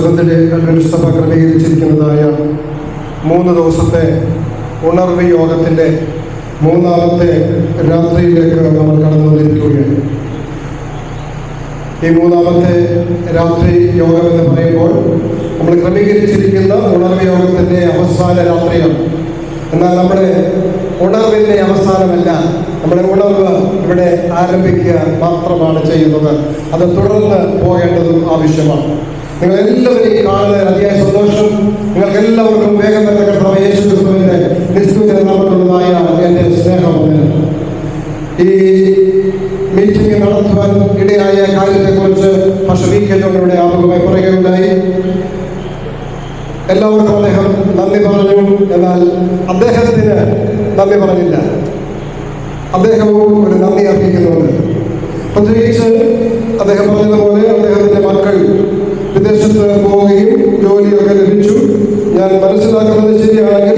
Seventh-day Adventist സഭ ക്രമീകരിച്ചിരിക്കുന്നതായ 3 ദിവസത്തെ ഉണർവ് യോഗത്തിൻ്റെ 3ാമത്തെ രാത്രിയിലേക്ക് നമ്മൾ കടന്നു വന്നിരിക്കുകയാണ്. ഈ 3ാമത്തെ രാത്രി യോഗം എന്ന് പറയുമ്പോൾ നമ്മൾ ക്രമീകരിച്ചിരിക്കുന്ന ഉണർവ് യോഗത്തിൻ്റെ അവസാന രാത്രിയാണ്. എന്നാൽ നമ്മുടെ ഉണർവിൻ്റെ അവസാനമല്ല, നമ്മുടെ ഉണർവ് ഇവിടെ ആരംഭിക്കുക മാത്രമാണ് ചെയ്യുന്നത്. അത് തുടർന്ന് പോകേണ്ടതും ആവശ്യമാണ്. നിങ്ങളെല്ലാവരെയും കാണുന്നതിന് അതിയായ സന്തോഷം. നിങ്ങൾക്കെല്ലാവർക്കും വേഗം തന്നെ കർത്താവ് യേശു ക്രിസ്തുവിന്റെ നിസ്തുല നാമത്തിലുള്ളതായ എൻ്റെ സ്നേഹം. ഈ മീറ്റിംഗ് നടത്തുവാൻ ഇടയായ കാര്യത്തെക്കുറിച്ച് പക്ഷേ വി കെ ജോണിയുടെ ആമുഖമായി പറയുകയുണ്ടായി. എല്ലാവർക്കും അദ്ദേഹം നന്ദി പറഞ്ഞു. എന്നാൽ അദ്ദേഹത്തിന് നന്ദി പറഞ്ഞില്ല, അദ്ദേഹവും ഒരു നന്ദി അർപ്പിക്കുന്നുണ്ട്. പ്രത്യേകിച്ച് അദ്ദേഹം പറഞ്ഞതുപോലെ അദ്ദേഹത്തിൻ്റെ മക്കൾ വിദേശത്ത് പോവുകയും ജോലിയൊക്കെ ലഭിച്ചു. ഞാൻ മനസ്സിലാക്കുന്നത് ശരിയാണെങ്കിൽ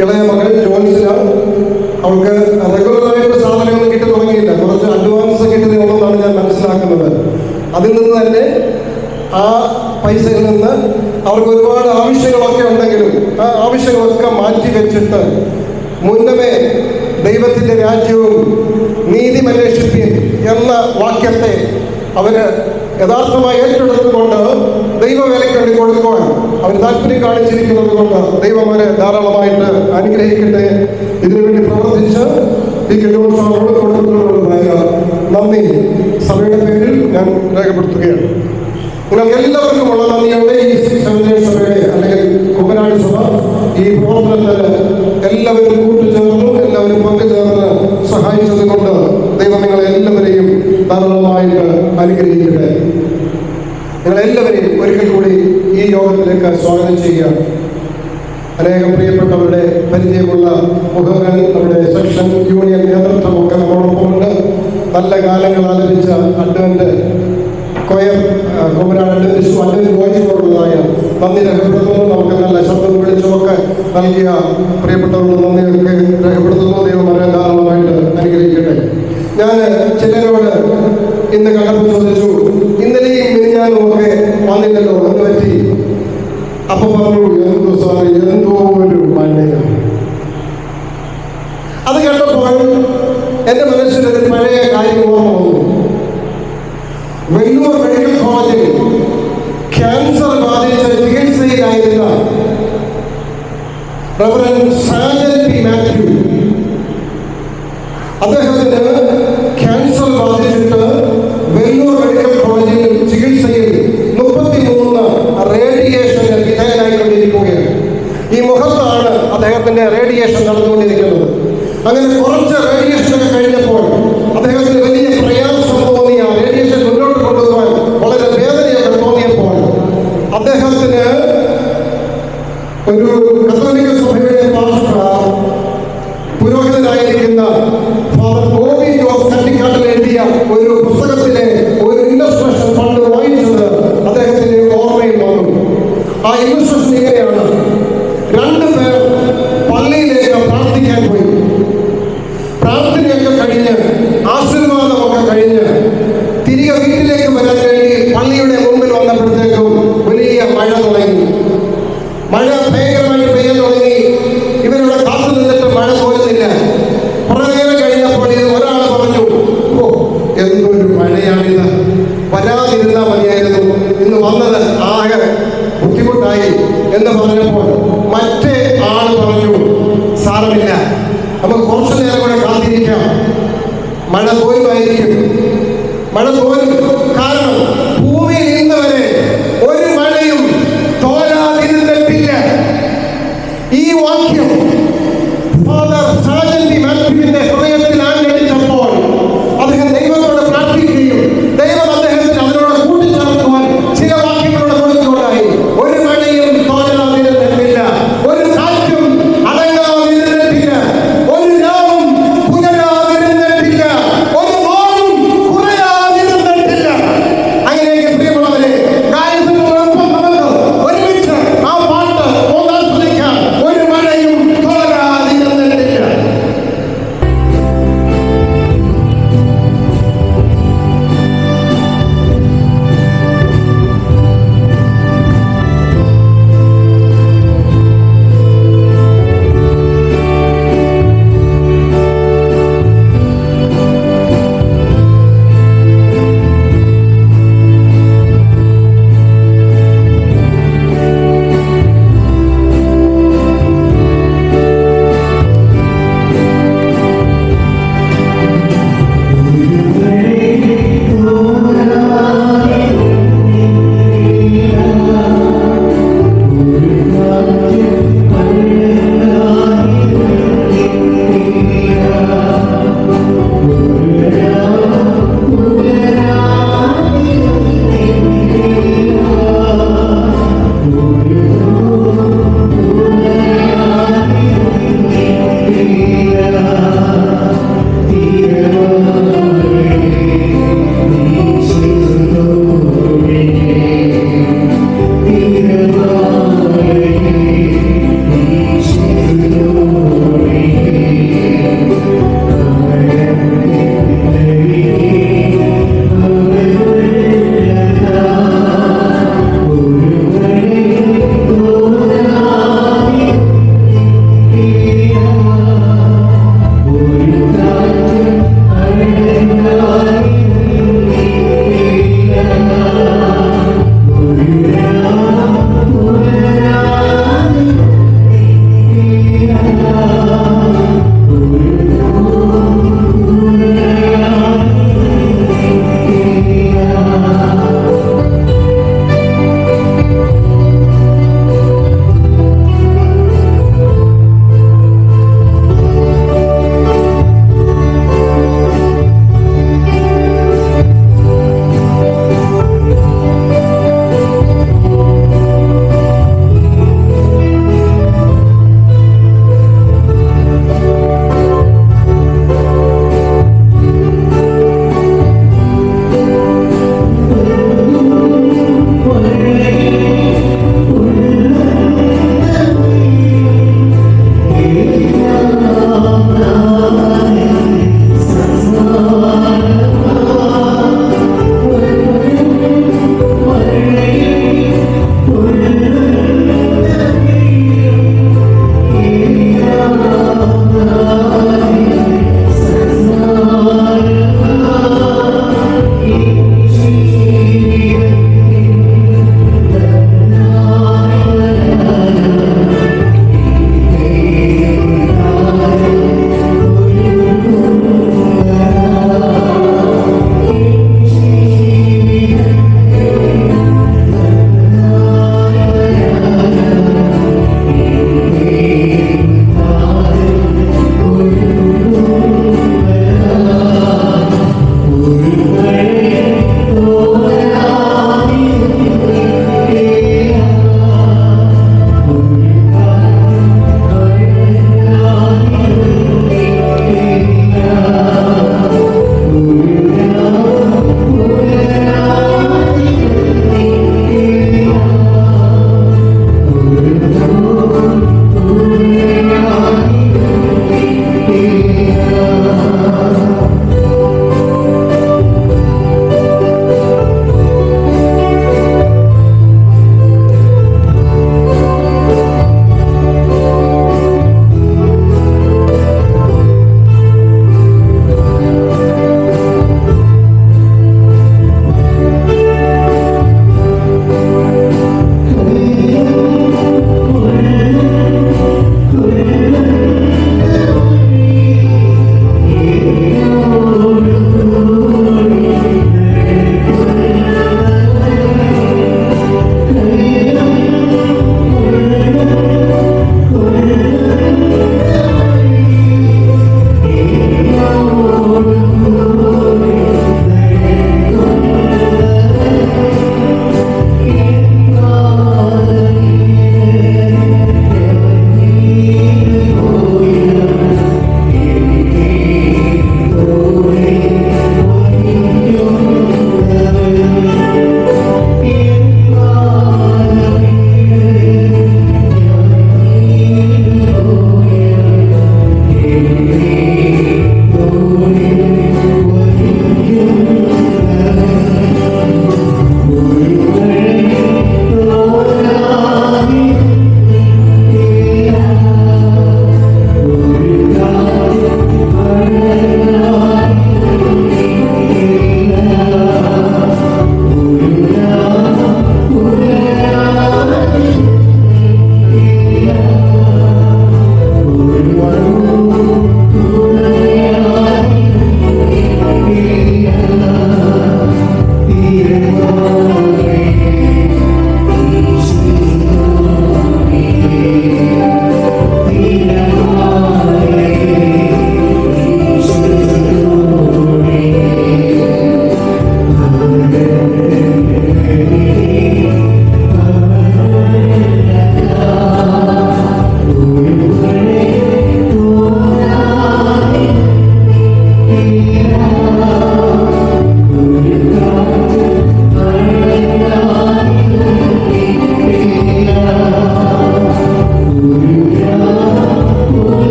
ഇളയ മകൾ ജോലിസിലാണ്. അവൾക്ക് റെഗുലറായിട്ട് സാധനമൊന്നും കിട്ടി തുടങ്ങിയില്ല, കുറച്ച് അഡ്വാൻസ് കിട്ടുന്നുള്ളതാണ് ഞാൻ മനസ്സിലാക്കുന്നത്. അതിൽ നിന്ന് തന്നെ ആ പൈസയിൽ നിന്ന് അവർക്ക് ഒരുപാട് ആവശ്യങ്ങളൊക്കെ ഉണ്ടെങ്കിലും ആ ആവശ്യങ്ങളൊക്കെ മാറ്റി വെച്ചിട്ട് മുന്നമേ ദൈവത്തിൻ്റെ രാജ്യവും നീതിയും അന്വേഷിപ്പീൻ എന്ന വാക്യത്തെ അവർ യഥാർത്ഥമായി ഏറ്റെടുത്തുകൊണ്ട് ദൈവവേലയ്ക്ക് വേണ്ടി കൊടുക്കുവാൻ അവർ താല്പര്യം കാണിച്ചിരിക്കുന്നത് കൊണ്ട് ദൈവം അവരെ ധാരാളമായിട്ട് അനുഗ്രഹിക്കട്ടെ. ഇതിനുവേണ്ടി പ്രവർത്തിച്ച് ഈ കെട്ടുകൊടുക്കുന്നതിനോട് കൊടുക്കുന്നതിനുള്ളതായ നന്ദി സഭയുടെ പേരിൽ ഞാൻ രേഖപ്പെടുത്തുകയാണ്. നിങ്ങൾക്ക് എല്ലാവർക്കുമുള്ള നന്ദിയോടെ ഈ സെവന്ത്-ഡേ സഭയുടെ അല്ലെങ്കിൽ കുമ്പനാട് സഭ ഈ പ്രവർത്തനത്തിൽ എല്ലാവരും കൂട്ടുചേർന്നു, എല്ലാവരും പങ്കുചേർന്ന് സഹായിച്ചത് കൊണ്ട് ദൈവം നിങ്ങളെ എല്ലാവരെയും ധാരാളമായിട്ട് അനുഗ്രഹിക്കട്ടെ. നിങ്ങളെല്ലാവരെയും ഒരിക്കൽ കൂടി ഈ യോഗത്തിലേക്ക് സ്വാഗതം ചെയ്യുക. അനേകം പ്രിയപ്പെട്ടവരുടെ പരിചയമുള്ള മുഖങ്ങൾ, നമ്മുടെ സെക്ഷൻ യൂണിയൻ നേതൃത്വമൊക്കെ നമ്മളോടൊപ്പമുണ്ട്. നല്ല കാലങ്ങൾ ആലപിച്ച അഡ്വന്റ് കൊയർ കുമ്പനാട് അഡ്വന്റ് വോയിസിനോടുള്ളതായ നന്ദി രേഖപ്പെടുത്തുന്നു. നമുക്ക് നല്ല ശബ്ദം വിളിച്ചുമൊക്കെ നൽകിയ പ്രിയപ്പെട്ടവരുടെ നന്ദിയൊക്കെ രേഖപ്പെടുത്തുന്നു. ദൈവം വളരെ ധാരാളമായിട്ട് അനുഗ്രഹിക്കട്ടെ. ഞാൻ ചിലരോട് ഇന്ന് കണ്ടപ്പോൾ ചോദിച്ചു, ഇന്നലെയും മിനിഞ്ഞാനും ഒക്കെ വന്നില്ലല്ലോ, എന്ന് പറ്റി? അപ്പൊ പറഞ്ഞു, എന്തോ സാറി, എന്തോ ഒരു മഴയാണ്. അത് കേട്ടപ്പോൾ എൻ്റെ മനസ്സിൽ ഒരു പഴയ കാര്യം ഓർമ്മ വന്നു. വെല്ലൂർ മെഡിക്കൽ കോളേജിൽ ക്യാൻസർ ബാധിച്ച ചികിത്സയിലായിരുന്ന റവറൻഡ് സാജൻ പി മാത്യു, അദ്ദേഹത്തിന് ക്യാൻസർ ബാധിച്ചിട്ട് വെല്ലൂർ മെഡിക്കൽ കോളേജിൽ ചികിത്സയിൽ 33 റേഡിയേഷന് വിധേയനായിക്കൊണ്ടിരിക്കുകയാണ്. ഈ മുഖത്താണ് അദ്ദേഹത്തിന്റെ റേഡിയേഷൻ നടന്നുകൊണ്ടിരിക്കുന്നത്. അങ്ങനെ കുറച്ച് റേഡിയേഷനൊക്കെ കഴിഞ്ഞപ്പോൾ അദ്ദേഹത്തിന് വലിയ പ്രയാസം തോന്നിയ, റേഡിയേഷൻ മുന്നോട്ട് കൊണ്ടുപോകാൻ വളരെ വേദനയൊക്കെ തോന്നിയപ്പോൾ അദ്ദേഹത്തിന് ഒരു കത്തോലിക്ക സഭയുടെ പുരോഹിതനായിരിക്കുന്ന ഫാദർ ബോബി ജോസ് കട്ടിക്കാട്ടിൽ എഴുതിയ ഒരു പുസ്തകത്തിലെ ഒരു ഇല്ലസ്ട്രേഷൻ പണ്ട് വായിച്ചത് അദ്ദേഹത്തിന്റെ ഓർമ്മയിൽ വന്നു. ആ ഇല്ലസ്ട്രേഷൻ ഇങ്ങനെയാണ്: 2 പേർ പള്ളിയിലേക്ക് പ്രാർത്ഥിക്കാൻ പോയി. പ്രാർത്ഥനയൊക്കെ കഴിഞ്ഞ് ആശീർവാദമൊക്കെ കഴിഞ്ഞ് തിരികെ വീട്ടിലേക്ക് വരാൻ വേണ്ടി പള്ളിയുടെ മുമ്പിൽ വന്നപ്പോഴത്തേക്കും വലിയ മഴ തുടങ്ങി. മഴ ഭയങ്കരമായിട്ട് പെയ്യാൻ തുടങ്ങി. ഇവരുടെ കാത്തു നിന്നിട്ട് മഴ പോരുന്നില്ല. കുറെ നേരം കഴിഞ്ഞപ്പോൾ ഇത് ഒരാൾ പറഞ്ഞു, ഓ എന്തൊരു മഴയാണിത്, വരാതിരുന്നാൽ മതിയായിരുന്നു, ഇന്ന് വന്നത് ആകെ ബുദ്ധിമുട്ടായി എന്ന് പറഞ്ഞപ്പോൾ മറ്റേ ആൾ പറഞ്ഞു, സാരമില്ല, നമുക്ക് കുറച്ചു നേരം കൂടെ കാത്തിരിക്കാം, മഴ പോരുമായിരിക്കും. മഴ പോരും, കാരണം ഭൂമിയിൽ ഇന്ന് വരെ ഒരു മഴയും തോരാതിരുന്നിട്ടില്ല. ഈ വാക്യം ഫാദർ സാജൻ പി മാത്യുവിന്റെ ഹൃദയത്തിൽ ആഞ്ഞടിച്ചപ്പോൾ അദ്ദേഹം ദൈവത്തോട് പ്രാർത്ഥിക്കുകയും ദൈവം അദ്ദേഹത്തിന് അതിനോട് കൂട്ടിച്ചേർക്കുവാൻ ചില വാക്യങ്ങളോട് കൊടുത്തുകൊണ്ടായി. ഒരു മഴയും തോരാതിരുന്നിട്ടില്ല, ഒരു കാറ്റും അടങ്ങാതിരുന്നിട്ടില്ല, ഒരു രാവും പുലരാതിരുന്നിട്ടില്ല, ഒരു നോവും കുറയാതിരുന്നിട്ടില്ല.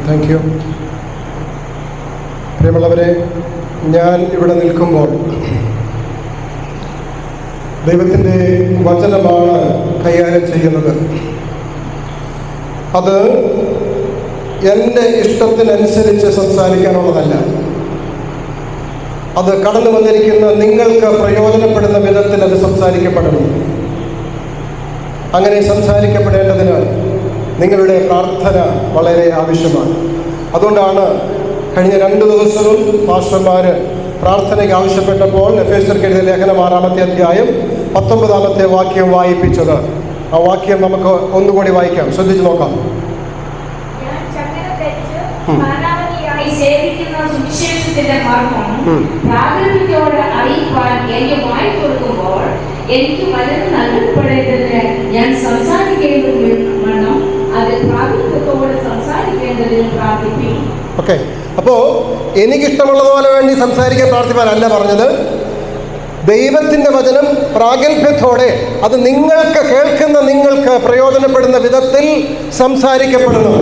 Thank you. പ്രിയമുള്ളവരെ, ഞാൻ ഇവിടെ നിൽക്കുമ്പോൾ ദൈവത്തിൻ്റെ വചനമാണ് കൈകാര്യം ചെയ്യുന്നത്. അത് എൻ്റെ ഇഷ്ടത്തിനനുസരിച്ച് സംസാരിക്കാനുള്ളതല്ല. അത് കടന്നു വന്നിരിക്കുന്ന നിങ്ങൾക്ക് പ്രയോജനപ്പെടുന്ന വിധത്തിൽ അത് സംസാരിക്കപ്പെടണം. അങ്ങനെ സംസാരിക്കപ്പെടേണ്ടതിന് നിങ്ങളുടെ പ്രാർത്ഥന വളരെ ആവശ്യമാണ്. അതുകൊണ്ടാണ് കഴിഞ്ഞ 2 ദിവസവും പാസ്റ്റർമാർ പ്രാർത്ഥനയ്ക്ക് ആവശ്യപ്പെട്ടപ്പോൾ എഫേസ്യർക്ക് എഴുതിയ ലേഖനം 6-ാമത്തെ അധ്യായം 19-ാമത്തെ വാക്യം വായിപ്പിച്ചത്. ആ വാക്യം നമുക്ക് ഒന്നുകൂടി വായിക്കാം, ശ്രദ്ധിച്ചു നോക്കാം. എനിക്ക് വചനം നൽകപ്പെടേണ്ടതിന് ഞാൻ സംസാരിക്കേണ്ടതിനും അത് പ്രാഗൽഭ്യത്തോടെ സംസാരിക്കേണ്ടതിനും പ്രാർത്ഥിക്കും. ഓക്കെ, അപ്പോൾ എനിക്കിഷ്ടമുള്ളതുപോലെ വേണ്ടി സംസാരിക്കാൻ പ്രാർത്ഥിപ്പാനല്ല പറഞ്ഞത്. ദൈവത്തിൻ്റെ വചനം പ്രാഗൽഭ്യത്തോടെ അത് നിങ്ങൾക്ക് കേൾക്കുന്ന നിങ്ങൾക്ക് പ്രയോജനപ്പെടുന്ന വിധത്തിൽ സംസാരിക്കപ്പെടണം.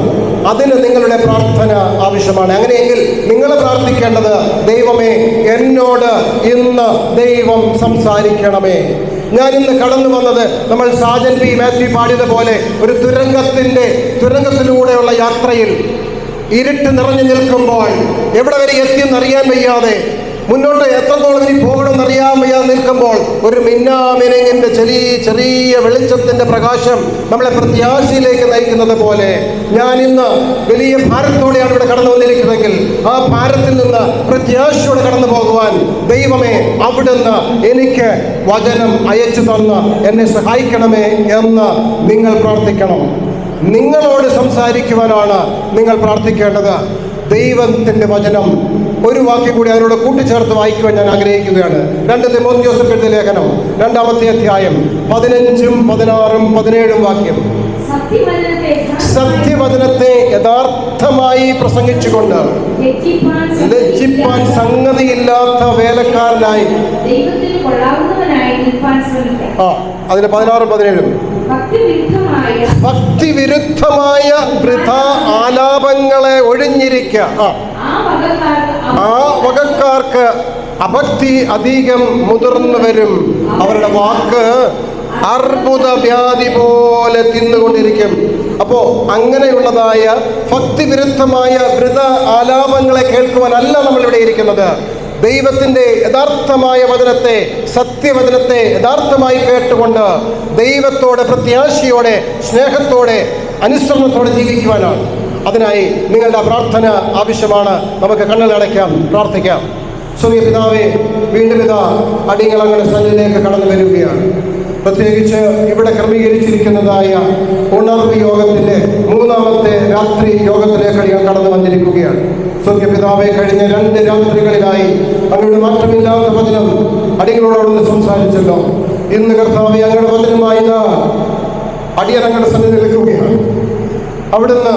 അതിന് നിങ്ങളുടെ പ്രാർത്ഥന ആവശ്യമാണ്. അങ്ങനെയെങ്കിൽ നിങ്ങൾ പ്രാർത്ഥിക്കേണ്ടത്, ദൈവമേ എന്നോട് ഇന്ന് ദൈവം സംസാരിക്കണമേ. ഞാൻ ഇന്ന് കടന്നു വന്നത് നമ്മൾ സാജൻ പി മാത്യു പാടിയതുപോലെ ഒരു തുരങ്കത്തിലൂടെയുള്ള യാത്രയിൽ ഇരുട്ട് നിറഞ്ഞു നിൽക്കുമ്പോൾ എവിടെ വരെ എത്തിയെന്നറിയാൻ വയ്യാതെ, മുന്നോട്ട് എത്രത്തോളം ഇനി പോകണമെന്നറിയാൻ വയ്യാതെ നിൽക്കുമ്പോൾ ഒരു മിന്നാമിനുങ്ങിൻ്റെ ചെറിയ വെളിച്ചത്തിൻ്റെ പ്രകാശം നമ്മളെ പ്രത്യാശയിലേക്ക് നയിക്കുന്നത് പോലെ ഞാൻ ഇന്ന് വലിയ ഭാരത്തോടെയാണ് ഇവിടെ കടന്നു വന്നിരിക്കുന്നതെങ്കിൽ ആ ഭാരത്തിൽ നിന്ന് പ്രത്യാശയോടെ കടന്നു പോകുവാൻ ദൈവമേ അവിടുന്ന് എനിക്ക് വചനം അയച്ചു തന്ന് എന്നെ സഹായിക്കണമേ എന്ന് നിങ്ങൾ പ്രാർത്ഥിക്കണം. നിങ്ങളോട് സംസാരിക്കുവാനാണ് നിങ്ങൾ പ്രാർത്ഥിക്കേണ്ടത്. ദൈവത്തിൻ്റെ വചനം ഒരു വാക്യം കൂടി അതിനോട് കൂട്ടിച്ചേർത്ത് വായിക്കുവാൻ ഞാൻ ആഗ്രഹിക്കുകയാണ്. 2 തിമോഥെയോസിന്റെ എഴുതിയ ലേഖനം 2-ാമത്തെ അധ്യായം 15, 16, 17 വാക്യം. സത്യവചനത്തെ യഥാർത്ഥമായി പ്രസംഗിച്ചുകൊണ്ട് ലജ്ജിപ്പാൻ സംഗതിയില്ലാത്ത വേലക്കാരനായി അതിന് 16, 17 ഭക്തിവിരുദ്ധമായ വൃഥ ആലാപങ്ങളെ ഒഴിഞ്ഞിരിക്കുക. ആ വകക്കാർക്ക് അഭക്തി അധികം മുതിർന്നു വരും. അവരുടെ വാക്ക് അർബുദ വ്യാധി പോലെ തിന്നുകൊണ്ടിരിക്കും. അപ്പോ അങ്ങനെയുള്ളതായ ഭക്തിവിരുദ്ധമായ വൃഥ ആലാപങ്ങളെ കേൾക്കുവാനല്ല നമ്മളിവിടെ ഇരിക്കുന്നത്. ദൈവത്തിൻ്റെ യഥാർത്ഥമായ വചനത്തെ, സത്യവചനത്തെ യഥാർത്ഥമായി കേട്ടുകൊണ്ട് ദൈവത്തോടെ പ്രത്യാശയോടെ സ്നേഹത്തോടെ അനുസരണത്തോടെ ജീവിക്കുവാനാണ്. അതിനായി നിങ്ങളുടെ പ്രാർത്ഥന ആവശ്യമാണ്. നമുക്ക് കണ്ണുകളടയ്ക്കാം, പ്രാർത്ഥിക്കാം. സ്വർഗ്ഗീയ പിതാവേ, വീണ്ടും ഇതാ അടിയങ്ങൾ അങ്ങയുടെ സന്നിധിയിലേക്ക് കടന്നു വരികയാണ്. പ്രത്യേകിച്ച് ഇവിടെ ക്രമീകരിച്ചിരിക്കുന്നതായ ഉണർവ് യോഗത്തിൻ്റെ 3-ാമത്തെ രാത്രി യോഗത്തിലേക്ക് അടിയങ്ങൾ കടന്നു വന്നിരിക്കുകയാണ്. സ്വർഗ്ഗീയ പിതാവേ, കഴിഞ്ഞ 2 രാത്രികളിലായി അങ്ങയുടെ മാറ്റമില്ലാത്ത വചനം അടിയങ്ങളോടൊന്ന് സംസാരിച്ചല്ലോ. ഇന്ന് കർത്താവേ, അങ്ങയുടെ വചനമായി അടിയൻ അങ്ങയുടെ സന്നിധി നിൽക്കുകയാണ്. അവിടുന്ന്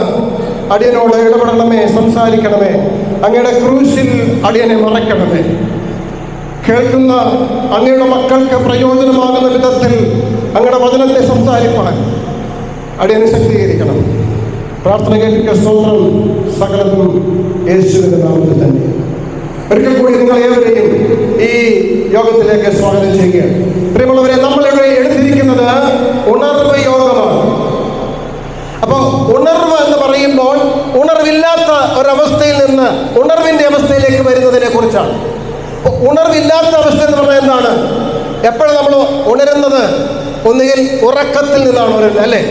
അടിയനോട് ഇടപെടണമേ, സംസാരിക്കണമേ. അങ്ങയുടെ ക്രൂശിൽ അടിയനെ മറയ്ക്കണമേ. കേൾക്കുന്ന അങ്ങയുടെ മക്കൾക്ക് പ്രയോജനമാകുന്ന വിധത്തിൽ അങ്ങയുടെ വചനത്തെ സംസാരിപ്പാൻ അടിയനെ ശക്തീകരിക്കണം. പ്രാർത്ഥന കേൾപ്പിക്കുക. സ്തോത്രം സകലതും യേശുവിന്റെ നാമത്തിൽ തന്നെ. ഒരിക്കൽ കൂടി നിങ്ങൾ ഏവരെയും ഈ യോഗത്തിലേക്ക് സ്വാഗതം ചെയ്യുകയാണ്. പ്രിയമുള്ളവരെ, നമ്മളിവിടെ എടുത്തിരിക്കുന്നത് ഉണർവ് യോഗമാണ്. അപ്പോൾ ഉണർവ് എന്ന് പറയുമ്പോൾ ഉണർവില്ലാത്ത ഒരവസ്ഥയിൽ നിന്ന് ഉണർവിൻ്റെ അവസ്ഥയിലേക്ക് വരുന്നതിനെ കുറിച്ചാണ്. ഉണർവില്ലാത്ത അവസ്ഥ എന്ന് പറഞ്ഞാൽ എന്താണ്? എപ്പോഴും നമ്മൾ ഉണരുന്നത് ഒന്നുകിൽ ഉറക്കത്തിൽ നിന്നാണ് ഉണരുന്നത്, അല്ലേ?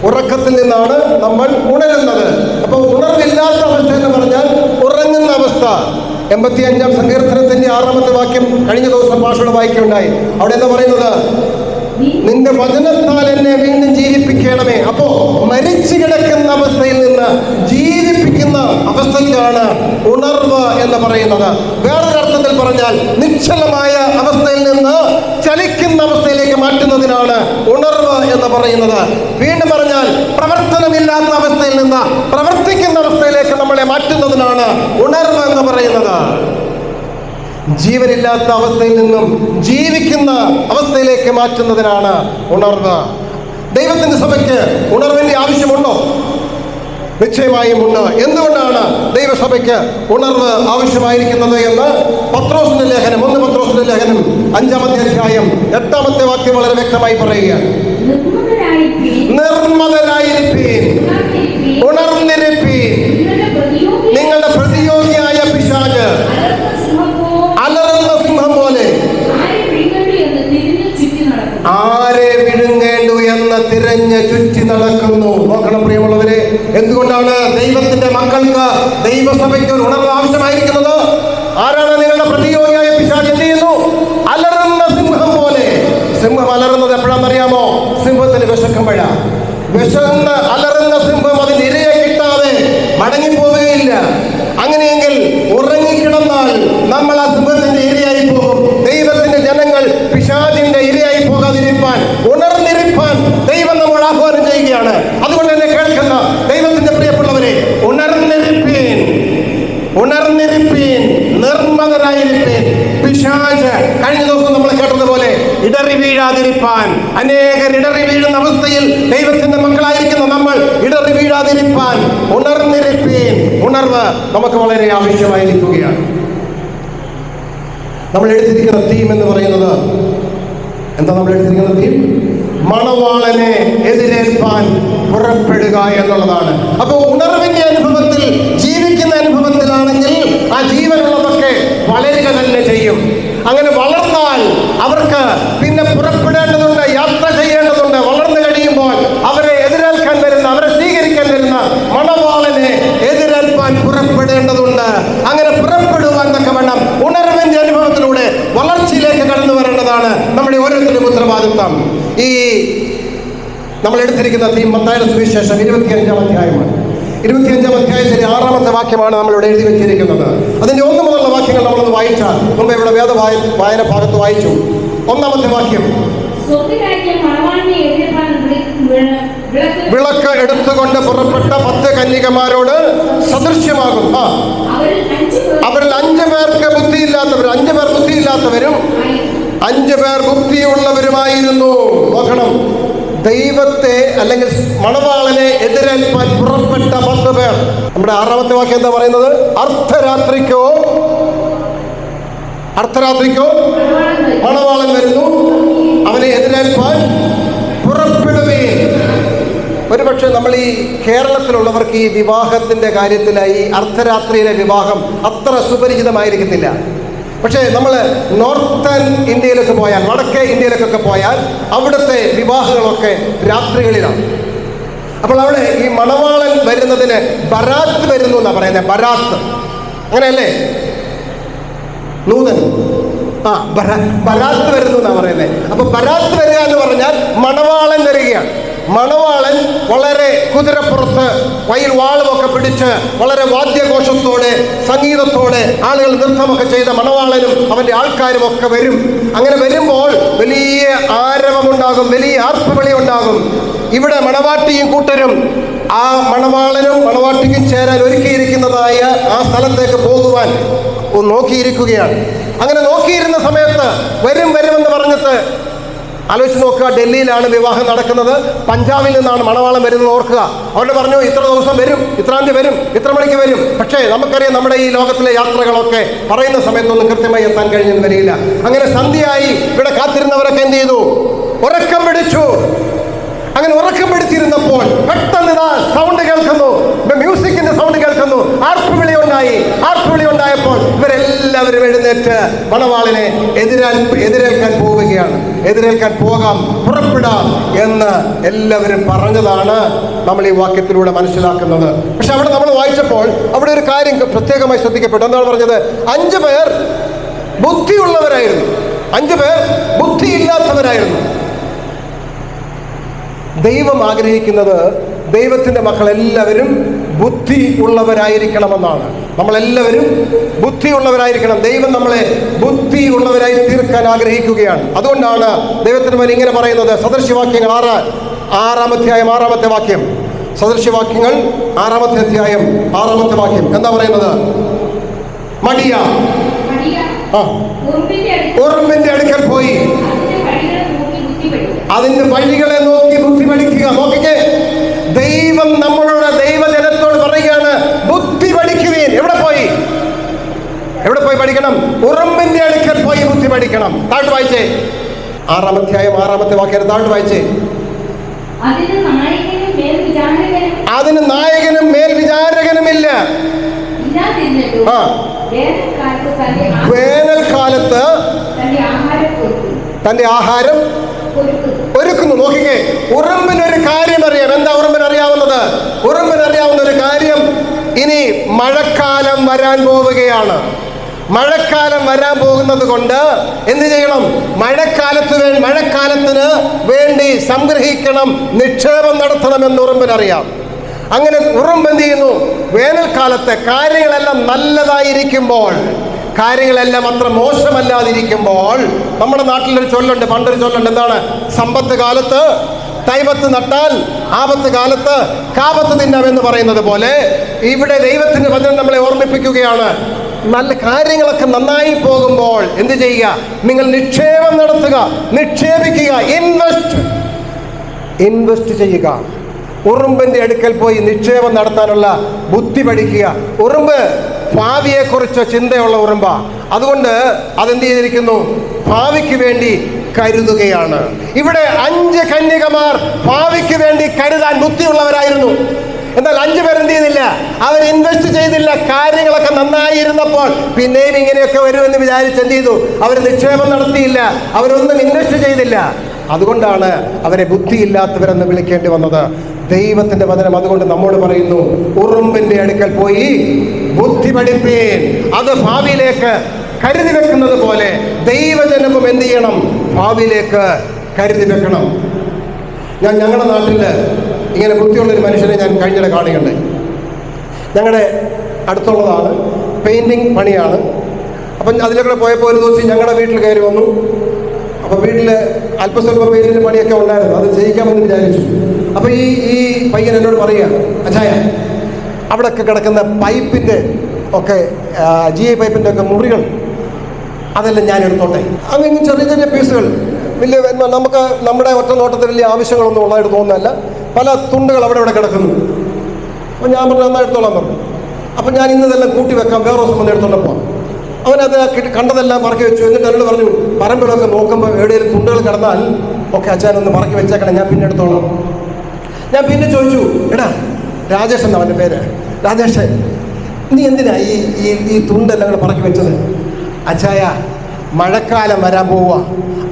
ഉറക്കത്തിൽ നിന്നാണ് നമ്മൾ ഉണരുന്നത്. അപ്പോൾ ഉണർവില്ലാത്ത അവസ്ഥ എന്ന് പറഞ്ഞാൽ ഉറങ്ങുന്ന അവസ്ഥ. 85-ാം സങ്കീർത്തനത്തിന്റെ 6-ാമത്തെ വാക്യം കഴിഞ്ഞ ദിവസം ഭാഷയുടെ വായിക്കുകയുണ്ടായി. അവിടെ എന്താ പറയുന്നത്? നിന്റെ വചനത്താൽ എന്നെ വീണ്ടും ജീവിപ്പിക്കണമേ. അപ്പോ മരിച്ചു കിടക്കുന്ന അവസ്ഥയിൽ നിന്ന് ജീവിപ്പിക്കുന്ന അവസ്ഥയ്ക്കാണ് ഉണർവ് എന്ന് പറയുന്നത്. വേറൊരർത്ഥത്തിൽ പറഞ്ഞാൽ നിശ്ചലമായ അവസ്ഥയിൽ നിന്ന് ചലിക്കുന്ന അവസ്ഥയിലേക്ക് മാറ്റുന്നതിനാണ് ഉണർവ് എന്ന് പറയുന്നത്. വീണ്ടും പറഞ്ഞാൽ പ്രവർത്തനമില്ലാത്ത അവസ്ഥയിൽ നിന്ന് പ്രവർത്തിക്കുന്ന അവസ്ഥയിലേക്ക് നമ്മളെ മാറ്റുന്നതിനാണ് ഉണർവ് എന്ന് പറയുന്നത്. ജീവനില്ലാത്ത അവസ്ഥയിൽ നിന്നും ജീവിക്കുന്ന അവസ്ഥയിലേക്ക് മാറ്റുന്നതിനാണ് ഉണർവ്. ദൈവത്തിന്റെ സഭയ്ക്ക് ഉണർവിന്റെ ആവശ്യമുണ്ടോ? നിശ്ചയമായും ഉണ്ട്. എന്തുകൊണ്ടാണ് ദൈവസഭയ്ക്ക് ഉണർവ് ആവശ്യമായിരിക്കുന്നത് എന്ന് പത്രോസിന്റെ ലേഖനം 1 പത്രോസിന്റെ ലേഖനം 5-ാമത്തെ അധ്യായം 8-ാമത്തെ വാക്യം വളരെ വ്യക്തമായി പറയുകയാണ്. നിർമ്മതരായിരിപ്പീൻ, ഉണർന്നിരിപ്പീൻ, നിങ്ങളുടെ പ്രതിയോഗിയായ പിശാച് അലറുന്ന സിംഹം പോലെ ആരെ വിഴുങ്ങേണ്ടു എന്ന് തിരഞ്ഞ് ചുറ്റി നടക്കുന്നു. നോക്കണം പ്രിയമുള്ളവരെ, എന്തുകൊണ്ടാണ് ദൈവത്തിന്റെ മക്കൾക്ക് ദൈവസഭയ്ക്ക് ഒരു ഉണർവ് ആവശ്യമായിരിക്കുന്നത്? ആരാണ് നിങ്ങളുടെ പ്രതിയോഗിയായ പിശാച്? എന്ത് ചെയ്യുന്നു? അലറുന്ന സിംഹം പോലെ. സിംഹം അലറുന്നത് എപ്പോഴാണെന്നറിയാമോ? സിംഹത്തിന് വിശക്കുമ്പോഴാ. വിശന്ന് അലറുന്ന സിംഹം അതിന് ഇരയെ കിട്ടാതെ മടങ്ങിപ്പോവുകയില്ല. അങ്ങനെയെങ്കിൽ ഉറങ്ങിക്കിടന്നാൽ നമ്മൾ ആ സിംഹത്തിന്റെ ഇരയായി പോകും. ദൈവത്തിന്റെ ജനങ്ങൾ പിശാചിന്റെ ഇരയായി പോകാതിരിക്കാൻ, ഉണർന്നിരിക്കാൻ ദൈവം നമ്മൾ ആഹ്വാനം ചെയ്യുകയാണ്. അതുകൊണ്ട് തന്നെ കേൾക്കുന്ന ദൈവത്തിന്റെ പ്രിയപ്പെട്ടവരെ, ഉണർന്നിരിപ്പീൻ, ഉണർന്നിരിപ്പീൻ, നിർമ്മതരായിരിപ്പീൻ. പിശാച് കഴിഞ്ഞ ദിവസം നമ്മൾ കേട്ടതുപോലെ ഇടറി വീഴാതിരിപ്പാൻ, അനേകർ ഇടറി വീഴുന്ന അവസ്ഥയിൽ ദൈവത്തിന്റെ മക്കളായിരിക്കുന്ന നമ്മൾ ഇടറി വീഴാതിരിപ്പാൻ ഉണർന്നിരിപ്പീൻ. ഉണർവ് നമുക്ക് വളരെ ആവശ്യമായിരിക്കുകയാണ്. നമ്മൾ എടുത്തിരിക്കുന്ന തീം എന്ന് പറയുന്നത് എന്താ? നമ്മൾ എടുത്തിരിക്കുന്ന തീം മണവാളനെ എതിരേൽപ്പാൻ പുറപ്പെടുക എന്നുള്ളതാണ്. അപ്പോൾ ഉണർവിന്റെ അനുഭവത്തിൽ, ജീവിക്കുന്ന അനുഭവത്തിലാണെങ്കിൽ ആ ജീവനുള്ളതൊക്കെ വളരുക തന്നെ ചെയ്യും. അങ്ങനെ വളർന്നാൽ അവർക്ക് പിന്നെ പുറപ്പെടേണ്ടതുണ്ട്, യാത്ര ചെയ്യേണ്ടതുണ്ട്. വളർന്നു കഴിയുമ്പോൾ അവരെ എതിരേൽക്കാൻ വരുന്ന, അവരെ സ്വീകരിക്കാൻ വരുന്ന മണവാളനെ എതിരേൽപ്പാൻ പുറപ്പെടേണ്ടതുണ്ട്. അങ്ങനെ പുറപ്പെടുവാൻ തക്കവണ്ണം ഉണർവിന്റെ അനുഭവത്തിലൂടെ വളർച്ചയിലേക്ക് കടന്നു വരേണ്ടതാണ് നമ്മുടെ ഓരോരുത്തരും ഉത്തരവാദിത്വം. ഈ നമ്മൾ എടുത്തിരിക്കുന്ന തീം മത്തായിയുടെ സുവിശേഷം 25-ാം അധ്യായമാണ്. 25-ാം അധ്യായത്തിലെ 6-ാമത്തെ വാക്യമാണ് നമ്മളിവിടെ എഴുതി വെച്ചിരിക്കുന്നത്. അതിന്റെ 1 മുതലുള്ള വാക്യങ്ങൾ നമ്മളൊന്ന് വായിച്ചാൽ, മുമ്പ് ഇവിടെ വായന ഭാഗത്ത് വായിച്ചു. 1-ാമത്തെ വാക്യം, വിളക്ക് എടുത്തുകൊണ്ട് പുറപ്പെട്ട 10 കന്യകമാരോട് സദൃശ്യമാകും. അവരിൽ 5 പേർക്ക് ബുദ്ധിയില്ലാത്തവർ, 5 പേർ ബുദ്ധിയില്ലാത്തവരും 5 പേർ ബുദ്ധിയുള്ളവരുമായിരുന്നു. നോക്കണം, ദൈവത്തെ അല്ലെങ്കിൽ മണവാളനെ എതിരേൽപ്പാൻ പുറപ്പെട്ട 10 പേർ. നമ്മുടെ 6-ാമത്തെ വാക്യം എന്താ പറയുന്നത്? അർദ്ധരാത്രിക്കോ മണവാളൻ വരുന്നു, അവനെ എതിരേൽപ്പാൻ പുറപ്പെടുകയും. ഒരുപക്ഷെ നമ്മൾ ഈ കേരളത്തിലുള്ളവർക്ക് ഈ വിവാഹത്തിന്റെ കാര്യത്തിലായി അർദ്ധരാത്രിയിലെ വിവാഹം അത്ര സുപരിചിതമായിരിക്കത്തില്ല. പക്ഷേ നമ്മൾ നോർത്തേൺ ഇന്ത്യയിലൊക്കെ പോയാൽ, വടക്കേ ഇന്ത്യയിലേക്കൊക്കെ പോയാൽ അവിടുത്തെ വിവാഹങ്ങളൊക്കെ രാത്രികളിലാണ്. അപ്പോൾ അവിടെ ഈ മണവാളൻ വരുന്നതിന് ബരാത്ത് വരുന്നു എന്നാണ് പറയുന്നത്. ബരാത്ത്, അങ്ങനെയല്ലേ? നൂതൻ ബരാത്ത് വരുന്നു എന്നാണ് പറയുന്നത്. അപ്പൊ ബരാത്ത് വരിക എന്ന് പറഞ്ഞാൽ മണവാളൻ വരികയാണ്. മണവാളൻ വളരെ കുതിരപ്പുറത്ത് വയിൽ വാളുമൊക്കെ പിടിച്ച് വളരെ വാദ്യഘോഷത്തോടെ സംഗീതത്തോടെ ആളുകൾ നൃത്തമൊക്കെ ചെയ്ത മണവാളനും അവൻ്റെ ആൾക്കാരും ഒക്കെ വരും. അങ്ങനെ വരുമ്പോൾ വലിയ ആരവമുണ്ടാകും, വലിയ ആർപ്പുവിളി ഉണ്ടാകും. ഇവിടെ മണവാട്ടിയും കൂട്ടരും ആ മണവാളനും മണവാട്ടിക്കും ചേരാൻ ഒരുക്കിയിരിക്കുന്നതായ ആ സ്ഥലത്തേക്ക് പോകുവാൻ നോക്കിയിരിക്കുകയാണ്. അങ്ങനെ നോക്കിയിരുന്ന സമയത്ത് വരുമെന്ന് പറഞ്ഞിട്ട് ആലോചിച്ച് നോക്കുക. ഡൽഹിയിലാണ് വിവാഹം നടക്കുന്നത്, പഞ്ചാബിൽ നിന്നാണ് മണവാളം വരുന്നത്. ഓർക്കുക, അവരുടെ പറഞ്ഞു ഇത്ര ദിവസം വരും, ഇത്രാം തീയതി വരും, ഇത്ര മണിക്ക് വരും. പക്ഷേ നമുക്കറിയാം നമ്മുടെ ഈ ലോകത്തിലെ യാത്രകളൊക്കെ പറയുന്ന സമയത്തൊന്നും കൃത്യമായി എത്താൻ കഴിഞ്ഞെന്ന് വരികയില്ല. അങ്ങനെ സന്ധ്യയായി ഇവിടെ കാത്തിരുന്നവരൊക്കെ എന്ത് ചെയ്തു? ഉറക്കം പിടിച്ചു. അങ്ങനെ ഉറക്കം പിടിച്ചിരുന്നപ്പോൾ പെട്ടെന്ന് സൗണ്ട് കേൾക്കുന്നു, മ്യൂസിക്കിന്റെ സൗണ്ട് കേൾക്കുന്നു. ആർപ്പുവിളി ഉണ്ടായപ്പോൾ ഇവരെല്ലാവരും എഴുന്നേറ്റ് മണവാളിനെ എതിരേൽക്കാൻ പോവുകയാണ്. എതിരേൽക്കാൻ പോകാം, പുറപ്പെടാം എന്ന് എല്ലാവരും പറഞ്ഞതാണ് നമ്മൾ ഈ വാക്യത്തിലൂടെ മനസ്സിലാക്കുന്നത്. പക്ഷെ അവിടെ നമ്മൾ വായിച്ചപ്പോൾ അവിടെ ഒരു കാര്യം പ്രത്യേകമായി ശ്രദ്ധിക്കപ്പെട്ടു. എന്താണ് പറഞ്ഞത്? 5 പേർ ബുദ്ധിയുള്ളവരായിരുന്നു, 5 പേർ ബുദ്ധിയില്ലാത്തവരായിരുന്നു. ദൈവം ആഗ്രഹിക്കുന്നത് ദൈവത്തിൻ്റെ മക്കളെല്ലാവരും ബുദ്ധി ഉള്ളവരായിരിക്കണമെന്നാണ്. നമ്മളെല്ലാവരും ബുദ്ധിയുള്ളവരായിരിക്കണം. ദൈവം നമ്മളെ ബുദ്ധിയുള്ളവരായി തീർക്കാൻ ആഗ്രഹിക്കുകയാണ്. അതുകൊണ്ടാണ് ദൈവത്തിന് മേൽ ഇങ്ങനെ പറയുന്നത്. സദൃശ്യവാക്യങ്ങൾ 6-ാം അധ്യായം 6-ാമത്തെ വാക്യം. സദൃശ്യവാക്യങ്ങൾ 6-ാമത്തെ അധ്യായം 6-ാമത്തെ വാക്യം എന്താ പറയുന്നത്? മടിയ ഉറുമ്പിന്റെ അടുക്കൽ പോയി അതിന്റെ വഴികളെ നോക്കി ബുദ്ധി പഠിക്കുക. നോക്കിക്കേ, ദൈവം നമ്മളോട്, ദൈവജനത്തോട് പോയി പഠിക്കണം? ഉറുമ്പിന്റെ അടുക്കൽ പോയി ബുദ്ധി പഠിക്കണം. താഴ്ത്ത് വായിച്ചേ, 6-ാം അധ്യായം 6-ാമത്തെ വാക്യം താഴ്ത്ത് വായിച്ചേ. അതിന് നായകനും മേൽവിചാരകനുമില്ല. വേനൽക്കാലത്ത് തന്റെ ആഹാരം ഒരുക്കുന്നു. നോക്കിക്കേ, ഉറുമ്പിനൊരു കാര്യം അറിയാം. എന്താ ഉറുമ്പിന് അറിയാവുന്നത്? ഉറുമ്പിന് അറിയാവുന്ന ഒരു കാര്യം, ഇനി മഴക്കാലം വരാൻ പോവുകയാണ്. മഴക്കാലം വരാൻ പോകുന്നത് കൊണ്ട് എന്ത് ചെയ്യണം? മഴക്കാലത്തിന് വേണ്ടി സംഗ്രഹിക്കണം, നിക്ഷേപം നടത്തണമെന്ന് ഉറുമ്പിനറിയാം. അങ്ങനെ ഉറുമ്പ് എന്ത് ചെയ്യുന്നു? വേനൽക്കാലത്തെ കാര്യങ്ങളെല്ലാം നല്ലതായിരിക്കുമ്പോൾ, കാര്യങ്ങളെല്ലാം അത്ര മോശമല്ലാതിരിക്കുമ്പോൾ, നമ്മുടെ നാട്ടിലൊരു ചൊല്ലുണ്ട്, പണ്ടൊരു ചൊല്ലുണ്ട്. എന്താണ്? സമ്പത്ത് കാലത്ത് തൈപത്ത് നട്ടാൽ ആപത്ത് കാലത്ത് കാപത്ത് തിന്നാമെന്ന് പറയുന്നത് പോലെ ഇവിടെ ദൈവത്തിന്റെ വചനം നമ്മളെ ഓർമ്മിപ്പിക്കുകയാണ്. നല്ല കാര്യങ്ങളൊക്കെ നന്നായി പോകുമ്പോൾ എന്ത് ചെയ്യുക? നിങ്ങൾ നിക്ഷേപം നടത്തുക, നിക്ഷേപിക്കുക, ഇൻവെസ്റ്റ് ചെയ്യുക. ഉറുമ്പിന്റെ അടുക്കൽ പോയി നിക്ഷേപം നടത്താനുള്ള ബുദ്ധി പഠിക്കുക. ഉറുമ്പ് ഭാവിയെക്കുറിച്ച് ചിന്തയുള്ള ഉറുമ്പാ. അതുകൊണ്ട് അതെന്ത് ചെയ്തിരിക്കുന്നു? ഭാവിക്ക് വേണ്ടി കരുതുകയാണ്. ഇവിടെ 5 കന്യകമാർ ഭാവിക്ക് വേണ്ടി കരുതാൻ ബുദ്ധിയുള്ളവരായിരുന്നു. എന്നാൽ 5 പേർ എന്ത് ചെയ്തില്ല? അവർ ഇൻവെസ്റ്റ് ചെയ്തില്ല. കാര്യങ്ങളൊക്കെ നന്നായിരുന്നപ്പോൾ പിന്നെയും ഇങ്ങനെയൊക്കെ വരുമെന്ന് വിചാരിച്ച് എന്ത് ചെയ്തു? അവർ നിക്ഷേപം നടത്തിയില്ല, അവരൊന്നും ഇൻവെസ്റ്റ് ചെയ്തില്ല. അതുകൊണ്ടാണ് അവരെ ബുദ്ധിയില്ലാത്തവരെന്ന് വിളിക്കേണ്ടി വന്നത്. ദൈവത്തിന്റെ വചനം അതുകൊണ്ട് നമ്മോട് പറയുന്നു, ഉറുമ്പിന്റെ അടുക്കൽ പോയി ബുദ്ധി പഠിപ്പീൻ. അത് ഭാവിയിലേക്ക് കരുതി വെക്കുന്നത് പോലെ ദൈവജനവും എന്ത് ചെയ്യണം? ഭാവിയിലേക്ക് കരുതി വെക്കണം. ഞങ്ങളുടെ നാട്ടിൽ ഇങ്ങനെ ബുദ്ധിയുള്ളൊരു മനുഷ്യനെ ഞാൻ കഴിഞ്ഞിടെ കാണുകയുണ്ട്. ഞങ്ങളുടെ അടുത്തുള്ളതാണ്, പെയിൻറ്റിങ് പണിയാണ്. അപ്പം അതിലൂടെ പോയപ്പോൾ ഒരു ദിവസം ഞങ്ങളുടെ വീട്ടിൽ കയറി വന്നു. അപ്പോൾ വീട്ടിൽ അല്പസ്വല്പം പെയിൻറ്റിൻ്റെ പണിയൊക്കെ ഉണ്ടായിരുന്നു, അത് ചെയ്യിക്കാമെന്ന് വിചാരിച്ചു. അപ്പോൾ ഈ പയ്യൻ എന്നോട് പറയുക, അച്ചായ അവിടെയൊക്കെ കിടക്കുന്ന പൈപ്പിൻ്റെ ഒക്കെ GI പൈപ്പിൻ്റെ ഒക്കെ മുറികൾ അതെല്ലാം ഞാൻ എടുത്തോട്ടെ. അങ്ങനെ ചെറിയ ചെറിയ പീസുകൾ, വലിയ നമുക്ക് നമ്മുടെ ഒറ്റ നോട്ടത്തിൽ വലിയ ആവശ്യങ്ങളൊന്നും ഉള്ളതായിട്ട് തോന്നുന്നതല്ല. പല തുണ്ടുകൾ അവിടെ ഇവിടെ കിടക്കുന്നു. അപ്പോൾ ഞാൻ പറഞ്ഞു എന്നാൽ എടുത്തോളാൻ പറഞ്ഞു. അപ്പം ഞാൻ ഇന്നതെല്ലാം കൂട്ടി വെക്കാം, വേറെ ദിവസം വന്ന് എടുത്തോണ്ടപ്പോൾ അവനത് കണ്ടതെല്ലാം മറക്കി വെച്ചു. എന്നിട്ട് എന്നോട് പറഞ്ഞു, പറമ്പിലൊക്കെ നോക്കുമ്പോൾ എവിടെയെങ്കിലും തുണ്ടുകൾ കിടന്നാൽ ഒക്കെ അച്ഛനൊന്ന് മറക്കി വെച്ചേക്കണം, ഞാൻ പിന്നെ എടുത്തോളാം. ഞാൻ പിന്നെ ചോദിച്ചു, എടാ രാജേഷ് എന്നാ അവൻ്റെ പേര്, രാജേഷ് നീ എന്തിനാ ഈ തുണ്ടെല്ലാം കൂടെ മറക്കി വെച്ചത്? അച്ചായ മഴക്കാലം വരാൻ പോവുക,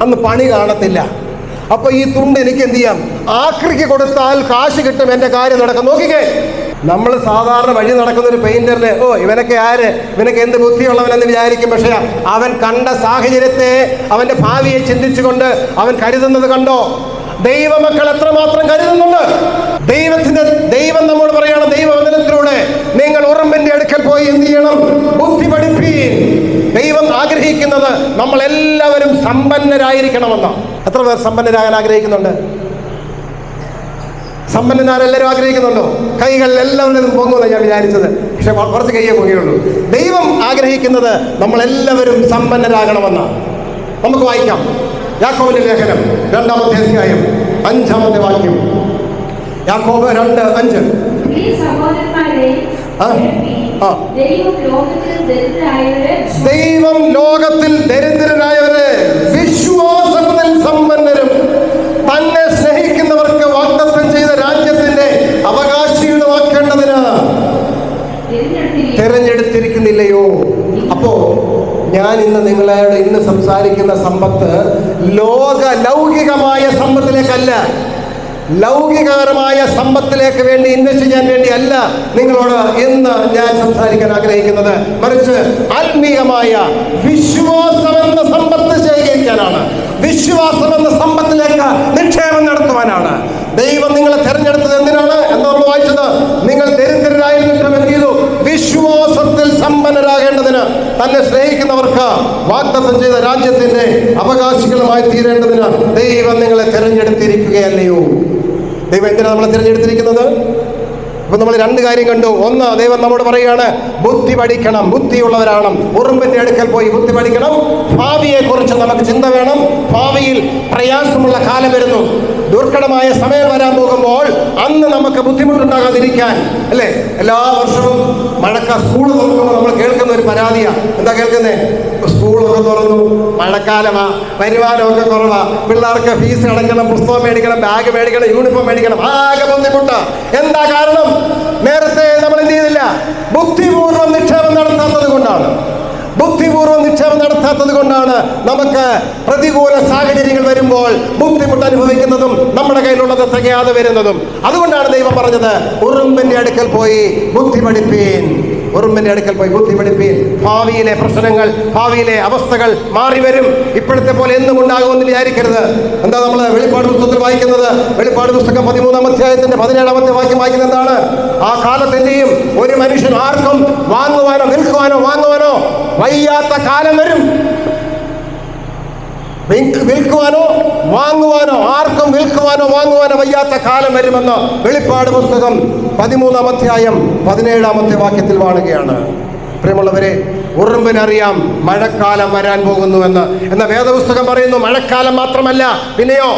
അന്ന് പണി കാണത്തില്ല. അപ്പോൾ ഈ തുണ്ട് എനിക്ക് എന്ത് ചെയ്യാം? ആക്രിക്ക് കൊടുത്താൽ കാശ് കിട്ടും, എൻ്റെ കാര്യം നടക്കും. നോക്കിക്കേ, നമ്മൾ സാധാരണ വഴി നടക്കുന്ന ഒരു പെയിന്ററിന് ഇവനൊക്കെ ഇവനൊക്കെ എന്ത് ബുദ്ധിയുള്ളവനെന്ന് വിചാരിക്കും. പക്ഷേ അവൻ കണ്ട സാഹചര്യത്തെ, അവൻ്റെ ഭാവിയെ ചിന്തിച്ചുകൊണ്ട് അവൻ കരുതുന്നത് കണ്ടോ? ദൈവമക്കൾ എത്രമാത്രം കരുതുന്നുണ്ട്. ദൈവം നമ്മോട് പറയാണ് ദൈവവചനത്തിലൂടെ, നിങ്ങൾ ഉറുമ്പിന്റെ അടുക്കൽ പോയി എന്ത് ചെയ്യണം? ബുദ്ധി പഠിപ്പീൻ. ദൈവം ആഗ്രഹിക്കുന്നത് നമ്മൾ എല്ലാവരും സമ്പന്നരായിരിക്കണമെന്നാണ്. എത്ര പേർ സമ്പന്നരാകാൻ ആഗ്രഹിക്കുന്നുണ്ട്? സമ്പന്നനാരെല്ലാവരും ആഗ്രഹിക്കുന്നുണ്ടോ? കൈകൾ എല്ലാവരും പൊങ്ങുമെന്ന് ഞാൻ വിചാരിച്ചത്, പക്ഷെ കുറച്ച് കയ്യേ പൊങ്ങിയുള്ളൂ. ദൈവം ആഗ്രഹിക്കുന്നത് നമ്മളെല്ലാവരും സമ്പന്നരാകണമെന്നാണ്. നമുക്ക് വായിക്കാം യാക്കോബിന്റെ ലേഖനം 2-ാമത്തെ അധ്യായം 5-ാമത്തെ വാക്യം. യാക്കോബ് 2:5. ദൈവം ലോകത്തിൽ ദരിദ്രരായവരെ വിശ്വാസത്തിൽ സമ്പന്നരും തന്നെ സ്നേഹിക്കുന്നവർക്ക് വാഗ്ദത്തം ചെയ്ത രാജ്യത്തിന്റെ അവകാശികളാക്കേണ്ടതിന് തിരഞ്ഞെടുത്തിരിക്കുന്നില്ലയോ? അപ്പോ ഞാൻ ഇന്ന് സംസാരിക്കുന്ന സമ്പത്ത് ലൗകികമായ സമ്പത്തിലേക്കല്ല, ലൗകികപരമായ സമ്പത്തിലേക്ക് വേണ്ടി ഇൻവെസ്റ്റ് ചെയ്യാൻ വേണ്ടിയല്ല നിങ്ങളോട് ഇന്ന് ഞാൻ സംസാരിക്കാൻ ആഗ്രഹിക്കുന്നത്. മറിച്ച് ആത്മീയമായ വിശ്വാസമെന്ന സമ്പത്ത് ശേഖരിക്കാനാണ്, വിശ്വാസമെന്ന സമ്പത്തിലേക്ക് നിക്ഷേപം നടത്തുവാനാണ്. ദൈവം നിങ്ങളെ തെരഞ്ഞെടുത്തത് എന്തിനാണ് എന്ന് നമ്മൾ വായിച്ചത്. നിങ്ങൾ ദരിദ്രരായിരുന്നിട്ടും എന്ത് ചെയ്തു? വിശ്വാസത്തിൽ സമ്പന്നരാകേണ്ടതിന്, തന്നെ സ്നേഹിക്കുന്നവർക്ക് വാഗ്ദത്തം ചെയ്ത രാജ്യത്തിന്റെ അവകാശികളുമായി തീരേണ്ടതിന് ദൈവം നിങ്ങളെ തിരഞ്ഞെടുത്തിരിക്കുകയല്ലയോ? ദൈവം എന്തിനാണ് നമ്മളെ തിരഞ്ഞെടുത്തിരിക്കുന്നത്? ഇപ്പൊ നമ്മൾ രണ്ട് കാര്യം കണ്ടു. ഒന്ന്, ദൈവം നമ്മോട് പറയുകയാണ് ബുദ്ധി പഠിക്കണം, ബുദ്ധിയുള്ളവരാണ്. ഉറുമ്പിന്റെ അടുക്കൽ പോയി ബുദ്ധി പഠിക്കണം. ഭാവിയെ കുറിച്ച് നമുക്ക് ചിന്ത വേണം. ഭാവിയിൽ പ്രയാസമുള്ള കാലം വരുന്നു, ദുർഘടമായ സമയം വരാൻ പോകുമ്പോൾ അന്ന് നമുക്ക് ബുദ്ധിമുട്ടുണ്ടാകാതിരിക്കാൻ, അല്ലേ? എല്ലാ വർഷവും സ്കൂൾ തുറക്കുമ്പോൾ നമ്മൾ കേൾക്കുന്ന ഒരു പരാതിയാണ്. എന്താ കേൾക്കുന്നത്? സ്കൂളൊക്കെ തുറന്നു, മഴക്കാലമാ, വരുമാനമൊക്കെ കുറവാ, പിള്ളേർക്ക് ഫീസ് അടയ്ക്കണം, പുസ്തകം മേടിക്കണം, ബാഗ് മേടിക്കണം, യൂണിഫോം മേടിക്കണം, ആകെ ബുദ്ധിമുട്ടാ. എന്താ കാരണം? നേരത്തെ നമ്മൾ എന്ത് ചെയ്തില്ല? ബുദ്ധിപൂർവ്വം നിക്ഷേപം നടത്താത്തത് കൊണ്ടാണ്. ബുദ്ധിപൂർവ്വം നിക്ഷേപം നടത്താത്തത് കൊണ്ടാണ് നമുക്ക് പ്രതികൂല സാഹചര്യങ്ങൾ വരുമ്പോൾ ബുദ്ധിമുട്ട് അനുഭവിക്കുന്നതും നമ്മുടെ കയ്യിലുള്ളത് തികയാതെ വരുന്നതും. അതുകൊണ്ടാണ് ദൈവം പറഞ്ഞത് ഉറുമ്പിന്റെ അടുക്കൽ പോയി ബുദ്ധി പഠിപ്പീൻ. ഉറുമ്പിന്റെ അടുക്കൽ പോയി ബുദ്ധി പഠിപ്പീൻ. ഭാവിയിലെ പ്രശ്നങ്ങൾ, ഭാവിയിലെ അവസ്ഥകൾ മാറി വരും. ഇപ്പോഴത്തെ പോലെ എന്നും ഉണ്ടാകുമെന്ന് വിചാരിക്കരുത്. എന്താ നമ്മൾ വെളിപ്പാട് പുസ്തകത്തിൽ വായിക്കുന്നത്? വെളിപ്പാട് പുസ്തകം 13-ാം അധ്യായത്തിന്റെ 17-ാമത്തെ വാക്യം വായിക്കുന്നത് എന്താണ്? ആ കാലത്ത് എന്ത് ചെയ്യും? ഒരു മനുഷ്യൻ ആർക്കും വാങ്ങുവാനോ വാങ്ങുവാനോ വയ്യാത്ത കാലം വരും. വിൽക്കുവാനോ ആർക്കും വിൽക്കുവാനോ വാങ്ങുവാനോ വയ്യാത്ത കാലം വരുമെന്ന് വെളിപ്പാട് പുസ്തകം 13-ാം അധ്യായം 17-ാമത്തെ വാക്യത്തിൽ കാണുകയാണ്. പ്രിയമുള്ളവരെ, ഉറുമ്പിനറിയാം മഴക്കാലം വരാൻ പോകുന്നുവെന്ന്. എന്ന വേദപുസ്തകം പറയുന്നു മഴക്കാലം മാത്രമല്ല, പിന്നെയോ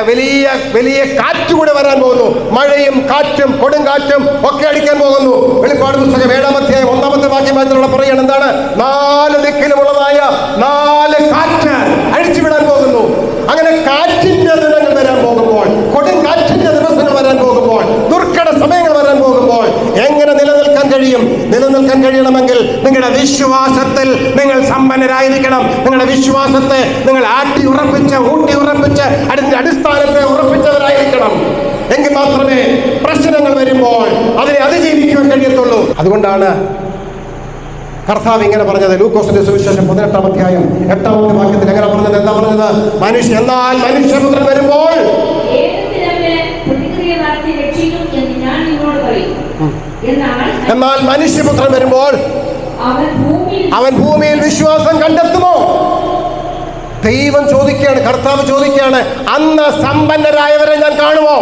വലിയ വലിയ കാറ്റുകൂടെ വരാൻ പോകുന്നു. മഴയും കാറ്റും കൊടുങ്കാറ്റും ഒക്കെ അടിക്കാൻ പോകുന്നു. വെളിപ്പാട് പുസ്തകം 7-ാം അധ്യായം 1-ാമത്തെ വാക്യം വായിച്ചുള്ള പറയുകയാണ് എന്താണ്? 4 ദിക്കിലുമുള്ളതായ 4 കാറ്റ് അഴിച്ചുവിടാൻ പോകുന്നു. അങ്ങനെ കാറ്റിന്റെ ദിനങ്ങൾ വരാൻ പോകുമ്പോൾ, കൊടുങ്കാറ്റിന്റെ ദിവസങ്ങൾ വരാൻ പോകുമ്പോൾ, ദുർഘട സമയങ്ങൾ വരാൻ പോകുമ്പോൾ എങ്ങനെ നിലനിൽക്കാൻ കഴിയും? നിലനിൽക്കാൻ കഴിയണമെങ്കിൽ നിങ്ങളുടെ വിശ്വാസത്തിൽ നിങ്ങൾ സമ്പന്നരായിരിക്കണം. നിങ്ങളുടെ വിശ്വാസത്തെ നിങ്ങൾ ഊട്ടി ഉറപ്പിച്ച് അതിന്റെ അടിസ്ഥാനത്തെ ഉറപ്പിച്ചവരായിരിക്കണം. എങ്കിൽ മാത്രമേ പ്രശ്നങ്ങൾ വരുമ്പോൾ അതിനെ അതിജീവിക്കുവാൻ കഴിയത്തുള്ളൂ. അതുകൊണ്ടാണ് കർത്താവ് ഇങ്ങനെ പറഞ്ഞത്. ലൂക്കോസിന്റെ സുവിശേഷം 18-ാം അധ്യായം 8-ാമത്തെ വാക്യത്തിൽ എങ്ങനെ പറഞ്ഞത്? എന്താ പറഞ്ഞത്? എന്നാൽ മനുഷ്യപുത്രൻ വരുമ്പോൾ എന്നാൽ മനുഷ്യപുത്രൻ വരുമ്പോൾ അവൻ ഭൂമിയിൽ വിശ്വാസം കണ്ടെത്തുമോ? ദൈവം ചോദിക്കുകയാണ്, കർത്താവ് ചോദിക്കുകയാണ്, അന്ന് സമ്പന്നരായവരെ ഞാൻ കാണുമോ?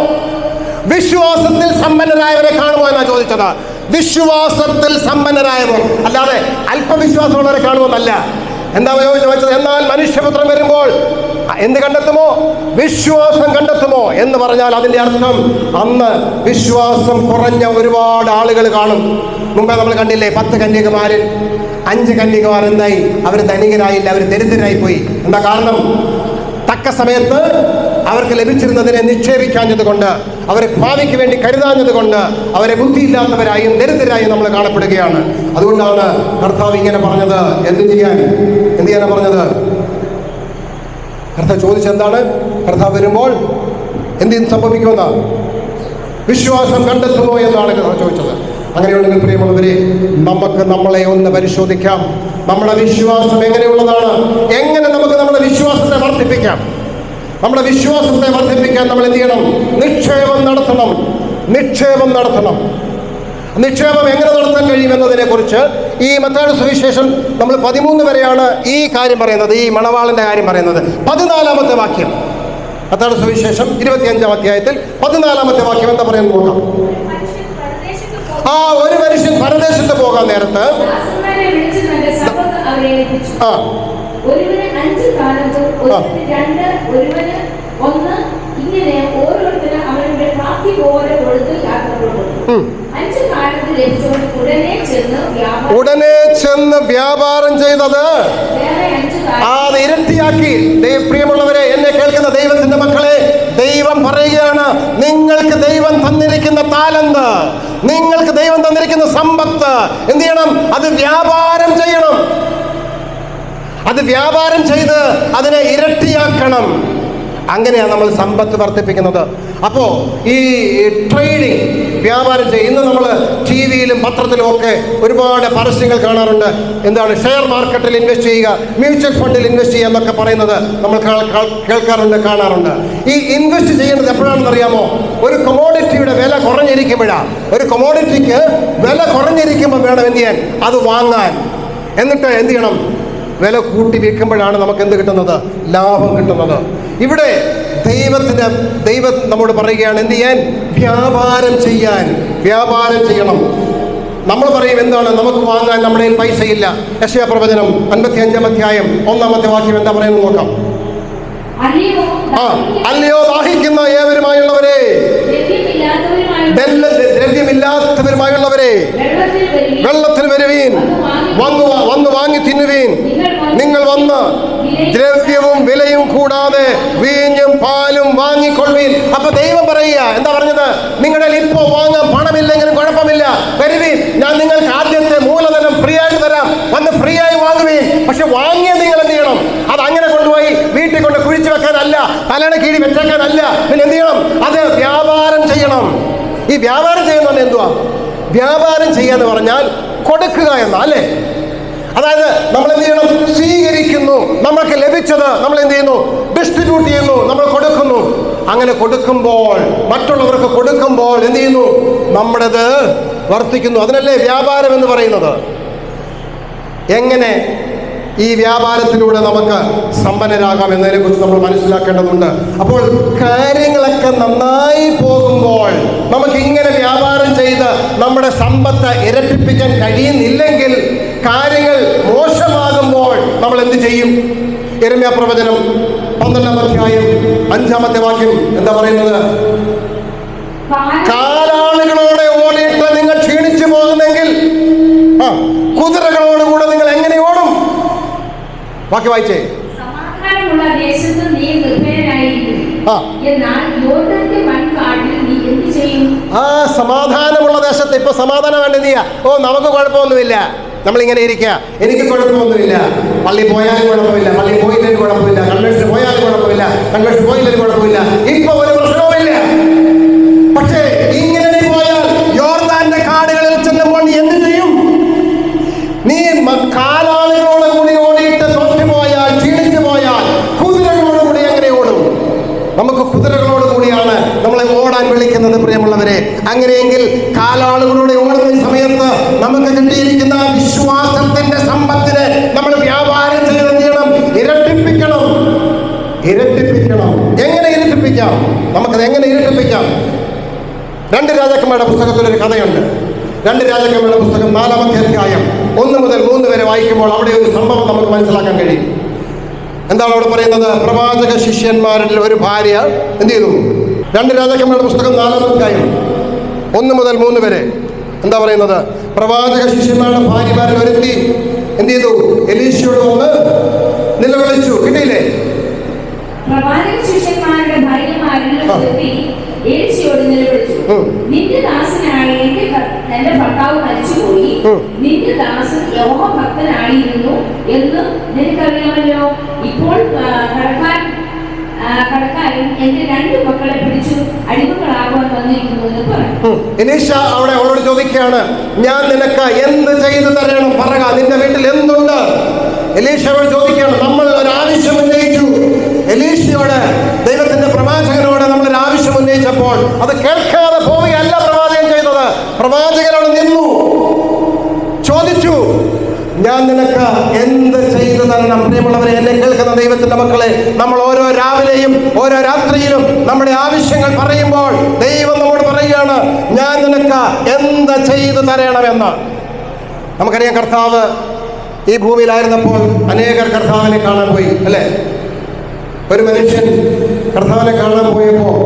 വിശ്വാസത്തിൽ സമ്പന്നരായവരെ കാണുമോ എന്നാ ചോദിച്ചത്. വിശ്വാസത്തിൽ സമ്പന്നരായവർ, അല്ലാതെ അല്പവിശ്വാസമുള്ളവരെ കാണുമെന്നല്ല. എന്താ ചോദിച്ചത്? എന്നാൽ മനുഷ്യപുത്രൻ വരുമ്പോൾ എന്ത് കണ്ടെത്തുമോ? വിശ്വാസം കണ്ടെത്തുമോ എന്ന് പറഞ്ഞാൽ അതിൻ്റെ അർത്ഥം അന്ന് വിശ്വാസം കുറഞ്ഞ ഒരുപാട് ആളുകൾ കാണും. മുമ്പേ നമ്മൾ കണ്ടില്ലേ 10 കന്യകമാരിൽ 5 കന്യകമാർ എന്തായി? അവർ ധനികരായില്ല, അവർ ദരിദ്രരായി പോയി. എന്താ കാരണം? തക്ക സമയത്ത് അവർക്ക് ലഭിച്ചിരുന്നതിനെ നിക്ഷേപിക്കാഞ്ഞത് കൊണ്ട്, അവരെ ഭാവിക്ക് വേണ്ടി കരുതാഞ്ഞത് കൊണ്ട് അവരെ ബുദ്ധിയില്ലാത്തവരായും ദരിദ്രരായും നമ്മൾ കാണപ്പെടുകയാണ്. അതുകൊണ്ടാണ് കർത്താവ് ഇങ്ങനെ പറഞ്ഞത്. എന്ത് ചെയ്യാനാണ് പറഞ്ഞത്? കർത്താവ് ചോദിച്ചെന്താണ്? കർത്താവ് വരുമ്പോൾ എന്ത് സംഭവിക്കുമെന്ന്? വിശ്വാസം കണ്ടെത്തുമോ എന്നാണ് കർത്താവ് ചോദിച്ചത്. അങ്ങനെയുണ്ടെങ്കിൽ പ്രിയമുള്ളവരെ, നമുക്ക് നമ്മളെ ഒന്ന് പരിശോധിക്കാം. നമ്മുടെ വിശ്വാസം എങ്ങനെയുള്ളതാണ്? എങ്ങനെ നമുക്ക് നമ്മുടെ വിശ്വാസത്തെ വർദ്ധിപ്പിക്കാം? നമ്മുടെ വിശ്വാസത്തെ വർദ്ധിപ്പിക്കാൻ നമ്മൾ എന്ത് ചെയ്യണം? നിക്ഷേപം നടത്തണം. നിക്ഷേപം എങ്ങനെ നടത്താൻ കഴിയുമെന്നതിനെ കുറിച്ച് ഈ മത്തായിയുടെ സുവിശേഷം നമ്മൾ 13 വരെയാണ് ഈ കാര്യം പറയുന്നത്, ഈ മണവാളന്റെ കാര്യം പറയുന്നത്. 14-ാമത്തെ വാക്യം, മത്തായിയുടെ സുവിശേഷം 25-ാം അധ്യായത്തിൽ 14-ാമത്തെ വാക്യം എന്താ പറയുന്നത് നോക്കാം. ഒരു മനുഷ്യൻ പരദേശത്ത് പോകാൻ നേരത്ത് ഒരുവന് 5 താലന്തും ഒരുവന് 2, ഒരുവന് 1, ഇങ്ങനെ ഓരോരുത്തരും അവരുടെ പ്രാപ്തി പോലെ കൊടുത്ത് യാത്ര പുറപ്പെട്ടു. 5 താലന്ത് ലഭിച്ചവൻ ഉടനെ ചെന്ന് വ്യാപാരം ചെയ്തത് അത് ഇരട്ടിയാക്കി. പ്രിയമുള്ളവരെ, എന്നെ കേൾക്കുന്ന ദൈവത്തിന്റെ മക്കളെ, ദൈവം പറയുകയാണ്, നിങ്ങൾക്ക് ദൈവം തന്നിരിക്കുന്ന താലന്ത്, നിങ്ങൾക്ക് ദൈവം തന്നിരിക്കുന്ന സമ്പത്ത് എന്ത് ചെയ്യണം? അത് വ്യാപാരം ചെയ്യണം. അത് വ്യാപാരം ചെയ്ത് അതിനെ ഇരട്ടിയാക്കണം. അങ്ങനെയാണ് നമ്മൾ സമ്പത്ത് വർദ്ധിപ്പിക്കുന്നത്. അപ്പോൾ ഈ ട്രേഡിങ്, വ്യാപാരം ചെയ്യും. ഇന്ന് നമ്മൾ ടി വിയിലും പത്രത്തിലും ഒക്കെ ഒരുപാട് പരസ്യങ്ങൾ കാണാറുണ്ട്. എന്താണ്? ഷെയർ മാർക്കറ്റിൽ ഇൻവെസ്റ്റ് ചെയ്യുക, മ്യൂച്വൽ ഫണ്ടിൽ ഇൻവെസ്റ്റ് ചെയ്യുക എന്നൊക്കെ പറയുന്നത് നമ്മൾ കേൾക്കാറുണ്ട്, കാണാറുണ്ട്. ഈ ഇൻവെസ്റ്റ് ചെയ്യേണ്ടത് എപ്പോഴാണെന്ന് അറിയാമോ? ഒരു കൊമോഡിറ്റിയുടെ വില കുറഞ്ഞിരിക്കുമ്പോഴാണ്. ഒരു കൊമോഡിറ്റിക്ക് വില കുറഞ്ഞിരിക്കുമ്പോൾ വേണം എന്ത് ചെയ്യാൻ? അത് വാങ്ങാൻ. എന്നിട്ട് എന്ത് ചെയ്യണം? വില കൂട്ടി വിൽക്കുമ്പോഴാണ് നമുക്ക് എന്ത് കിട്ടുന്നത്? ലാഭം കിട്ടുന്നത്. ഇവിടെ ദൈവം നമ്മോട് പറയുകയാണ് എന്ത് ചെയ്യാൻ? വ്യാപാരം ചെയ്യാൻ. വ്യാപാരം ചെയ്യണം. നമ്മൾ പറയും എന്താണ്, നമുക്ക് വാങ്ങാൻ നമ്മുടെ കയ്യിൽ പൈസയില്ല. യെശയ്യാ പ്രവചനം 55-ാം അധ്യായം 1-ാമത്തെ വാക്യം എന്താ പറയുന്നത് നോക്കാം. അല്ലയോ ദാഹിക്കുന്ന ഏവരുമായുള്ളവരെ, ദ്രവ്യമില്ലാത്തവരുമായുള്ളവരെ, വെള്ളത്തിൽ വരുവീൻ, വന്നു വാങ്ങി തിന്നുവീൻ. നിങ്ങൾ വന്ന് ദ്രവ്യവും വിലയും കൂടാതെ വീഞ്ഞും പാലും വാങ്ങിക്കൊള്ളുവീൻ. അപ്പൊ ദൈവം പറയുക, എന്താ പറഞ്ഞത്? നിങ്ങളുടെ ഇപ്പോ വാങ്ങാൻ പണമില്ലെങ്കിലും കുഴപ്പമില്ല, വരുവീൻ, ഞാൻ നിങ്ങൾക്ക് ആദ്യത്തെ മൂലധനം ഫ്രീ ആയിട്ട് തരാം, വന്ന് ഫ്രീ ആയി വാങ്ങുവീൻ. പക്ഷെ വാങ്ങിയ നിങ്ങൾ എന്ത് ചെയ്യണം? അത് അങ്ങനെ കൊണ്ടുപോയി വീട്ടിൽ കൊണ്ട് കുഴിച്ചു വെക്കാനല്ല, തലയുടെ കീഴിൽ വെച്ചേക്കാനല്ല. പിന്നെ എന്ത് ചെയ്യണം? അത് വ്യാപാരം ചെയ്യണം. ഈ വ്യാപാരം ചെയ്യുന്ന എന്തുവാ? വ്യാപാരം ചെയ്യാന്ന് പറഞ്ഞാൽ കൊടുക്കുക എന്നാ, അല്ലേ? അതായത് നമ്മൾ എന്ത് ചെയ്യണം? സ്വീകരിക്കുന്നു. നമുക്ക് ലഭിച്ചത് നമ്മൾ എന്ത് ചെയ്യുന്നു? ഡിസ്ട്രിബ്യൂട്ട് ചെയ്യുന്നു, നമ്മൾ കൊടുക്കുന്നു. അങ്ങനെ കൊടുക്കുമ്പോൾ, മറ്റുള്ളവർക്ക് കൊടുക്കുമ്പോൾ എന്ത് ചെയ്യുന്നു? നമ്മുടേത് വർദ്ധിക്കുന്നു. അതിനല്ലേ വ്യാപാരം എന്ന് പറയുന്നത്. എങ്ങനെ ഈ വ്യാപാരത്തിലൂടെ നമുക്ക് സമ്പന്നരാകാം എന്നതിനെ കുറിച്ച് നമ്മൾ മനസ്സിലാക്കേണ്ടതുണ്ട്. അപ്പോൾ കാര്യങ്ങളൊക്കെ നന്നായി പോകുമ്പോൾ, നമുക്ക് ഇങ്ങനെ വ്യാപാരം ചെയ്ത് നമ്മുടെ സമ്പത്ത് ഇരട്ടിപ്പിക്കാൻ കഴിയുന്നില്ലെങ്കിൽ, കാര്യങ്ങൾ മോശമാകുമ്പോൾ നമ്മൾ എന്ത് ചെയ്യും? യിരെമ്യാ പ്രവചനം 12-ാം അധ്യായം 5-ാമത്തെ വാക്യം എന്താ പറയുന്നത്? കാലാളുകളോടെ ഓടിയിട്ട് നിങ്ങൾ ക്ഷീണിച്ചു പോകുന്നെങ്കിൽ കുതിരകളോടുകൂടെ നിങ്ങൾ എങ്ങനെ ഓടും? വാക്യം വായിച്ചേ. സമാധാനമുള്ള ദേശത്ത് നീ നിർഭയനായിരിക്കും, എന്നാൽ യോർദ്ദാന്റെ വൻകാട്ടിൽ നീ എന്ത് ചെയ്യും? സമാധാനമുള്ള ദേശത്ത് ഇപ്പൊ സമാധാനം വേണ്ട നീ. നമുക്ക് കുഴപ്പമൊന്നുമില്ല, നമ്മളിങ്ങനെ ഇരിക്കുക, എനിക്ക് കുഴപ്പമൊന്നുമില്ല, പള്ളി പോയാലും കുഴപ്പമില്ല, പള്ളി പോയില്ലെങ്കിൽ കുഴപ്പമില്ല, കൺവെൻഷൻ പോയാലും കുഴപ്പമില്ല, കൺവെൻഷൻ പോയില്ലെങ്കിൽ കുഴപ്പമില്ല, ഇപ്പൊ ഒരു പ്രശ്നവുമില്ല. പക്ഷേ ഇങ്ങനെ പോയാൽ യോർദ്ദാന്റെ കാടുകളിൽ ചെല്ലുമ്പോൾ നീ എന്ത് ചെയ്യും? നീ കാലാളുകളോട് കൂടി ഓടിയിട്ട് തോറ്റുപോയാൽ, ക്ഷീണിച്ചു പോയാൽ, കുതിരകളോട് കൂടി എങ്ങനെ ഓടും? നമുക്ക് കുതിരകളോട് കൂടിയാണ് നമ്മളെ ഓടാൻ വിളിക്കുന്നത്, പ്രിയമുള്ളവരെ. അങ്ങനെയെങ്കിൽ കാലാളുകളോട് ഓടുന്ന സമയത്ത് നമുക്ക് കിട്ടിയിരിക്കുന്ന വിശ്വാസത്തിന്റെ സമ്പത്തിനെ നമ്മൾ വ്യാപാരം ചെയ്യണം, ഇരട്ടിപ്പിക്കണം. എങ്ങനെ ഇരട്ടിപ്പിക്കാം? നമുക്കത് എങ്ങനെ ഇരട്ടിപ്പിക്കാം? 2 രാജാക്കന്മാരുടെ പുസ്തകത്തിലൊരു കഥയുണ്ട്. 2 രാജാക്കന്മാരുടെ പുസ്തകം 4-ാമത്തെ അധ്യായം 1 മുതൽ 3 വരെ വായിക്കുമ്പോൾ അവിടെ ഒരു സംഭവം നമുക്ക് മനസ്സിലാക്കാൻ കഴിയും. എന്താണ് അവിടെ പറയുന്നത്? പ്രവാചക ശിഷ്യന്മാരിൽ ഒരു ഭാര്യ എന്ത് ചെയ്തു? 2 രാജാക്കന്മാരുടെ പുസ്തകം 4-ാമത്തെ അധ്യായം 1 മുതൽ 3 വരെ എന്താ പറയുന്നത്? പ്രവാചക ശിഷ്യന്മാരുടെ ഭാര്യമാരിൽ ഒരുത്തി എന്ത് ചെയ്തു? എലീശയോട് വന്ന് നിലവിളിച്ചു. കിട്ടിയില്ലേ? പ്രവാചക ശിഷ്യന്മാരുടെ ഭാര്യമാരിൽ ഒരുത്തി എലീശയോട് നിലവിളിച്ചു, നിന്റെ ദാസനായ എന്റെ ഭർത്താവ് മരിച്ചുപോയി, നിന്റെ ദാസൻ യഹോവ ഭക്തനായിരുന്നു എന്ന് നിനക്കറിയാമല്ലോ. ഇപ്പോൾ കടക്കാരൻ എന്റെ 2 മക്കളെ പിടിച്ചു അടിമകളാകുവാൻ വന്നിരിക്കുന്നു എന്ന് പറഞ്ഞു. എലീശ അവിടെ അവളോട് ചോദിക്കുകയാണ്, ഞാൻ നിനക്ക് എന്ത് ചെയ്തു തരണം? പറക, നിന്റെ വീട്ടിൽ എന്തുണ്ട്? എലീശ അവൾ ചോദിക്കുകയാണ്. നമ്മൾ ഒരു ആവശ്യം ഉന്നയിച്ചു. എലീശയോട്, ദൈവത്തിന്റെ പ്രവാചകനോട് നമ്മളൊരു ആവശ്യം ഉന്നയിച്ചപ്പോൾ അത് കേൾക്കാതെ പോവുകയല്ല പ്രവാചകൻ ചെയ്തത്. പ്രവാചകനോട് നിന്നു, ചോദിച്ചു, ഞാൻ നിനക്ക് എന്ത് ചെയ്തു തരണം? പ്രിയമുള്ളവരെ, എന്നെ കേൾക്കുന്ന ദൈവത്തിന്റെ മക്കളെ, നമ്മൾ ഓരോ രാവിലെയും ഓരോ രാത്രിയിലും നമ്മുടെ ആവശ്യങ്ങൾ പറയുമ്പോൾ ദൈവം നമ്മോട് പറയുകയാണ്, ഞാൻ നിനക്ക് എന്ത് ചെയ്തു തരണമെന്ന്. നമുക്കറിയാം, കർത്താവ് ഈ ഭൂമിയിലായിരുന്നപ്പോൾ അനേകർ കർത്താവിനെ കാണാൻ പോയി, അല്ലേ? ഒരു മനുഷ്യൻ കർത്താവിനെ കാണാൻ പോയപ്പോൾ,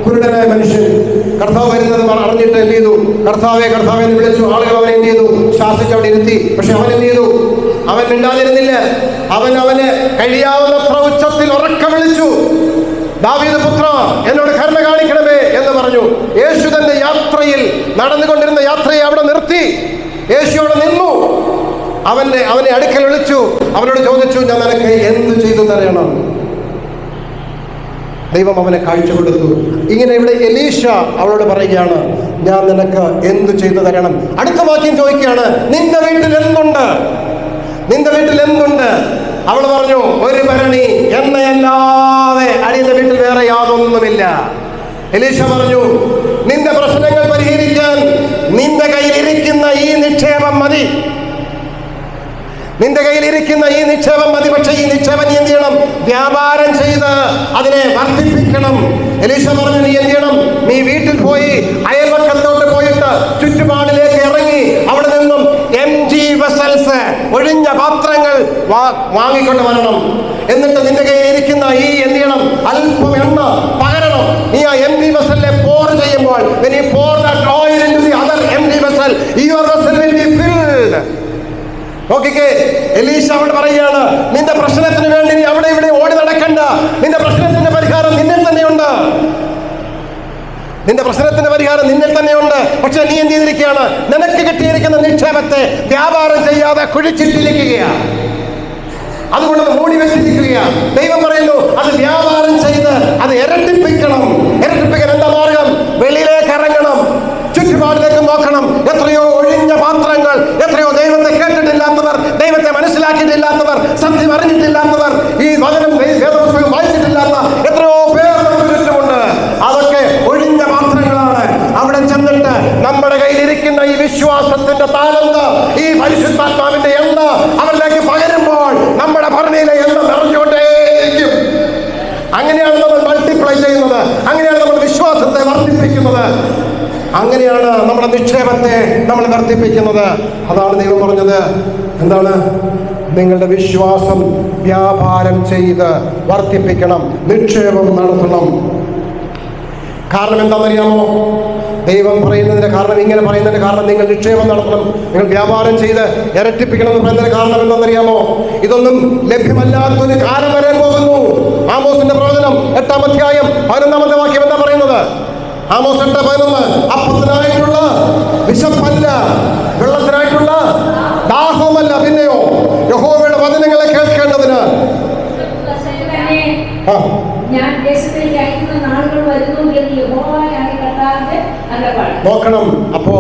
കുരുടനായ മനുഷ്യൻ കർത്താവ് വരുന്നത് അറിഞ്ഞിട്ട് എന്ത് ചെയ്തു? കർത്താവെ എന്ന് വിളിച്ചു. ആളുകൾ അവനെ എന്ത് ചെയ്തു? ശാസിച്ച് അവിടെ ഇരുത്തി. പക്ഷെ അവൻ എന്ത് ചെയ്തു? അവൻ മിണ്ടാതിരുന്നില്ല. അവന് കഴിയാവുന്നത്ര ഉച്ചത്തിൽ ഉറക്കെ വിളിച്ചു, ദാവീദ് പുത്ര, എന്നോട് കരുണ കാണിക്കണമേ എന്ന് പറഞ്ഞു. യേശു തന്റെ യാത്രയിൽ, നടന്നുകൊണ്ടിരുന്ന യാത്രയെ അവിടെ നിർത്തി. യേശു അവിടെ നിന്നു. അവനെ അടുക്കൽ വിളിച്ചു. അവനോട് ചോദിച്ചു, ഞാൻ നിനക്ക് എന്ത് ചെയ്തു തരണം? ദൈവം അവനെ കാഴ്ച കൊടുത്തു. ഇങ്ങനെ ഇവിടെ എലീശ അവളോട് പറയുകയാണ്, ഞാൻ നിനക്ക് എന്ത് ചെയ്തു തരണം? അടുത്ത വാക്യം ചോദിക്കുകയാണ്, നിന്റെ വീട്ടിൽ എന്തുണ്ട്? അവൾ പറഞ്ഞു, ഒരു ഭരണി എണ്ണയല്ലാതെ അടിയന്റെ വീട്ടിൽ വേറെ യാതൊന്നുമില്ല. എലീശ പറഞ്ഞു, നിന്റെ പ്രശ്നങ്ങൾ പരിഹരിക്കാൻ നിന്റെ കയ്യിലിരിക്കുന്ന ഈ നിക്ഷേപം മതി. പക്ഷേ ഈ നിക്ഷേപം നീ എന്ത് ചെയ്യണം? വ്യാപാരം ചെയ്ത് അതിനെ വർദ്ധിപ്പിക്കണം. എലീശ പറഞ്ഞു, നീ എന്ത് ചെയ്യണം? നീ വീട്ടിൽ പോയി അയൽവക്കത്തോട്ട് പോയിട്ട് ഒഴിഞ്ഞ പാത്രങ്ങൾ വാങ്ങിക്കൊണ്ട് വരണം. എന്നിട്ട് നിന്റെ കയ്യിൽ ഇരിക്കുന്ന ഈ എന്ത് ചെയ്യണം? അല്പം എണ്ണ പകരണം. നീ ആ empty vessel pour ചെയ്യുമ്പോൾ, when you pour that oil into the other empty vessel, your vessel will be filled. നോക്കിക്കേ, എലീശ അവിടെ പറയുകയാണ്, നിന്റെ പ്രശ്നത്തിന് വേണ്ടി നീ അവിടെ ഇവിടെ ഓടി നടക്കണ്ട. നിന്റെ പ്രശ്നത്തിന്റെ പരിഹാരം നിന്നിൽ തന്നെയുണ്ട്. നിന്റെ പ്രശ്നത്തിന്റെ പരിഹാരം നിന്നിൽ തന്നെയുണ്ട്. പക്ഷെ നീ എന്ത് ചെയ്തിരിക്കുകയാണ്? നിനക്ക് കിട്ടിയിരിക്കുന്ന നിക്ഷേപത്തെ വ്യാപാരം ചെയ്യാതെ കുഴിച്ചിട്ടിരിക്കുകയാണ്. അതുകൊണ്ട് മൂടി വെച്ചിരിക്കുകയാണ്. ദൈവം പറയുന്നു, അത് വ്യാപാരം ചെയ്ത് അത് ഇരട്ടിപ്പിക്കണം. ഇരട്ടിപ്പിക്കാൻ എന്താ മാർഗം? വെളിയിലേക്ക് ഇറങ്ങണം, ചുറ്റുപാടിലേക്ക് നോക്കണം. എത്രയോ ഒഴിഞ്ഞ പാത്രങ്ങൾ, എത്രയോ ദൈവത്തെ കേട്ടിട്ടില്ലാത്തവർ, ദൈവത്തെ മനസ്സിലാക്കിയിട്ടില്ലാത്തവർ, സത്യം അറിഞ്ഞിട്ടില്ലാത്തവർ, ഈ വചനം വേദപുസ്തകം വായിച്ചിട്ടില്ലാത്ത എത്രയോ പേർ നമുക്ക് ചുറ്റുമുണ്ട്. അതൊക്കെ ഒഴിഞ്ഞ പാത്രങ്ങളാണ്. അവിടെ ചെന്നിട്ട് നമ്മുടെ കയ്യിലിരിക്കുന്ന ഈ വിശ്വാസത്തിന്റെ താലന്ത്, ഈ പരിശുദ്ധാത്മാവിന്റെ എണ്ണ അവരിലേക്ക് പകരുമ്പോൾ നമ്മുടെ ഭരണിയിലെ എണ്ണ നിറഞ്ഞുകൊണ്ടേയിരിക്കും. അങ്ങനെയാണ് നമ്മൾ മൾട്ടിപ്ലൈ ചെയ്യുന്നത്. അങ്ങനെയാണ് നമ്മൾ വിശ്വാസത്തെ വർദ്ധിപ്പിക്കുന്നത്. അങ്ങനെയാണ് നമ്മുടെ നിക്ഷേപത്തെ നമ്മൾ വർദ്ധിപ്പിക്കുന്നത്. അതാണ് ദൈവം പറഞ്ഞത്. എന്താണ്? നിങ്ങളുടെ വിശ്വാസം വ്യാപാരം ചെയ്ത് വർദ്ധിപ്പിക്കണം, നിക്ഷേപം നടത്തണം. കാരണം എന്താണെന്നറിയാമോ? ദൈവം പറയുന്നതിന്റെ കാരണം, ഇങ്ങനെ പറയുന്നതിന്റെ കാരണം, നിങ്ങൾ നിക്ഷേപം നടത്തണം, നിങ്ങൾ വ്യാപാരം ചെയ്ത് ഇരട്ടിപ്പിക്കണം എന്ന് പറയുന്നതിന്റെ കാരണം എന്താണെന്നറിയാമോ? ഇതൊന്നും ലഭ്യമല്ലാത്തൊരു കാലം വരാൻ പോകുന്നു. ആമോസിന്റെ പ്രവചനം 8-ാം അധ്യായം 11-ാമത്തെ വാക്യം എന്താ പറയുന്നത്? ആമോസ് 8:11, അപ്പത്തിനായിട്ടുള്ള വിശപ്പല്ല, വെള്ളത്തിനായിട്ടുള്ള ദാഹവുമല്ല, പിന്നെയോ യഹോവയുടെ വചനങ്ങളെ കേൾക്കേണ്ടതിന്. നോക്കണം. അപ്പോ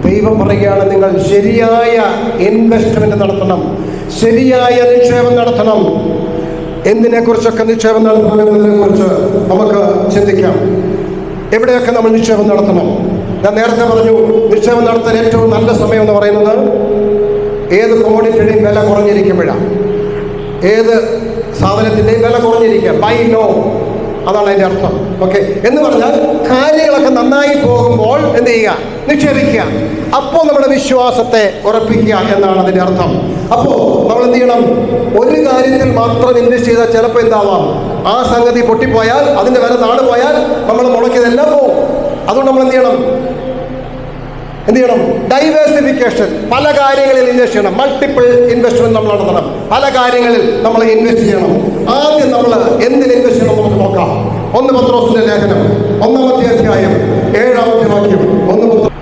ദൈവം പറയുകയാണ്, നിങ്ങൾ ശരിയായ ഇൻവെസ്റ്റ്മെന്റ് നടത്തണം, ശരിയായ നിക്ഷേപം നടത്തണം. എന്തിനെ കുറിച്ചൊക്കെ നിക്ഷേപം നടത്തണം എന്നതിനെ കുറിച്ച് നമുക്ക് ചിന്തിക്കാം. എവിടെയൊക്കെ നമ്മൾ നിക്ഷേപം നടത്തണം? ഞാൻ നേരത്തെ പറഞ്ഞു, നിക്ഷേപം നടത്താൻ ഏറ്റവും നല്ല സമയം എന്ന് പറയുന്നത് ഏത് കോമോഡിറ്റിയുടെയും വില കുറഞ്ഞിരിക്കുമ്പോഴാണ്. ഏത് സാധനത്തിൻ്റെയും വില കുറഞ്ഞിരിക്കുക, ബൈ നോ, അതാണ് അതിൻ്റെ അർത്ഥം. ഓക്കെ, എന്ന് പറഞ്ഞാൽ കാര്യങ്ങളൊക്കെ നന്നായി പോകുമ്പോൾ എന്ത് ചെയ്യുക? നിക്ഷേപിക്കുക. അപ്പോൾ നമ്മുടെ വിശ്വാസത്തെ ഉറപ്പിക്കുക എന്നാണ് അതിൻ്റെ അർത്ഥം. അപ്പോൾ നമ്മൾ എന്ത് ചെയ്യണം? ഒരു കാര്യത്തിൽ മാത്രം ഇൻവെസ്റ്റ് ചെയ്താൽ ചിലപ്പോൾ എന്താവാം, ആ സംഗതി പൊട്ടിപ്പോയാൽ, അതിൻ്റെ വില താണുപോയാൽ നമ്മൾ മുടക്കിയതെല്ലാം പോകും. അതുകൊണ്ട് നമ്മൾ എന്ത് ചെയ്യണം? ഡൈവേഴ്സിഫിക്കേഷൻ. പല കാര്യങ്ങളിൽ ഇൻവെസ്റ്റ് ചെയ്യണം. മൾട്ടിപ്പിൾ ഇൻവെസ്റ്റ്മെന്റ് നമ്മൾ നടത്തണം. പല കാര്യങ്ങളിൽ നമ്മൾ ഇൻവെസ്റ്റ് ചെയ്യണം. ആദ്യം നമ്മൾ എന്തിൽ ഇൻവെസ്റ്റ് ചെയ്യണം നമുക്ക് നോക്കാം. 1 പത്രോസിന്റെ ലേഖനം 1-ാമത്തെ അധ്യായം 7-ാമത്തെ വാക്യം. 1 പത്രോസ്.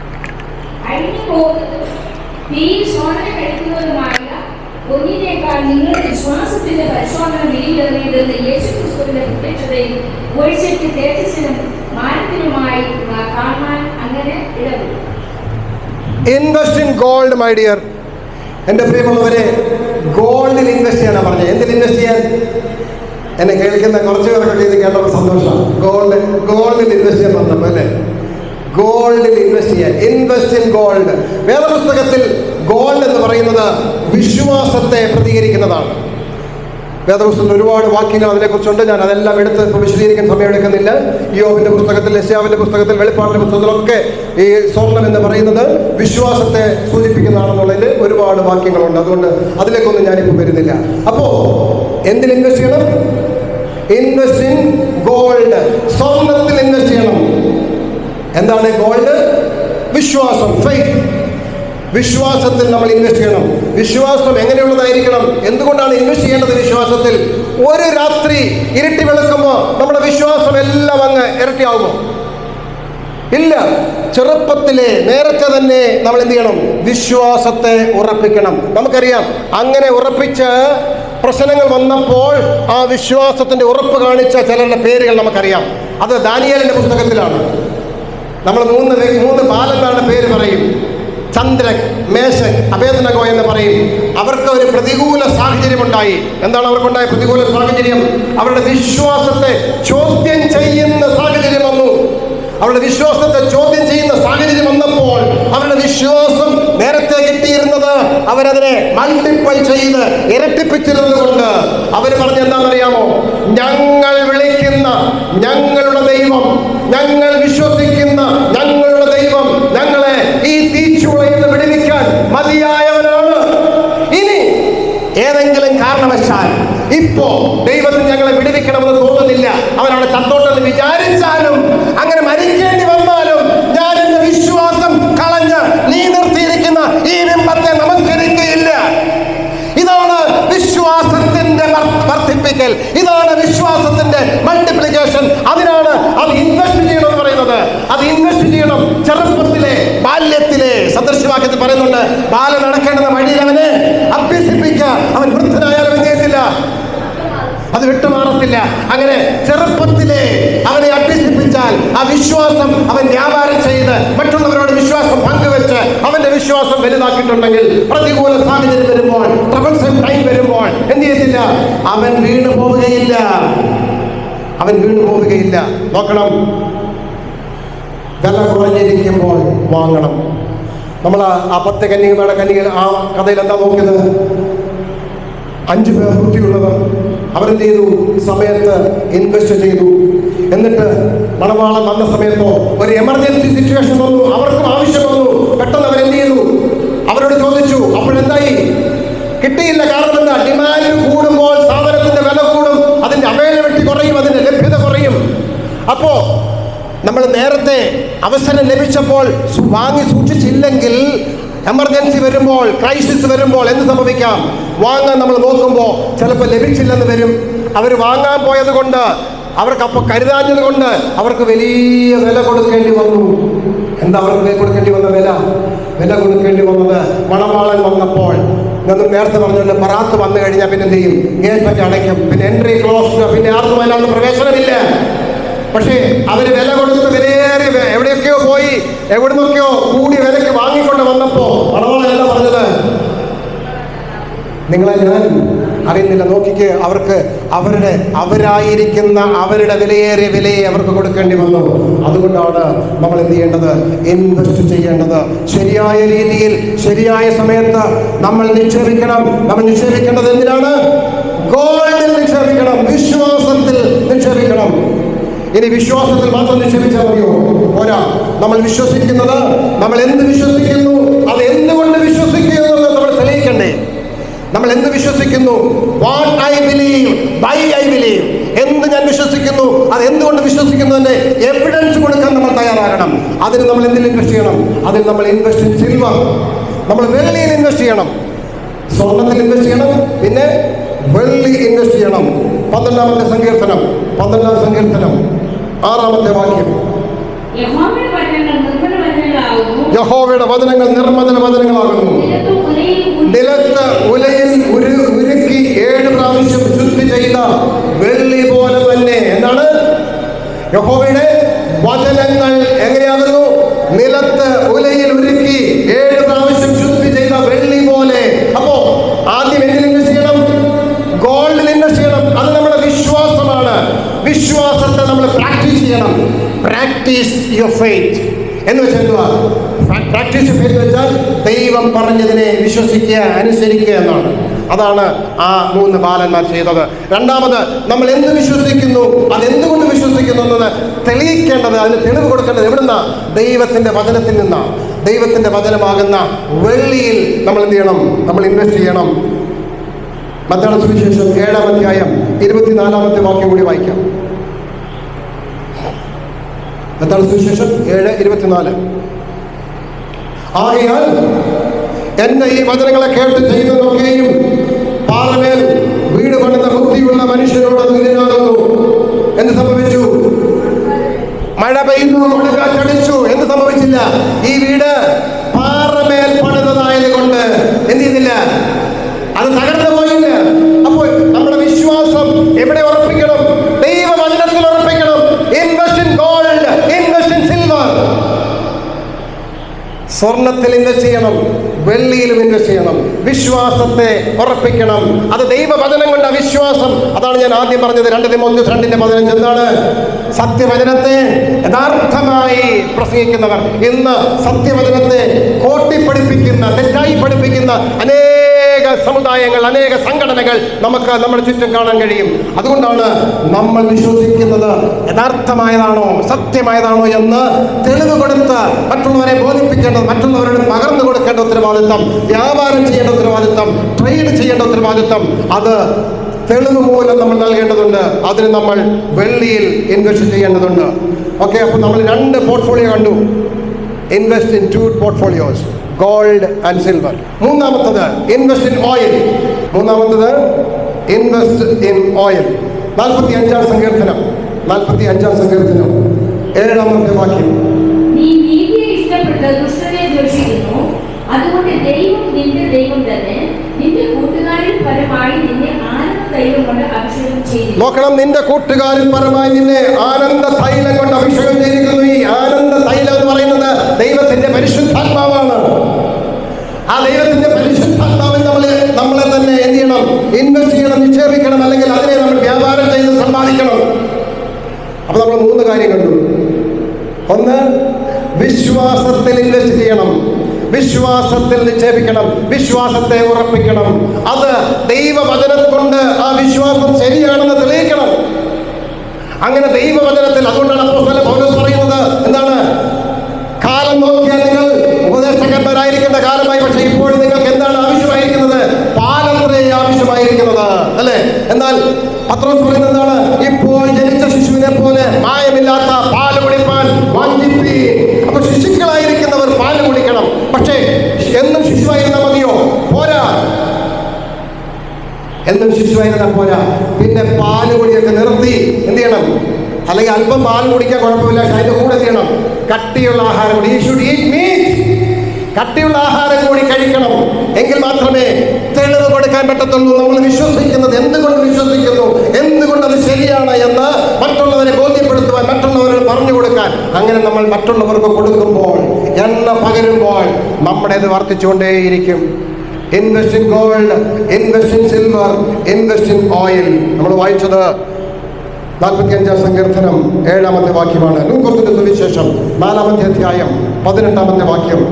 നിങ്ങളുടെ വിശ്വാസത്തിന്റെ പരിശോധന വിലയേറിയതെന്ന് യേശുക്രിസ്തുവിന്റെ പ്രത്യക്ഷതയിൽ ഒഴിച്ചിട്ട് തേജസ്സിനും മാനത്തിനുമായി കാണാൻ അങ്ങനെ ഇടപെടും. Invest in gold my dear. എൻ്റെ പ്രിയമുള്ളവരെ, ഗോൾഡിൽ ഇൻവെസ്റ്റ് ചെയ്യാനാണ് പറഞ്ഞത്. എന്തിൽ ഇൻവെസ്റ്റ് ചെയ്യാൻ? എന്നെ കേൾക്കുന്ന കുറച്ച് പേർക്കൊക്കെ ഇത് കേട്ടപ്പോൾ സന്തോഷമാണ്. ഗോൾഡിൽ ഇൻവെസ്റ്റ് ചെയ്യാൻ പറഞ്ഞപ്പോൾ അല്ലേ? ഗോൾഡിൽ ഇൻവെസ്റ്റ് ചെയ്യാൻ. Invest in gold. വേദപുസ്തകത്തിൽ ഗോൾഡ് എന്ന് പറയുന്നത് വിശ്വാസത്തെ പ്രതികരിക്കുന്നതാണ്. വേദപുസ്തകത്തിൽ ഒരുപാട് വാക്യങ്ങൾ അതിനെക്കുറിച്ചുണ്ട്. ഞാൻ അതെല്ലാം എടുത്ത് ഇപ്പോൾ വിശദീകരിക്കാൻ സമയമെടുക്കുന്നില്ല. യോബിന്റെ പുസ്തകത്തിൽ, യെശയ്യാവിന്റെ പുസ്തകത്തിൽ, വെളിപ്പാടിന്റെ പുസ്തകത്തിലൊക്കെ ഈ സ്വർണം എന്ന് പറയുന്നത് വിശ്വാസത്തെ സൂചിപ്പിക്കുന്നതാണെന്നുള്ളതിൽ ഒരുപാട് വാക്യങ്ങളുണ്ട്. അതുകൊണ്ട് അതിലേക്കൊന്നും ഞാനിപ്പോൾ വരുന്നില്ല. അപ്പോൾ എന്തിൽ ഇൻവെസ്റ്റ് ചെയ്യണം? Invest in gold. സ്വർണത്തിൽ ഇൻവെസ്റ്റ് ചെയ്യണം. എന്താണ് ഗോൾഡ്? വിശ്വാസം, ഫെയ്ത്ത്. വിശ്വാസത്തിൽ നമ്മൾ ഇൻവെസ്റ്റ് ചെയ്യണം. വിശ്വാസം എങ്ങനെയുള്ളതായിരിക്കണം? എന്തുകൊണ്ടാണ് ഇൻവെസ്റ്റ് ചെയ്യേണ്ടത് വിശ്വാസത്തിൽ? ഒരു രാത്രി ഇരുട്ടി വെളുക്കുമ്പോൾ നമ്മുടെ വിശ്വാസം എല്ലാം അങ്ങ് ഇരട്ടിയാവുമോ? ഇല്ല. ചെറുപ്പത്തിലെ നേരത്തെ തന്നെ നമ്മൾ എന്ത് ചെയ്യണം? വിശ്വാസത്തെ ഉറപ്പിക്കണം. നമുക്കറിയാം, അങ്ങനെ ഉറപ്പിച്ച് പ്രശ്നങ്ങൾ വന്നപ്പോൾ ആ വിശ്വാസത്തിന്റെ ഉറപ്പ് കാണിച്ച ചിലരുടെ പേരുകൾ നമുക്കറിയാം. അത് ദാനിയേലിന്റെ പുസ്തകത്തിലാണ്. നമ്മൾ മൂന്ന് ബാലന്മാരുടെ പേര് പറയും. ചന്ദ്രക്, മേശക്, അബേദ്നഗോ എന്ന് പറയും. അവർക്ക് ഒരു പ്രതികൂല സാഹചര്യമുണ്ടായി. എന്താണ് അവർക്കുണ്ടായ പ്രതികൂല സാഹചര്യം? അവരുടെ വിശ്വാസത്തെ ചോദ്യം ചെയ്യുന്ന സാഹചര്യം വന്നു. അവരുടെ വിശ്വാസത്തെ ചോദ്യം ചെയ്യുന്ന സാഹചര്യം വന്നപ്പോൾ അവരുടെ വിശ്വാസം നേരത്തെ കിട്ടിയിരുന്നത് അവരതിനെ മൾട്ടിപ്പിൾ ചെയ്ത് ഇരട്ടിപ്പിച്ചിരുന്നത് കൊണ്ട് അവർ പറഞ്ഞ എന്താണെന്നറിയാമോ? ഞങ്ങൾ വിളിക്കുന്ന ഞങ്ങളുടെ ദൈവം, ഞങ്ങൾ വിശ്വസിക്കുന്ന ഞങ്ങളുടെ ദൈവം ഞങ്ങളെ ഈ തീച്ചുളയിൽ നിന്ന് വിടുവിക്കാൻ മതിയായവനാണ്. ഈ ഇപ്പോ ദൈവത്തിന് ഞങ്ങളെ വിടുവിക്കണമെന്ന് തോന്നുന്നില്ല. അവനവിടെ ചത്തോട്ടെന്ന് വിചാരിച്ചാലും അങ്ങനെ മരിക്കേണ്ടി വന്നാലും ഞാൻ എന്റെ വിശ്വാസം കളഞ്ഞ് നീ നിർത്തിയിരിക്കുന്ന ഈ ബിംബത്തെ നമസ്കരിക്കുകയില്ല. ഇതാണ് വിശ്വാസത്തിന്റെ വർദ്ധിപ്പിക്കൽ, ഇതാണ് വിശ്വാസത്തിന്റെ മൾട്ടിപ്ലിക്കേഷൻ. അതിനാണ് അത് ഇൻവെസ്റ്റ് ചെയ്യണം എന്ന് പറയുന്നത്. അത് ഇൻവെസ്റ്റ് ചെയ്യണം. ചെറുപ്പത്തിലെ, ബാല്യത്തിലെ സദൃശവാക്യത്തിൽ പറയുന്നുണ്ട്, ബാല നടക്കേണ്ടുന്ന വഴിയിൽ അവനെ അഭ്യസിപ്പിക്കുക, അവൻ വൃദ്ധനായാലും എന്ത് ചെയ്യത്തില്ല, അത് വിട്ടുമാറത്തില്ല. അങ്ങനെ ചെറുപ്പത്തിലെ അവനെ അഭ്യസിപ്പിച്ചാൽ ആ വിശ്വാസം അവൻ വ്യാപാരം ചെയ്ത് മറ്റുള്ളവരോട് വിശ്വാസം പങ്കുവെച്ച് അവന്റെ വിശ്വാസം വലുതാക്കിയിട്ടുണ്ടെങ്കിൽ പ്രതികൂല സാഹചര്യം വരുമ്പോൾ, ട്രബിൾസം ടൈം വരുമ്പോൾ എന്ത് ചെയ്യത്തില്ല, അവൻ വീണു പോവുകയില്ല. അവൻ വീണു പോവുകയില്ല. നോക്കണം, വില കുറഞ്ഞിരിക്കുമ്പോൾ വാങ്ങണം. നമ്മൾ ആ 10 കന്യകമാരുടെ കന്യക ആ കഥയിൽ എന്താ നോക്കിയത്? 5 പേർ ബുദ്ധിയുള്ളവർ അവരെന്ത് ചെയ്തു? സമയത്ത് ഇൻവെസ്റ്റ് ചെയ്തു. എന്നിട്ട് മണവാളൻ വന്ന സമയത്തോ ഒരു എമർജൻസി സിറ്റുവേഷൻ വന്നു, അവർക്കും ആവശ്യം വന്നു. പെട്ടെന്ന് അവരെന്ത് ചെയ്തു? അവരോട് ചോദിച്ചു. അപ്പോഴെന്തായി? കിട്ടിയില്ല. കാരണം എന്താ? ഡിമാൻഡ് കൂടുമ്പോൾ സാധനത്തിന്റെ വില കൂടും, അതിന്റെ അവൈലബിലിറ്റി കുറയും, അതിന്റെ ലഭ്യത കുറയും. അപ്പോ നമ്മൾ നേരത്തെ അവസരം ലഭിച്ചപ്പോൾ വാങ്ങി സൂക്ഷിച്ചില്ലെങ്കിൽ എമർജൻസി വരുമ്പോൾ, ക്രൈസിസ് വരുമ്പോൾ എന്ത് സംഭവിക്കാം? വാങ്ങാൻ നമ്മൾ നോക്കുമ്പോൾ ചിലപ്പോൾ ലഭിച്ചില്ലെന്ന് വരും. അവർ വാങ്ങാൻ പോയത് കൊണ്ട്, അവർക്കപ്പോൾ കരുതാഞ്ഞത് കൊണ്ട് അവർക്ക് വലിയ വില കൊടുക്കേണ്ടി വന്നു. എന്താ അവർക്ക് കൊടുക്കേണ്ടി വന്ന വില കൊടുക്കേണ്ടി വന്നത്? മണവാളൻ വന്നപ്പോൾ ഞാൻ നേരത്തെ പറഞ്ഞുകൊണ്ട് ബറാത്ത് വന്നു കഴിഞ്ഞാൽ പിന്നെ എന്ത് ചെയ്യും? ഗേറ്റ് പറ്റി അടയ്ക്കും, പിന്നെ എൻട്രി ക്ലോസ്, പിന്നെ ആർക്കും അതിനകത്ത് പ്രവേശനമില്ല. പക്ഷേ അവര് വില കൊടുത്ത് വിലയേറി എവിടെയൊക്കെയോ പോയി, എവിടുന്നൊക്കെയോ കൂടി വിലയ്ക്ക് വാങ്ങിക്കൊണ്ട് വന്നപ്പോ മണവാളൻ എന്താ പറഞ്ഞത്? നിങ്ങളെ ഞാൻ അറിയുന്നില്ല. നോക്കിക്ക്, അവർക്ക് അവരായിരിക്കുന്ന അവരുടെ വിലയേറിയ വിലയെ അവർക്ക് കൊടുക്കേണ്ടി വന്നു. അതുകൊണ്ടാണ് നമ്മൾ എന്ത് ചെയ്യേണ്ടത്? ഇൻവെസ്റ്റ് ചെയ്യേണ്ടത്. ശരിയായ രീതിയിൽ ശരിയായ സമയത്ത് നമ്മൾ നിക്ഷേപിക്കണം. നമ്മൾ നിക്ഷേപിക്കേണ്ടത് എന്തിനാണ്? ഗോൾഡിൽ നിക്ഷേപിക്കണം, വിശ്വാസത്തിൽ നിക്ഷേപിക്കണം. ഇനി വിശ്വാസത്തിൽ മാത്രം നിക്ഷേപിച്ചാൽ മതിയോ? പോരാ. നമ്മൾ വിശ്വസിക്കുന്നത്, നമ്മൾ എന്ത് വിശ്വസിക്കുന്നു, അത് എന്തുകൊണ്ട് വിശ്വസിക്കുന്നു എന്ന് നമ്മൾ തെളിയിക്കണ്ടേ? നമ്മൾ എന്ത് വിശ്വസിക്കുന്നു? What I believe, by I believe. എന്ത് ഞാൻ വിശ്വസിക്കുന്നു, അത് എന്തുകൊണ്ട് വിശ്വസിക്കുന്നതിന്റെ എവിഡൻസ് കൊടുക്കാൻ നമ്മൾ തയ്യാറാകണം. അതിന് നമ്മൾ എന്തിൽ ഇൻവെസ്റ്റ് ചെയ്യണം? അതിൽ നമ്മൾ ഇൻവെസ്റ്റ് ഇൻ സിൽവർ. നമ്മൾ വെള്ളിയിൽ ഇൻവെസ്റ്റ് ചെയ്യണം, സ്വർണത്തിൽ ഇൻവെസ്റ്റ് ചെയ്യണം, പിന്നെ വെള്ളി ഇൻവെസ്റ്റ് ചെയ്യണം. 12-ാമത്തെ സങ്കീർത്തനം 6-ാമത്തെ വാക്യം. യഹോവയുടെ വചനങ്ങൾ നിർമ്മല വചനങ്ങളാകുന്നു. നിലത്ത് ഉലയിൽ ഉരുക്കി 7 പ്രാവശ്യം ശുദ്ധി ചെയ്ത വെള്ളി പോലെ തന്നെ. എന്താണ്? യഹോവയുടെ വചനങ്ങൾ എങ്ങനെയാകുന്നു? നിലത്ത് ഉലയിൽ ഉരുക്കി 7 പ്രാവശ്യം ശുദ്ധി ചെയ്ത വെള്ളി പോലെ. അപ്പോ ആദ്യം എന്തിൽ ഇൻവെസ്റ്റ് ചെയ്യണം? ഗോൾഡിൽ ഇൻവെസ്റ്റ് ചെയ്യണം. അത് നമ്മുടെ വിശ്വാസമാണ്. വിശ്വാസത്തെ നമ്മൾ പ്രാക്ടീസ് ചെയ്യണം. പ്രാക്ടീസ് യുവർ ഫെയ്ത്ത് എന്ന് വെച്ചാൽ പ്രാക്ടീസ് യുവർ ഫെയ്ത്ത് വെച്ചാൽ ദൈവം പറഞ്ഞതിനെ വിശ്വസിക്കുക, അനുസരിക്കുക എന്നാണ്. അതാണ് ആ 3 ബാലന്മാർ ചെയ്തത്. രണ്ടാമത്, നമ്മൾ എന്ത് വിശ്വസിക്കുന്നു, അതെന്തുകൊണ്ട് വിശ്വസിക്കുന്നു എന്നത് തെളിയിക്കേണ്ടത്, അതിന് തെളിവ് കൊടുക്കേണ്ടത് എവിടുന്നാ? ദൈവത്തിന്റെ വചനത്തിൽ നിന്നാണ്. ദൈവത്തിന്റെ വചനമാകുന്ന വെള്ളിയിൽ നമ്മൾ എന്ത് ചെയ്യണം? നമ്മൾ ഇൻവെസ്റ്റ് ചെയ്യണം. മത്തായി സുവിശേഷം 7-ാം അധ്യായം 24-ാമത്തെ വാക്യം കൂടി വായിക്കാം. മത്തായി സുവിശേഷം 7:24. ആകയാൽ എന്റെ ഈ വചനങ്ങളെ കേട്ട് ചെയ്യുന്നതൊക്കെയും പാറമേൽ വീട് പണിത ബുദ്ധിയുള്ള മനുഷ്യരോട് തുല്യനാകുന്നു. എന്ത് സംഭവിച്ചു? മഴ പെയ്തു, കൊടുങ്കാറ്റടിച്ചു, എന്ത് സംഭവിച്ചില്ല? ഈ വീട് പാറമേൽ പണിതതായത് കൊണ്ട് എന്ത് ചെയ്യുന്നില്ല? അത് തകർന്നു പോയില്ല. അപ്പോൾ നമ്മുടെ വിശ്വാസം എവിടെ ഉറപ്പിക്കണം? ദൈവവചനത്തിൽ ഉറപ്പിക്കണം. Invest in gold, invest in silver. സ്വർണത്തിൽ ഇൻവെസ്റ്റ് ചെയ്യണം, വെള്ളിയിലും ഇൻവെസ്റ്റ് ചെയ്യണം. വിശ്വാസത്തെ ഉറപ്പിക്കണം. അത് ദൈവവചനം കൊണ്ട് വിശ്വാസം. അതാണ് ഞാൻ ആദ്യം പറഞ്ഞത്, 2 തിമോഥെയോസ് 2:15. എന്താണ്? സത്യവചനത്തെ യഥാർത്ഥമായി പ്രസംഗിക്കുന്നവർ. ഇന്ന് സത്യവചനത്തെ കോട്ടിപ്പഠിപ്പിക്കുന്ന, തെറ്റായി പഠിപ്പിക്കുന്ന അനേക സമുദായങ്ങൾ, അനേക സംഘടനകൾ നമുക്ക് നമ്മുടെ ചുറ്റും കാണാൻ കഴിയും. അതുകൊണ്ടാണ് നമ്മൾ വിശ്വസിക്കുന്നത് യഥാർത്ഥമായതാണോ, സത്യമായതാണോ എന്ന് തെളിവ് കൊടുത്ത് മറ്റുള്ളവരെ ബോധിപ്പിക്കേണ്ടത്, മറ്റുള്ളവരോട് പകർന്നു കൊടുക്കേണ്ട ഉത്തരവാദിത്വം, വ്യാപാരം ചെയ്യേണ്ട ഉത്തരവാദിത്വം, ട്രേഡ് ചെയ്യേണ്ട ഉത്തരവാദിത്വം, അത് തെളിവ് മൂലം നമ്മൾ നൽകേണ്ടതുണ്ട്. അതിന് നമ്മൾ വെള്ളിയിൽ ഇൻവെസ്റ്റ് ചെയ്യേണ്ടതുണ്ട്. ഓക്കെ, അപ്പോൾ നമ്മൾ 2 പോർട്ട്ഫോളിയോ കണ്ടു. Invest in 2 portfolios, gold and silver. മൂന്നാമത്തത് ഇൻവെസ്റ്റ് ഇൻ ഓയിൽ. മൂന്നാമത്തത് ഇൻവെസ്റ്റ് ഇൻ ഓയിൽ. 45-ാം സങ്കീർത്തനം 7-ാമത്തെ വാക്യം. നീ നീതിയെ ഇഷ്ടപ്പെട്ട് ദുഷ്ടനെ ദ്വേഷിക്കുന്നു, അതുകൊണ്ട് ദൈവം നിന്റെ ദൈവം തന്നെ നിന്റെ കൂട്ടുകാരിൽ പരമായി നിന്നെ ആനന്ദ തൈലം കൊണ്ട് അഭിഷേകം ചെയ്തു. നോക്കണം, നിന്റെ കൂട്ടുകാരിൽ പരമായി നിന്നെ ആനന്ദ തൈലം കൊണ്ട് അഭിഷേകം ചെയ്തിരിക്കുന്നു. ഈ ആനന്ദ തൈലം എന്ന് പറയുന്നത് ദൈവത്തിന്റെ പരിശുദ്ധാത്മാവാണ്. ആ ദൈവത്തിന്റെ പരിശുദ്ധാത്മാവിൽ നമ്മളെ തന്നെ എന്ത് ചെയ്യണം? ഇൻവെസ്റ്റ് ചെയ്യണം, നിക്ഷേപിക്കണം, അല്ലെങ്കിൽ അതിനെ നമ്മൾ വ്യാപാരം ചെയ്ത് സമ്പാദിക്കണം. അപ്പൊ നമ്മൾ 3 കാര്യം കണ്ടു. ഒന്ന്, വിശ്വാസത്തിൽ ഇൻവെസ്റ്റ് ചെയ്യണം, വിശ്വാസത്തിൽ നിക്ഷേപിക്കണം, വിശ്വാസത്തെ ഉറപ്പിക്കണം. അത് ദൈവവചനം കൊണ്ട് ആ വിശ്വാസം ശരിയാണെന്ന് തെളിയിക്കണം. അങ്ങനെ ദൈവവചനത്തിൽ, അതുകൊണ്ടാണ് അപ്പോസ്തലൻ പൗലോസ് പറയുന്നത് എന്താണ്? കാലം നോക്കിയാൽ നിങ്ങൾ ഉപദേശകന്മാരായിരിക്കേണ്ട കാലമായി, പക്ഷേ ഇപ്പോൾ നിങ്ങൾക്ക് എന്താണ് ആവശ്യമായിരിക്കുന്നത്? പാലത്രേ ആവശ്യമായിരിക്കുന്നത്, അല്ലേ? എന്നാൽ പത്രോസ് പറയുന്നത് എന്താണ്? ഇപ്പോൾ ജനിച്ച ശിശുവിനെ പോലെ മായമില്ലാത്ത പാല് കുടിപ്പാൻ വാഞ്ചിപ്പീൻ. അപ്പൊ ശിശുക്കളായിരിക്കുന്നവർ പാല് കുടിക്കണം. പക്ഷേ എന്നും ശിശുവായിരുന്നാൽ മതിയോ? പോരാ. എന്നും ശിശുവായിരുന്നാൽ പോരാ. പിന്നെ പാല് കുടിയൊക്കെ നിർത്തി എന്ത് ചെയ്യണം? അല്ലെങ്കിൽ അല്പം പാൽ കുടിക്കാൻ കുഴപ്പമില്ല, പക്ഷെ അതിന്റെ കൂടെ എന്ത് ചെയ്യണം? കട്ടിയുള്ള ആഹാരം കൂടി. കട്ടിയുള്ള ആഹാരം കൂടി കഴിക്കണം. എങ്കിൽ മാത്രമേ തെളിവ് കൊടുക്കാൻ പറ്റത്തുള്ളൂ. നമ്മൾ വിശ്വസിക്കുന്നത് എന്തുകൊണ്ട് വിശ്വസിക്കുന്നു, എന്തുകൊണ്ട് അത് ശരിയാണ് എന്ന് മറ്റുള്ളവരെ ബോധ്യപ്പെടുത്തുവാൻ, മറ്റുള്ളവരോട് പറഞ്ഞു കൊടുക്കാൻ. അങ്ങനെ നമ്മൾ മറ്റുള്ളവർക്ക് കൊടുക്കുമ്പോൾ, എണ്ണ പകരുമ്പോൾ നമ്മുടേത് വർദ്ധിച്ചുകൊണ്ടേയിരിക്കും. Invest in gold, invest in silver, invest in oil. നമ്മൾ വായിച്ചത് 45-ാം സങ്കീർത്തനം 7-ാമത്തെ വാക്യമാണ്. ലൂക്കോസിന്റെ സുവിശേഷം 4-ാമത്തെ അധ്യായം 18-ാമത്തെ വാക്യം.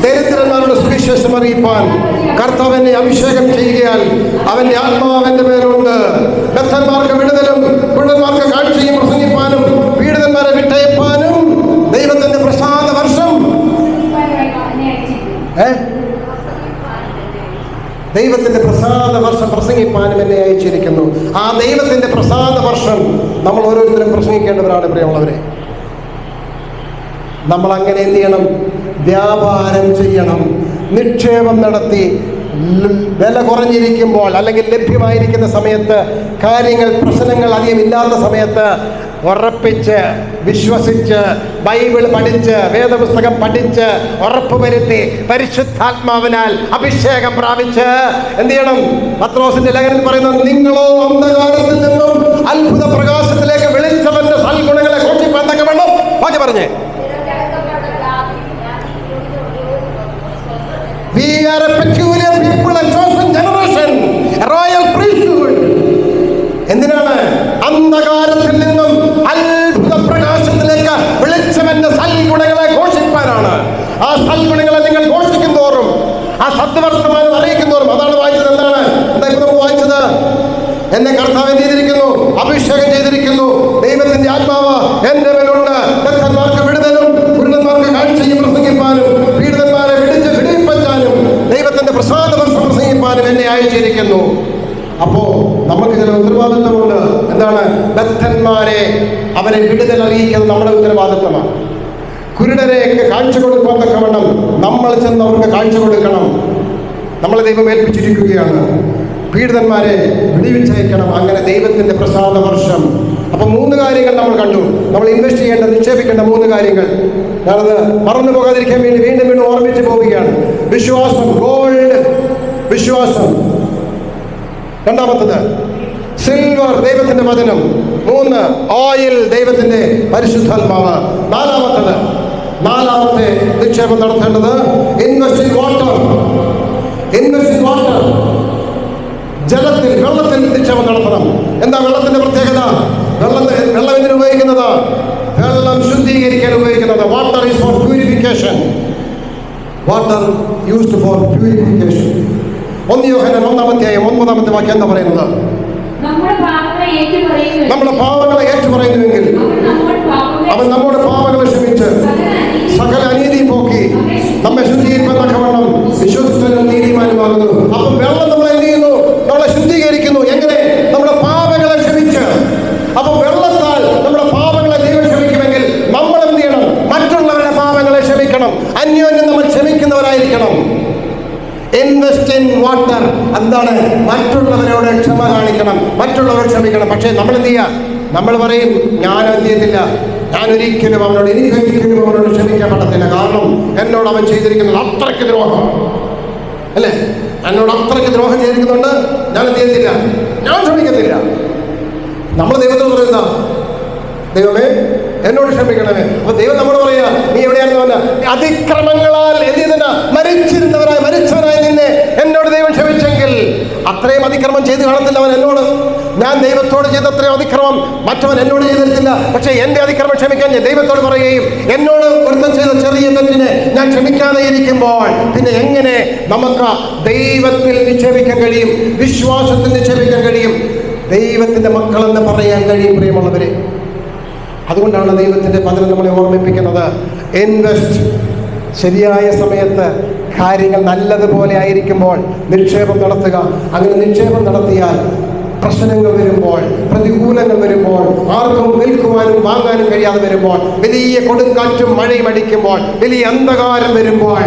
ദരിദ്രന്മാരുടെ സുവിശേഷം അറിയിപ്പാൻ കർത്താവ് എന്നെ അഭിഷേകം ചെയ്യുകയാൽ അവന്റെ ആത്മാവിന്റെ മേലുണ്ട്. ബദ്ധന്മാർക്ക് വിടുതലും കുരുടന്മാർക്ക് കാഴ്ചയും പ്രസംഗിപ്പാനും പീഡിതന്മാരെ വിട്ടയപ്പാനും ദൈവത്തിന്റെ പ്രസാദ വർഷം. ദൈവത്തിന്റെ പ്രസാദ വർഷം പ്രസംഗിപ്പാനും എന്നെ അയച്ചിരിക്കുന്നു. ആ ദൈവത്തിന്റെ പ്രസാദ വർഷം നമ്മൾ ഓരോരുത്തരും പ്രസംഗിക്കേണ്ടവരാണ് പ്രിയമുള്ളവരെ. നമ്മൾ അങ്ങനെ എന്ത് ചെയ്യണം? വ്യാപാരം ചെയ്യണം, നിക്ഷേപം നടത്തി. വില കുറഞ്ഞിരിക്കുമ്പോൾ, അല്ലെങ്കിൽ ലഭ്യമായിരിക്കുന്ന സമയത്ത്, കാര്യങ്ങൾ പ്രശ്നങ്ങൾ അധികം ഇല്ലാത്ത സമയത്ത് ഉറപ്പിച്ച്, വിശ്വസിച്ച്, ബൈബിൾ പഠിച്ച്, വേദപുസ്തകം പഠിച്ച്, ഉറപ്പ് വരുത്തി, പരിശുദ്ധാത്മാവിനാൽ അഭിഷേകം പ്രാപിച്ച് എന്ത് ചെയ്യണം? പത്രോസിന്റെ ലേഖനത്തിൽ പറയുന്നത്, നിങ്ങളോ അന്ധകാരത്തിൽ നിന്നും അത്ഭുത പ്രകാശത്തിലേക്ക് വിളിച്ചവന്റെ സൽഗുണങ്ങളെ ഘോഷിപ്പാൻ തക്കവണ്ണം പറഞ്ഞേ. We are a peculiar people, a chosen generation, a royal priesthood. എന്തിനാണ്? അന്ധകാരത്തിൽ നിന്നും അത്ഭുത പ്രകാശത്തിലേക്ക് വിളിച്ചവന്റെ സൽഗുണങ്ങളെ ഘോഷിപ്പാനാണ്. ആ സൽഗുണങ്ങളെ നിങ്ങൾ ഘോഷിക്കും തോറും, ആ സദ്വർത്തമാനം അറിയിക്കും തോറും. അതാണ് വായിച്ചത്. എന്താണ് നമ്മൾ വായിച്ചത്? എന്നെ കർത്താവ് ചെയ്തിരിക്കുന്നു, അഭിഷേകം ചെയ്തിരിക്കുന്നു, ദൈവത്തിന്റെ ആത്മാവ് എന്റെ മേലുണ്ട്. ഭക്തന്മാർക്ക് വിടുതലും കുരുടന്മാർക്ക് കാഴ്ചയും പ്രസംഗിപ്പാനും പീഡിതന്മാരെ വിടിപ്പറ്റാനും ദൈവത്തിന്റെ പ്രസാദ വർഷം പ്രസംഗിപ്പാനും എന്നെ അയച്ചിരിക്കുന്നു. അപ്പോ നമുക്ക് ചില ഉത്തരവാദിത്വമുണ്ട്. എന്താണ്? ബദ്ധന്മാരെ അവരെ വിടുതൽ അറിയിക്കുന്നത് നമ്മുടെ ഉത്തരവാദിത്വമാണ്. കുരുടരെയൊക്കെ കാഴ്ച കൊടുക്കാൻ തക്കവണ്ണം നമ്മൾ ചെന്ന് അവർക്ക് കാഴ്ച കൊടുക്കണം. നമ്മളെ ദൈവം ഏൽപ്പിച്ചിരിക്കുകയാണ്. പീഡിതന്മാരെ വിടിവിച്ചയക്കണം. അങ്ങനെ ദൈവത്തിന്റെ പ്രസാദ വർഷം. അപ്പൊ 3 കാര്യങ്ങൾ നമ്മൾ കണ്ടു. നമ്മൾ ഇൻവെസ്റ്റ് ചെയ്യേണ്ട, നിക്ഷേപിക്കേണ്ട 3 കാര്യങ്ങൾ. ഞാനത് മറന്നു പോകാതിരിക്കാൻ വേണ്ടി വീണ്ടും ഓർമ്മിച്ച് പോവുകയാണ്. വിശ്വാസം, ഗോൾഡ്, വിശ്വാസം. രണ്ടാമത്തത് സിൽവർ, ദൈവത്തിന്റെ വചനം. 3, ഓയിൽ, ദൈവത്തിന്റെ പരിശുദ്ധാത്മാവ്. നാലാമത്തെ നിക്ഷേപം നടത്തേണ്ടത് invest in water. Invest in water, ജലത്തിൽ, വെള്ളത്തിൽ നിക്ഷേപം നടത്തണം. എന്താ വെള്ളത്തിന്റെ പ്രത്യേകത? വെള്ളം എന്തിനു ഉപയോഗിക്കുന്നത്? വെള്ളം ശുദ്ധീകരിക്കാൻ ഉപയോഗിക്കുന്നത്. Water is for purification. Water used for purification. 1 Yohannan 1-ാമത്തെ വാക്യം എന്താ പറയുന്നത്? നമ്മുടെ പാപങ്ങളെ ഏറ്റുപറയുന്നുവെങ്കിൽ അവൻ നമ്മുടെ പാപങ്ങളെ ക്ഷമിച്ച് സകല അനീതി പോക്കി നമ്മെ ശുദ്ധീകരിക്കാൻ തക്കവണ്ണം വിശുദ്ധനും നീതിമാനുമാകുന്നു. അപ്പം വെള്ളം നമ്മളെ എന്ത് ചെയ്യുന്നു? നമ്മളെ ശുദ്ധീകരിക്കുന്നു. ക്ഷമിക്കണം. അന്യോന്യം നമ്മൾ ക്ഷമിക്കുന്നവരായിരിക്കണം. Invest in water. എന്താണ്? മറ്റുള്ളവരോട് ക്ഷമ കാണിക്കണം, മറ്റുള്ളവരോട് ക്ഷമിക്കണം. പക്ഷേ നമ്മൾ എന്ത് ചെയ്യുക? നമ്മൾ പറയും ഞാൻ എന്ത് ചെയ്യത്തില്ല, എനിക്കൊരിക്കലും അവനോട് ക്ഷമിക്കാൻ പറ്റത്തില്ല. കാരണം എന്നോട് അവൻ ചെയ്തിരിക്കുന്നത് അത്രയ്ക്ക് ദ്രോഹം അല്ലേ, എന്നോട് അത്രയ്ക്ക് ദ്രോഹം ചെയ്തിരിക്കുന്നുണ്ട്, ഞാൻ എന്ത് ചെയ്യത്തില്ല, ഞാൻ ക്ഷമിക്കത്തില്ല. നമ്മൾ ദൈവത്തോട് പറയുന്ന ദൈവമേ എന്നോട് ക്ഷമിക്കണമേ. അപ്പൊ ദൈവം നമ്മൾ പറയാ നീ എവിടെയാണെന്ന് പറഞ്ഞ അതിക്രമങ്ങളാൽ മരിച്ചവനായി നിന്നെ എന്നോട് ദൈവം ക്ഷമിച്ചെങ്കിൽ അത്രയും അതിക്രമം ചെയ്ത് കാണത്തില്ല അവൻ എന്നോട്. ഞാൻ ദൈവത്തോട് ചെയ്ത അത്രയും അതിക്രമം മറ്റവൻ എന്നോട് ചെയ്തിട്ടില്ല. പക്ഷെ എന്റെ അതിക്രമം ക്ഷമിക്കാൻ ഞാൻ ദൈവത്തോട് പറയുകയും എന്നോട് ഒരുത്തം ചെയ്ത ചെറിയ തെറ്റിനെ ഞാൻ ക്ഷമിക്കാതെ ഇരിക്കുമ്പോൾ പിന്നെ എങ്ങനെ നമുക്ക് ദൈവത്തിൽ നിക്ഷേപിക്കാൻ കഴിയും, വിശ്വാസത്തിൽ നിക്ഷേപിക്കാൻ കഴിയും, ദൈവത്തിന്റെ മക്കളെന്ന് പറയാൻ കഴിയും? പ്രിയമുള്ളവരെ, അതുകൊണ്ടാണ് ദൈവത്തിന്റെ വചനം നമ്മളെ ഓർമ്മിപ്പിക്കുന്നത്. ഇൻവെസ്റ്റ്. ശരിയായ സമയത്ത് കാര്യങ്ങൾ നല്ലതുപോലെ ആയിരിക്കുമ്പോൾ നിക്ഷേപം നടത്തുക. അങ്ങനെ നിക്ഷേപം നടത്തിയാൽ പ്രശ്നങ്ങൾ വരുമ്പോൾ, പ്രതികൂലങ്ങൾ വരുമ്പോൾ, ആർക്കും വിൽക്കുവാനും വാങ്ങാനും കഴിയാതെ വരുമ്പോൾ, വലിയ കൊടുങ്കാറ്റും മഴയും അടിക്കുമ്പോൾ, വലിയ അന്ധകാരം വരുമ്പോൾ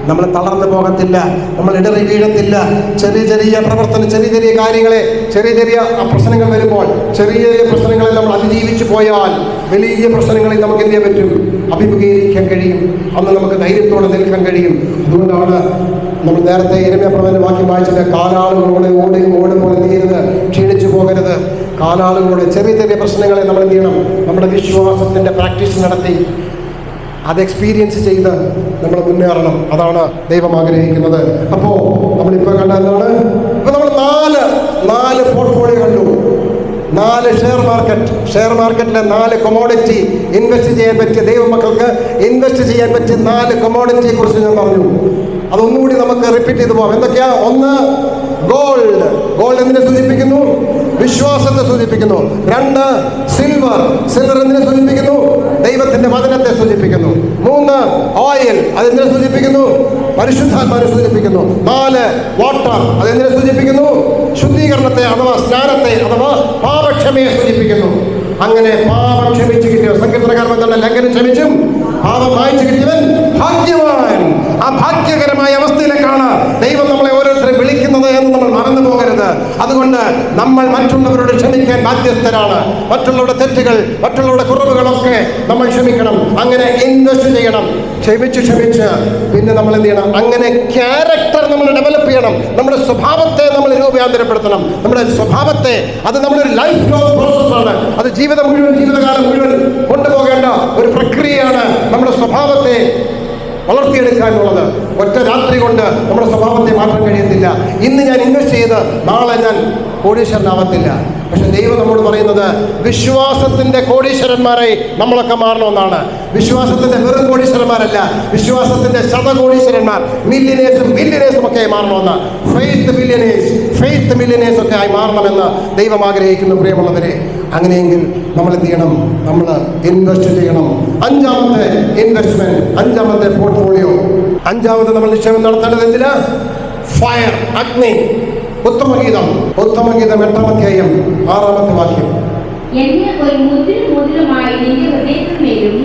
നമ്മൾ തളർന്നു പോകത്തില്ല, നമ്മൾ ഇടറി വീഴത്തില്ല. ചെറിയ ചെറിയ പ്രവർത്തനം, ചെറിയ ചെറിയ കാര്യങ്ങളെ, ചെറിയ ചെറിയ പ്രശ്നങ്ങൾ വരുമ്പോൾ, ചെറിയ പ്രശ്നങ്ങളെ നമ്മൾ അതിജീവിച്ചു പോയാൽ വലിയ പ്രശ്നങ്ങളിൽ നമുക്ക് എന്ത് ചെയ്യാൻ പറ്റും? അഭിമുഖീകരിക്കാൻ കഴിയും. അന്ന് നമുക്ക് ധൈര്യത്തോടെ നിൽക്കാൻ കഴിയും. അതുകൊണ്ടാണ് നമ്മൾ നേരത്തെ യിരെമ്യാ പ്രവചന വാക്യം വായിച്ചത്, കാലാളുകളോടെ ഓടുമ്പോൾ എന്ത് ചെയ്യരുത്, ക്ഷീണിച്ചു പോകരുത്. കാലാളുകളോടെ ചെറിയ ചെറിയ പ്രശ്നങ്ങളെ നമ്മൾ എന്ത് ചെയ്യണം? നമ്മുടെ വിശ്വാസത്തിന്റെ പ്രാക്ടീസ് നടത്തി അത് എക്സ്പീരിയൻസ് ചെയ്ത് നമ്മൾ മുന്നേറണം. അതാണ് ദൈവം ആഗ്രഹിക്കുന്നത്. അപ്പോൾ നമ്മളിപ്പോൾ കണ്ട എന്താണ്? ഇപ്പൊ നമ്മൾ നാല് പോർട്ട്ഫോളിയോ കണ്ടു. 4 ഷെയർ മാർക്കറ്റിലെ 4 കൊമോഡിറ്റി ഇൻവെസ്റ്റ് ചെയ്യാൻ പറ്റിയ ദൈവമക്കൾക്ക് ഇൻവെസ്റ്റ് ചെയ്യാൻ പറ്റിയ 4 കൊമോഡിറ്റിയെ കുറിച്ച് ഞാൻ പറഞ്ഞു. അതൊന്നുകൂടി നമുക്ക് റിപ്പീറ്റ് ചെയ്ത് പോകാം. എന്തൊക്കെയാ? 1 ഗോൾഡ് എന്തിനെ സൂചിപ്പിക്കുന്നു? വിശ്വാസത്തെ സൂചിപ്പിക്കുന്നു. 2 സിൽവർ എന്തിനെ സൂചിപ്പിക്കുന്നു? ദൈവത്തിന്റെ വചനത്തെ സൂചിപ്പിക്കുന്നു. 3 ഓയിൽ, അതെന്തിനെ സൂചിപ്പിക്കുന്നു? പരിശുദ്ധാത്മാവിനെ സൂചിപ്പിക്കുന്നു. 4 വാട്ടർ, അതെന്തിനെ സൂചിപ്പിക്കുന്നു? ശുദ്ധീകരണത്തെ അഥവാ സ്നാനത്തെ അഥവാ പാപക്ഷമയെ സൂചിപ്പിക്കുന്നു. അങ്ങനെ പാപം ക്ഷമിച്ചു കിട്ടിയ സങ്കീർത്തനക്കാരൻ എന്നുള്ള ലംഘനം ക്ഷമിച്ചും പാപം വായിച്ചു കിട്ടിയവൻ ഭാഗ്യവാൻ. ആ ഭാഗ്യകരമായ അവസ്ഥയിലേക്കാണ് ദൈവം നമ്മളെ ഓരോരുത്തരും വിളിക്കുന്നത് എന്ന് നമ്മൾ മറന്നു പോകരുത്. അതുകൊണ്ട് നമ്മൾ മറ്റുള്ളവരോട് ക്ഷമിക്കാൻ ബാധ്യസ്ഥരാണ്. മറ്റുള്ളവരുടെ തെറ്റുകൾ, മറ്റുള്ളവരുടെ കുറവുകളൊക്കെ നമ്മൾ ക്ഷമിക്കണം. അങ്ങനെ ഇൻവെസ്റ്റ് ചെയ്യണം. ക്ഷമിച്ച് പിന്നെ നമ്മൾ എന്ത് ചെയ്യണം? അങ്ങനെ ക്യാരക്ടർ നമ്മൾ ഡെവലപ്പ് ചെയ്യണം. നമ്മുടെ സ്വഭാവത്തെ നമ്മൾ രൂപാന്തരപ്പെടുത്തണം. നമ്മുടെ സ്വഭാവത്തെ, അത് നമ്മുടെ ഒരു ലൈഫ് ലോങ് പ്രോസസ്സാണ്. അത് ജീവിതകാലം മുഴുവൻ കൊണ്ടുപോകേണ്ട ഒരു പ്രക്രിയയാണ്. നമ്മുടെ സ്വഭാവത്തെ വളർത്തിയെടുക്കാനുള്ളത്. ഒറ്റ രാത്രി കൊണ്ട് നമ്മുടെ സ്വഭാവത്തെ മാറ്റാൻ കഴിയത്തില്ല. ഇന്ന് ഞാൻ ഇൻവെസ്റ്റ് ചെയ്ത് നാളെ ഞാൻ കോടീശ്വരനാവത്തില്ല. പക്ഷെ ദൈവം നമ്മോട് പറയുന്നത് വിശ്വാസത്തിന്റെ കോടീശ്വരന്മാരായി നമ്മളൊക്കെ മാറണമെന്നാണ്. വിശ്വാസത്തിന്റെ വെറും കോടീശ്വരന്മാരല്ല, വിശ്വാസത്തിന്റെ ശതകോടീശ്വരന്മാർ, മില്യനേഴ്സും ഒക്കെ ആയി മാറണമെന്ന്. ഫെയ്ത്ത് മില്യനേഴ്സ് ഒക്കെ ആയി മാറണമെന്ന് ദൈവം ആഗ്രഹിക്കുന്നു. പ്രിയമുള്ളവരെ, അങ്ങനെയെങ്കിൽ നമ്മൾ എന്ത് ചെയ്യണം? നമ്മൾ ഇൻവെസ്റ്റ് ചെയ്യണം. 5ാമത്തെ ഇൻവെസ്റ്റ്മെന്റ്, 5ാമത്തെ പോർട്ട്ഫോളിയോ, 5ാമത് നമ്മൾ നിക്ഷേപം നടത്തേണ്ടത് എന്തിനാ? ഫയർ, അഗ്നി. ഉത്തമഗീതം 8ാം അധ്യായം 6ാമത്തെ വാക്യം. എന്നെ ഒരു മുദ്രമായി നിന്റെ ഹൃദയത്തിന്മേലും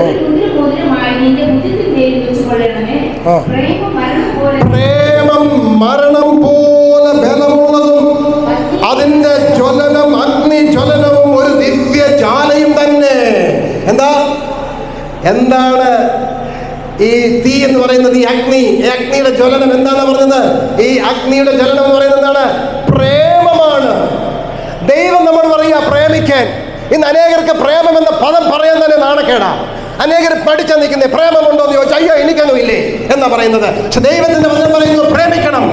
ഒരു മുദ്രമായി നിന്റെ ബുദ്ധിത്തിന്മേലും വെച്ചുകൊള്ളണമേ. പ്രേമം മരണം പോലെ ബലമുള്ളതും അതിന്റെ ജ്വലനം അഗ്നി ജ്വലനവും ഒരു ദിവ്യ ജ്വാലയും തന്നെ. എന്താണ് ഈ തീ എന്ന് പറയുന്നത്? ഈ അഗ്നിയുടെ ജ്വലനം എന്താണ് പറഞ്ഞത്? ഈ അഗ്നിയുടെ ജ്വലനം എന്ന് പറയുന്നത് എന്താണ്? പ്രേമമാണ്. ദൈവം നമ്മൾ പറയുക പ്രേമിക്കാൻ. ഇന്ന് അനേകർക്ക് പ്രേമം എന്ന പദം പറയാൻ തന്നെ നാണക്കേടാ. അനേകർ പഠിച്ചാൽ നിൽക്കുന്നേ പ്രേമമുണ്ടോ എന്ന് ചോദിച്ചാൽ അയ്യോ എനിക്കങ്ങും ഇല്ലേ എന്നാ പറയുന്നത്. പക്ഷെ ദൈവത്തിന്റെ വചനം പറയുന്നു പ്രേമിക്കണം.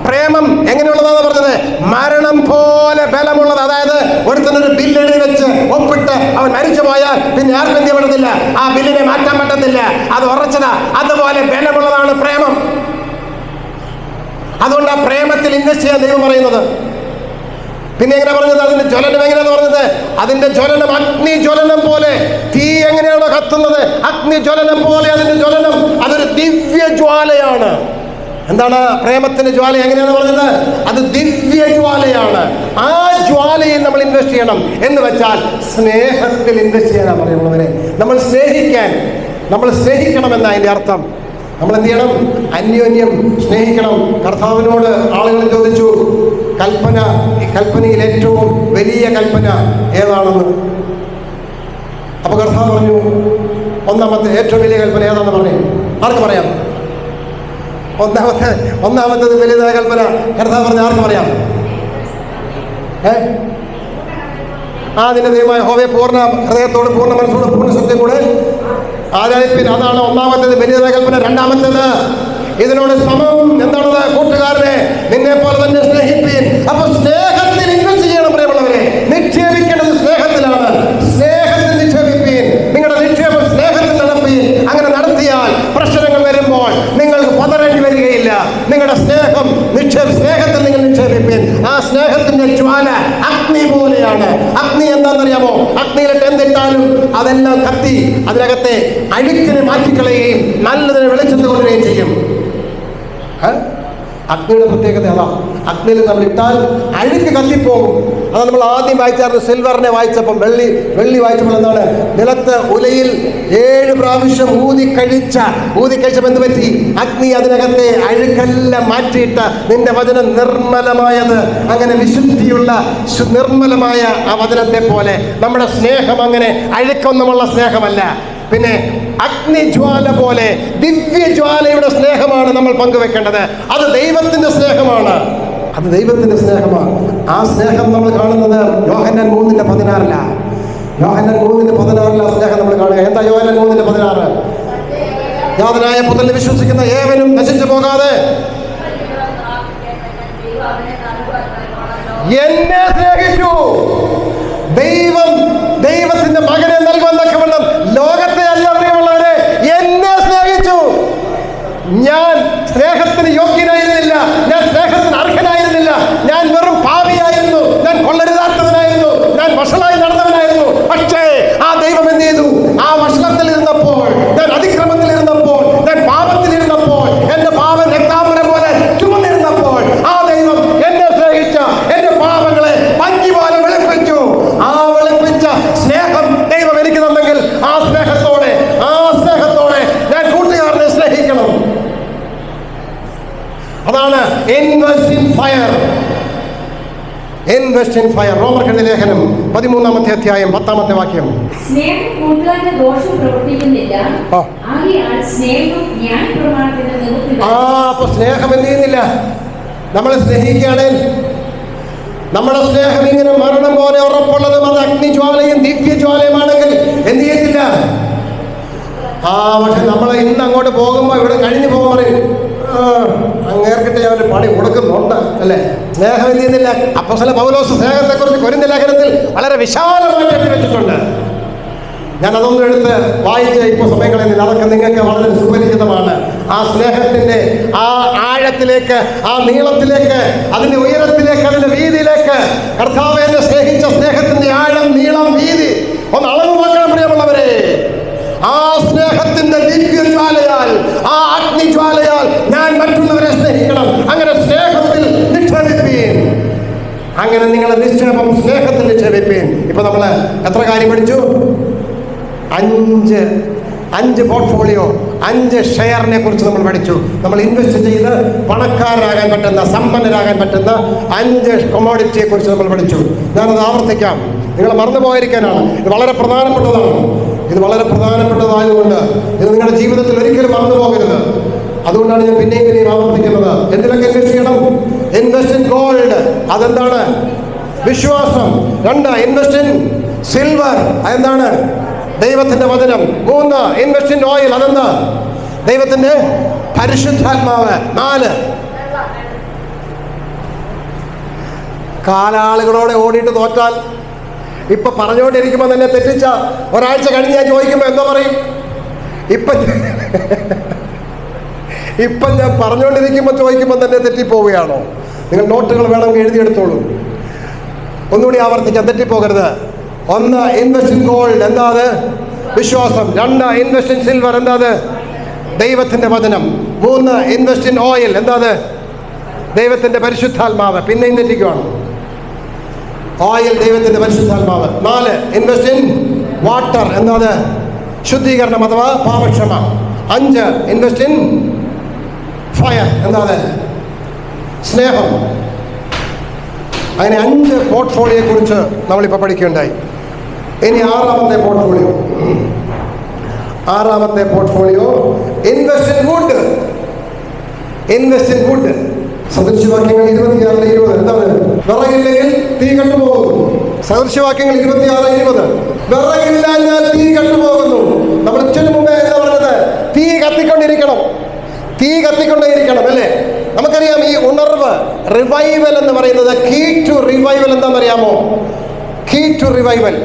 പ്രേമം എങ്ങനെയുള്ളതാണ് പറഞ്ഞത്? മരണം പോലെ ബലമുള്ളത്. അതായത് ഒരുത്തനൊരു ബില്ല് എഴുതി വെച്ച് ഒപ്പിട്ട് അവൻ മരിച്ചു പോയാൽ പിന്നെ ആർക്കും എന്ത് പറ്റത്തില്ല, ആ ബില്ലിനെ മാറ്റാൻ പറ്റത്തില്ല. അത് ഉറച്ചതാ. അതുപോലെ ബലമുള്ളതാണ് പ്രേമം. അതുകൊണ്ട് ആ പ്രേമത്തിൽ ഇൻവെസ്റ്റ് ചെയ്യാൻ ദൈവം പറയുന്നത്. പിന്നെ എങ്ങനെ പറഞ്ഞത്? അതിന്റെ ജ്വലനം എങ്ങനെയാന്ന് പറഞ്ഞത്? അതിന്റെ ജ്വലനം അഗ്നി ജ്വലനം പോലെ. തീ എങ്ങനെയാണോ കത്തുന്നത്? അഗ്നി ജ്വലനം പോലെ അതിന്റെ ജ്വലനം. അതൊരു ദിവ്യ ജ്വാലയാണ്. എന്താണ് പ്രേമത്തിന്റെ ജ്വാല? എങ്ങനെയാണ് പറഞ്ഞത്? അത് ദിവ്യ ജ്വാലയാണ്. ആ ജ്വാലയിൽ നമ്മൾ ഇൻവെസ്റ്റ് ചെയ്യണം. എന്ന് വെച്ചാൽ സ്നേഹത്തിൽ ഇൻവെസ്റ്റ് ചെയ്യാനാണ് പറയുന്നവരെ. നമ്മൾ സ്നേഹിക്കാൻ നമ്മൾ സ്നേഹിക്കണമെന്ന അതിൻ്റെ അർത്ഥം. നമ്മൾ എന്ത് ചെയ്യണം? അന്യോന്യം സ്നേഹിക്കണം. കർത്താവിനോട് ആളുകൾ ചോദിച്ചു, ഈ കൽപ്പനയിൽ ഏറ്റവും വലിയ കൽപ്പന ഏതാണെന്ന്. അപ്പൊ കർത്താവ് പറഞ്ഞു, ഒന്നാമത്തെ ഏറ്റവും വലിയ കൽപ്പന ഏതാണെന്ന് പറഞ്ഞു. ആർക്ക് പറയാം? ഒന്നാമത്തേത് വലിയതായ കൽപ്പന കർത്താവ് പറഞ്ഞു. ആർക്ക് പറയാം? നിന്റെ ദൈവമായ യഹോവയെ പൂർണ്ണ ഹൃദയത്തോട്, പൂർണ്ണ മനസ്സോട്, പൂർണ്ണ ശക്തിയും കൂടെ ആരാധിപ്പിൻ. അതാണ് ഒന്നാമത്തേത് വലിയതായ കൽപ്പന. രണ്ടാമത്തേത് ഇതിനോട് സമം എന്താണത്? കൂട്ടുകാരനെ നിന്നെ പോലെ തന്നെ സ്നേഹിപ്പീൻ. അപ്പൊ സ്നേഹത്തിൽ ഇൻവെസ്റ്റ് ചെയ്യണം പ്രിയമുള്ളവരെ. നിക്ഷേപിക്കേണ്ടത് സ്നേഹത്തിലാണ്. സ്നേഹത്തിൽ നിക്ഷേപിപ്പീൻ. നിങ്ങളുടെ നിക്ഷേപം സ്നേഹത്തിൽ നടപ്പീൻ. അങ്ങനെ നടത്തിയാൽ പ്രശ്നങ്ങൾ വരുമ്പോൾ നിങ്ങൾക്ക് പതറേണ്ടി വരികയില്ല. നിങ്ങളുടെ സ്നേഹത്തിൽ നിങ്ങൾ നിക്ഷേപിപ്പീൻ. ആ സ്നേഹത്തിന്റെ ജ്വാല അഗ്നി പോലെയാണ്. അഗ്നി എന്താണെന്നറിയാമോ? അഗ്നിയിലിട്ട് എന്തിട്ടാലും അതെല്ലാം കത്തി അതിനകത്തെ അഴുക്കിനെ മാറ്റിക്കളയുകയും നല്ലതിനെ വെളിച്ചത്ത് കൊണ്ടുവരികയും ചെയ്യും. അഗ്നിയുടെ പ്രത്യേകത അതാ. അഗ്നിയിൽ നമ്മൾ ഇട്ടാൽ അഴുക്ക് കത്തിപ്പോകും. അത് നമ്മൾ ആദ്യം വായിച്ചായിരുന്നു. സിൽവറിനെ വായിച്ചപ്പം, വെള്ളി വായിച്ചപ്പോൾ എന്താണ്? നിലത്ത് ഉലയിൽ 7 പ്രാവശ്യം ഊതിക്കഴിച്ചപ്പോൾ എന്ത് പറ്റി? അഗ്നി അതിനകത്തെ അഴുക്കെല്ലാം മാറ്റിയിട്ട് നിന്റെ വചനം നിർമ്മലമായത്. അങ്ങനെ വിശുദ്ധിയുള്ള നിർമ്മലമായ ആ വചനത്തെ പോലെ നമ്മുടെ സ്നേഹം അങ്ങനെ അഴുക്കൊന്നുമുള്ള സ്നേഹമല്ല. പിന്നെ അഗ്നിജ്വാല പോലെ ദിവ്യജ്വാലയുടെ സ്നേഹമാണ് നമ്മൾ പങ്കുവെക്കേണ്ടത്. അത് ദൈവത്തിന്റെ സ്നേഹമാണ്. ആ സ്നേഹം നമ്മൾ കാണുന്നത് യോഹന്നാൻ 3:16. യോഹന്നാൻ 3:16 ആ സ്നേഹം നമ്മൾ കാണുക. എന്താ യോഹന്നാൻ 3:16? യാതൊനായ പുത്രനിൽ വിശ്വസിക്കുന്ന ഏവനും നശിച്ചു പോകാതെ എന്നെ സ്നേഹിച്ചു. ദൈവത്തിന്റെ മകനെ നൽകുവാനൊക്കെ വേണം. ലോകത്തെ അല്ല പ്രിയമുള്ളവരെ, എന്നെ സ്നേഹിച്ചു. ഞാൻ സ്നേഹത്തിന് യോഗ്യനായിരുന്നില്ല. ഞാൻ സ്നേഹത്തിന് അർഹനായിരുന്നില്ല. ഞാൻ വെറും പാപിയായിരുന്നു. ഞാൻ കൊള്ളരുതാത്തവനായിരുന്നു. ഞാൻ വഷളായി നടന്നവനായിരുന്നു. പക്ഷേ ആ ദൈവം എന്ത് ചെയ്തു? ആ വഷളത്തിൽ ഇരുന്നപ്പോൾ, ഞാൻ അതിക്രമത്തിൽ ഇരുന്നപ്പോൾ, ഞാൻ പാപത്തിലിരുന്നപ്പോൾ, എന്റെ പാപം രക്താംബരം പോലെ ചുമന്നിരുന്നപ്പോൾ ആ ദൈവം എന്നെ സ്നേഹിച്ച എന്റെ പാപങ്ങളെ പഞ്ചി പോലെ വെളുപ്പിച്ചു. ആ വെളുപ്പിച്ച സ്നേഹം ദൈവം എനിക്ക് തന്നെങ്കിൽ ആ സ്നേഹത്തോടെ ഞാൻ കൂട്ടുകാരനെ സ്നേഹിക്കണം. അതാണ് ഇൻവെസ്റ്റ് ഇൻ ഫയർ. റോമർക്കെഴുതിയ ലേഖനം 13-ാമത്തെ അധ്യായം 10-ാമത്തെ വാക്യം. സ്നേഹം കൂട്ടുകാരന് ദോഷം പ്രവർത്തിക്കുന്നില്ല. അപ്പൊ സ്നേഹം എന്ത് ചെയ്യുന്നില്ല? നമ്മൾ സ്നേഹിക്കുകയാണെങ്കിൽ നമ്മുടെ സ്നേഹം ഇങ്ങനെ മരണം പോലെ ഉറപ്പുള്ളതും അത് അഗ്നിജ്വാലയും ദിവ്യജ്വാലയുമാണെങ്കിൽ എന്ത് ചെയ്യത്തില്ല? പക്ഷെ നമ്മൾ ഇന്ന് അങ്ങോട്ട് പോകുമ്പോൾ ഇവിടെ കഴിഞ്ഞു പോകുമ്പോൾ അങ്ങേർക്കിട്ട് ഞാൻ ഒരു പണി കൊടുക്കുന്നുണ്ട് അല്ലേ? സ്നേഹം എന്ത് ചെയ്യുന്നില്ല? അപ്പോസ്തലൻ പൗലോസ് സ്നേഹത്തെക്കുറിച്ച് കൊരിന്ത്യർ ലേഖനത്തിൽ വളരെ വിശാലമായിട്ട് എഴുതി വെച്ചിട്ടുണ്ട്. ഞാൻ അതൊന്നും എടുത്ത് വായിച്ച് ഇപ്പോൾ സമയം കളയുന്നില്ല. അതൊക്കെ നിങ്ങൾക്ക് വളരെ സുപരിചിതമാണ്. ആ സ്നേഹത്തിന്റെ ആ ആഴത്തിലേക്ക്, ആ നീളത്തിലേക്ക്, അതിന്റെ ഉയരത്തിലേക്ക്, അതിന്റെ വീതിയിലേക്ക് കർത്താവ് എന്നെ സ്നേഹിച്ച സ്നേഹത്തിന്റെ ആഴം, നീളം, വീതി ഒന്ന് അളവ് നോക്കണം പ്രിയമുള്ളവരെ. ആ സ്നേഹത്തിന്റെ ദിവ്യജ്വാലയാൽ, ആ അഗ്നിജ്വാലയാൽ ഞാൻ മറ്റുള്ളവരെ സ്നേഹിക്കണം. അങ്ങനെ സ്നേഹത്തിൽ നിക്ഷേപിപ്പീൻ. അങ്ങനെ നിങ്ങളുടെ നിക്ഷേപം സ്നേഹത്തിൽ നിക്ഷേപിപ്പീൻ. ഇപ്പൊ നമ്മള് എത്ര കാര്യം പഠിച്ചു? 5 പോർട്ട്ഫോളിയോ, 5 ഷെയറിനെ കുറിച്ച് നമ്മൾ പഠിച്ചു. നമ്മൾ ഇൻവെസ്റ്റ് ചെയ്ത് പണക്കാരനാകാൻ പറ്റുന്ന, സമ്പന്നരാകാൻ പറ്റുന്ന 5 കൊമോഡിറ്റിയെ കുറിച്ച് നമ്മൾ പഠിച്ചു. ഞാനത് ആവർത്തിക്കാം, നിങ്ങൾ മറന്നു പോയിരിക്കാനാണ്. ഇത് വളരെ പ്രധാനപ്പെട്ടതായതുകൊണ്ട് ഇത് നിങ്ങളുടെ ജീവിതത്തിൽ ഒരിക്കലും മറന്നു പോകരുത്. അതുകൊണ്ടാണ് ഞാൻ പിന്നെയും ആവർത്തിക്കുന്നത്. എന്തിനൊക്കെ ഇൻവെസ്റ്റ് ചെയ്യണം? Invest in gold. അതെന്താണ്? വിശ്വാസം. 2 ഇൻവെസ്റ്റ് ഇൻ സിൽവർ. അതെന്താണ്? ദൈവത്തിന്റെ വചനം. 3 ഇൻവെസ്റ്റ് ഇൻ ഓയിൽ. അതെന്താ? ദൈവത്തിന്റെ പരിശുദ്ധാത്മാവ്. 4 കാലാളുകളോടെ ഓടിയിട്ട് തോറ്റാൽ, ഇപ്പൊ പറഞ്ഞുകൊണ്ടിരിക്കുമ്പോൾ തന്നെ തെറ്റിച്ച ഒരാഴ്ച കഴിഞ്ഞ് ഞാൻ ചോദിക്കുമ്പോൾ എന്തോ പറയും? ഇപ്പം ഞാൻ പറഞ്ഞുകൊണ്ടിരിക്കുമ്പോൾ ചോദിക്കുമ്പോൾ തന്നെ തെറ്റിപ്പോവുകയാണോ? നിങ്ങൾ നോട്ടുകൾ വേണമെങ്കിൽ എഴുതിയെടുത്തോളൂ. ഒന്നുകൂടി ആവർത്തിക്കാം, തെറ്റിപ്പോകരുത്. 1 ഇൻവെസ്റ്റ് ഇൻ ഗോൾഡ്. എന്താ അത്? വിശ്വാസം. 2 ഇൻവെസ്റ്റ് ഇൻ സിൽവർ. എന്താ അത്? ദൈവത്തിന്റെ വചനം. 3 ഇൻവെസ്റ്റ് ഇൻ ഓയിൽ. എന്താ അത്? ദൈവത്തിന്റെ പരിശുദ്ധാത്മാവ്. പിന്നെയും തെറ്റിക്കുവാണ്. ഓയിൽ ദൈവത്തിന്റെ പരിശുദ്ധാത്മാവ്. 4 ഇൻവെസ്റ്റ് ഇൻ വാട്ടർ. എന്താ അത്? ശുദ്ധീകരണം അഥവാ പാപക്ഷമ. 5 ഇൻവെസ്റ്റ് ഇൻ ഫയർ, എന്താണ് സ്നേഹം. അങ്ങനെ 5 പോർട്ട്ഫോളിയോയെ കുറിച്ച് നമ്മളിപ്പോൾ പഠിക്കുകയുണ്ടായി. ഇനി 6ാമത്തെ portfolio invest in wood. Invest in wood. സദൃശവാക്യങ്ങൾ 26:20 എന്താണ്? വിറകില്ലെങ്കിൽ തീ കെട്ടുപോകുന്നു. സദൃശവാക്യങ്ങൾ 26:20 വിറകില്ലാഞ്ഞാൽ തീ കെട്ടുപോകുന്നു. നമ്മൾ ഇച്ചിരി മുമ്പേ എന്താ പറഞ്ഞത്? തീ കത്തിക്കൊണ്ടിരിക്കണം അല്ലേ? നമുക്കറിയാം ഈ ഉണർവ്, റിവൈവൽ എന്ന് പറയുന്നത്, കീ ടു റിവൈവൽ എന്താണെന്നറിയാമോ? കീ ടു റിവൈവൽ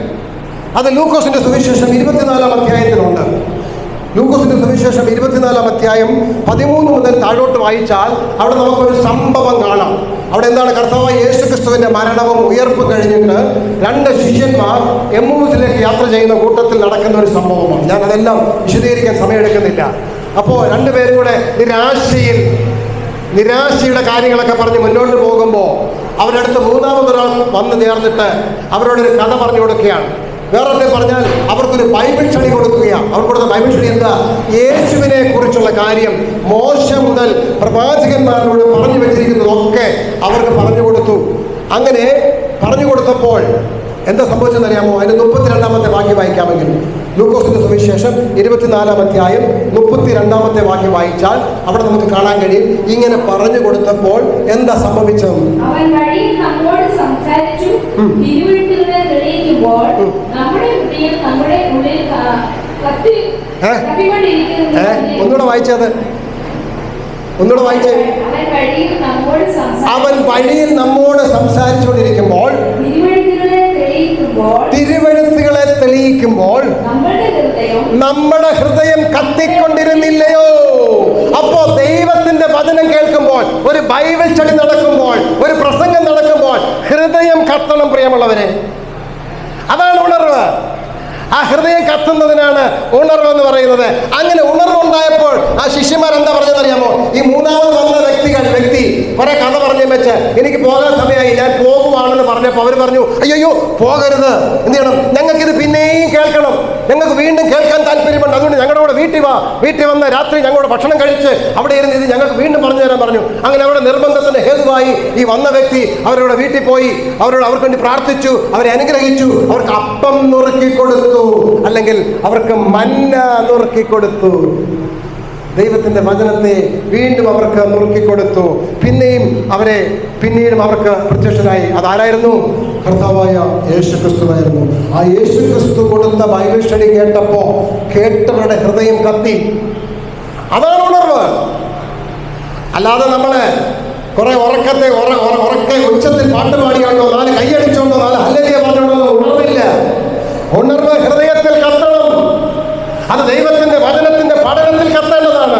അത് ലൂക്കോസിന്റെ സുവിശേഷം 24-ാം അധ്യായത്തിലുണ്ട്. ലൂക്കോസിന്റെ സുവിശേഷം 24-ാം അധ്യായം 13 മുതൽ താഴോട്ട് വായിച്ചാൽ അവിടെ നമുക്കൊരു സംഭവം കാണാം. അവിടെ എന്താണ്? കർത്താവായ യേശുക്രിസ്തുവിന്റെ മരണവും ഉയർപ്പും കഴിഞ്ഞിട്ട് 2 ശിഷ്യന്മാർ എമ്മൂസിലേക്ക് യാത്ര ചെയ്യുന്ന കൂട്ടത്തിൽ നടക്കുന്ന ഒരു സംഭവമാണ്. ഞാൻ അതെല്ലാം വിശദീകരിക്കാൻ സമയമെടുക്കുന്നില്ല. അപ്പോൾ 2 പേരും കൂടെ നിരാശയുടെ കാര്യങ്ങളൊക്കെ പറഞ്ഞ് മുന്നോട്ട് പോകുമ്പോൾ അവരുടെ അടുത്ത് 3-മതൊരാൾ വന്ന് നേർന്നിട്ട് അവരോടൊരു കഥ പറഞ്ഞു കൊടുക്കുകയാണ്. വേറെ പറഞ്ഞാൽ അവർക്കൊരു ബൈബിൾ സ്റ്റഡി കൊടുക്കുകയാണ്. അവർ കൊടുത്ത ബൈബിൾ സ്റ്റഡി എന്താ? യേശുവിനെ കുറിച്ചുള്ള കാര്യം മോശ മുതൽ പ്രവാചകന്മാരോട് പറഞ്ഞു വെച്ചിരിക്കുന്നതൊക്കെ അവർക്ക് പറഞ്ഞു കൊടുത്തു. അങ്ങനെ പറഞ്ഞു കൊടുത്തപ്പോൾ എന്താ സംഭവിച്ചെന്നറിയാമോ? അതിന് 32-ാമത്തെ വാക്യം വായിക്കാമെങ്കിൽ ലൂക്കോസിന്റെ സുവിശേഷം 24-ാം അധ്യായം 32-ാമത്തെ വാക്യം വായിച്ചാൽ അവിടെ നമുക്ക് കാണാൻ കഴിയും. ഇങ്ങനെ പറഞ്ഞു കൊടുത്തപ്പോൾ എന്താ സംഭവിച്ചത്? അവൻ വഴിയിൽ നമ്മോട് സംസാരിച്ചു, തിരുവെഴുത്തുകളെ തെളിയിക്കുമ്പോൾ നമ്മുടെ ഹൃദയം നമ്മുടെ ഉള്ളിൽ കത്തിക്കൊണ്ടിരിക്കുന്നു. ഒന്നുകൂടെ വായിച്ചേ. അവൻ വഴിയിൽ നമ്മോട് സംസാരിച്ചുകൊണ്ടിരിക്കുമ്പോൾ തിരുവെഴുത്തുകളെ തെളിയിക്കുമ്പോൾ നമ്മുടെ ഹൃദയം കത്തിക്കൊണ്ടിരുന്നില്ലയോ? അപ്പോ ദൈവത്തിന്റെ വചനം കേൾക്കുമ്പോൾ, ഒരു ബൈബിൾ സ്റ്റഡി നടക്കുമ്പോൾ, ഒരു പ്രസംഗം നടക്കുമ്പോൾ ഹൃദയം കത്തണം പ്രിയമുള്ളവരെ. അതാണ് ഉണർവ്. ആ ഹൃദയം കത്തുന്നതിനാണ് ഉണർവ് എന്ന് പറയുന്നത്. അങ്ങനെ ഉണർവുണ്ടായപ്പോൾ ആ ശിഷ്യന്മാർ എന്താ പറഞ്ഞതെന്നറിയാമോ? ഈ 3-ാമത് വന്ന വ്യക്തി കുറെ കഥ പറഞ്ഞു വെച്ച് എനിക്ക് പോകാൻ സമയമായി, ഞാൻ പോകുവാണെന്ന് പറഞ്ഞപ്പോൾ അവർ പറഞ്ഞു, അയ്യോ പോകരുത്, എന്ത് ചെയ്യണം? ഞങ്ങൾക്കിത് പിന്നെയും കേൾക്കണം, ഞങ്ങൾക്ക് വീണ്ടും കേൾക്കാൻ താല്പര്യമുണ്ട്, അതുകൊണ്ട് ഞങ്ങളുടെ കൂടെ വീട്ടിൽ വന്ന് രാത്രി ഞങ്ങളുടെ ഭക്ഷണം കഴിച്ച് അവിടെ ഇരുന്ന് ഇത് ഞങ്ങൾക്ക് വീണ്ടും പറഞ്ഞു തരാൻ പറഞ്ഞു. അങ്ങനെ അവരുടെ നിർബന്ധത്തിന് ഹേതുവായി ഈ വന്ന വ്യക്തി അവരുടെ വീട്ടിൽ പോയി അവർക്ക് വേണ്ടി പ്രാർത്ഥിച്ചു, അവരെ അനുഗ്രഹിച്ചു, അവർക്ക് അപ്പം നുറുക്കി കൊടുത്തു, അല്ലെങ്കിൽ അവർക്ക് മന്ന നുറുക്കി കൊടുത്തു. ദൈവത്തിന്റെ വചനത്തെ വീണ്ടും അവർക്ക് നുറുക്കിക്കൊടുത്തു. പിന്നീടും അവർക്ക് പ്രത്യക്ഷനായി. അതാരായിരുന്നു? കർത്താവായ യേശുക്രിസ്തുവായിരുന്നു. ആ യേശുക്രിസ്തു കൊടുത്ത ബൈബിൾ സ്റ്റഡി കേട്ടവരുടെ ഹൃദയം കത്തി. അതാണ് ഉണർവ്. അല്ലാതെ നമ്മള് കുറെ ഉറക്കെ ഉച്ചത്തിൽ പാട്ട് പാടിയോണ്ടോ, 4 കൈയടിച്ചോണ്ടോ, 4 ഹല്ലേലൂയ പറഞ്ഞോണ്ടോ ഉണർവില്ല. ഉണർവ് ഹൃദയത്തിൽ കത്തണം. അത് ദൈവത്തിന്റെ വചനത്തിന്റെ പഠനത്തിൽ കത്തേണ്ടതാണ്.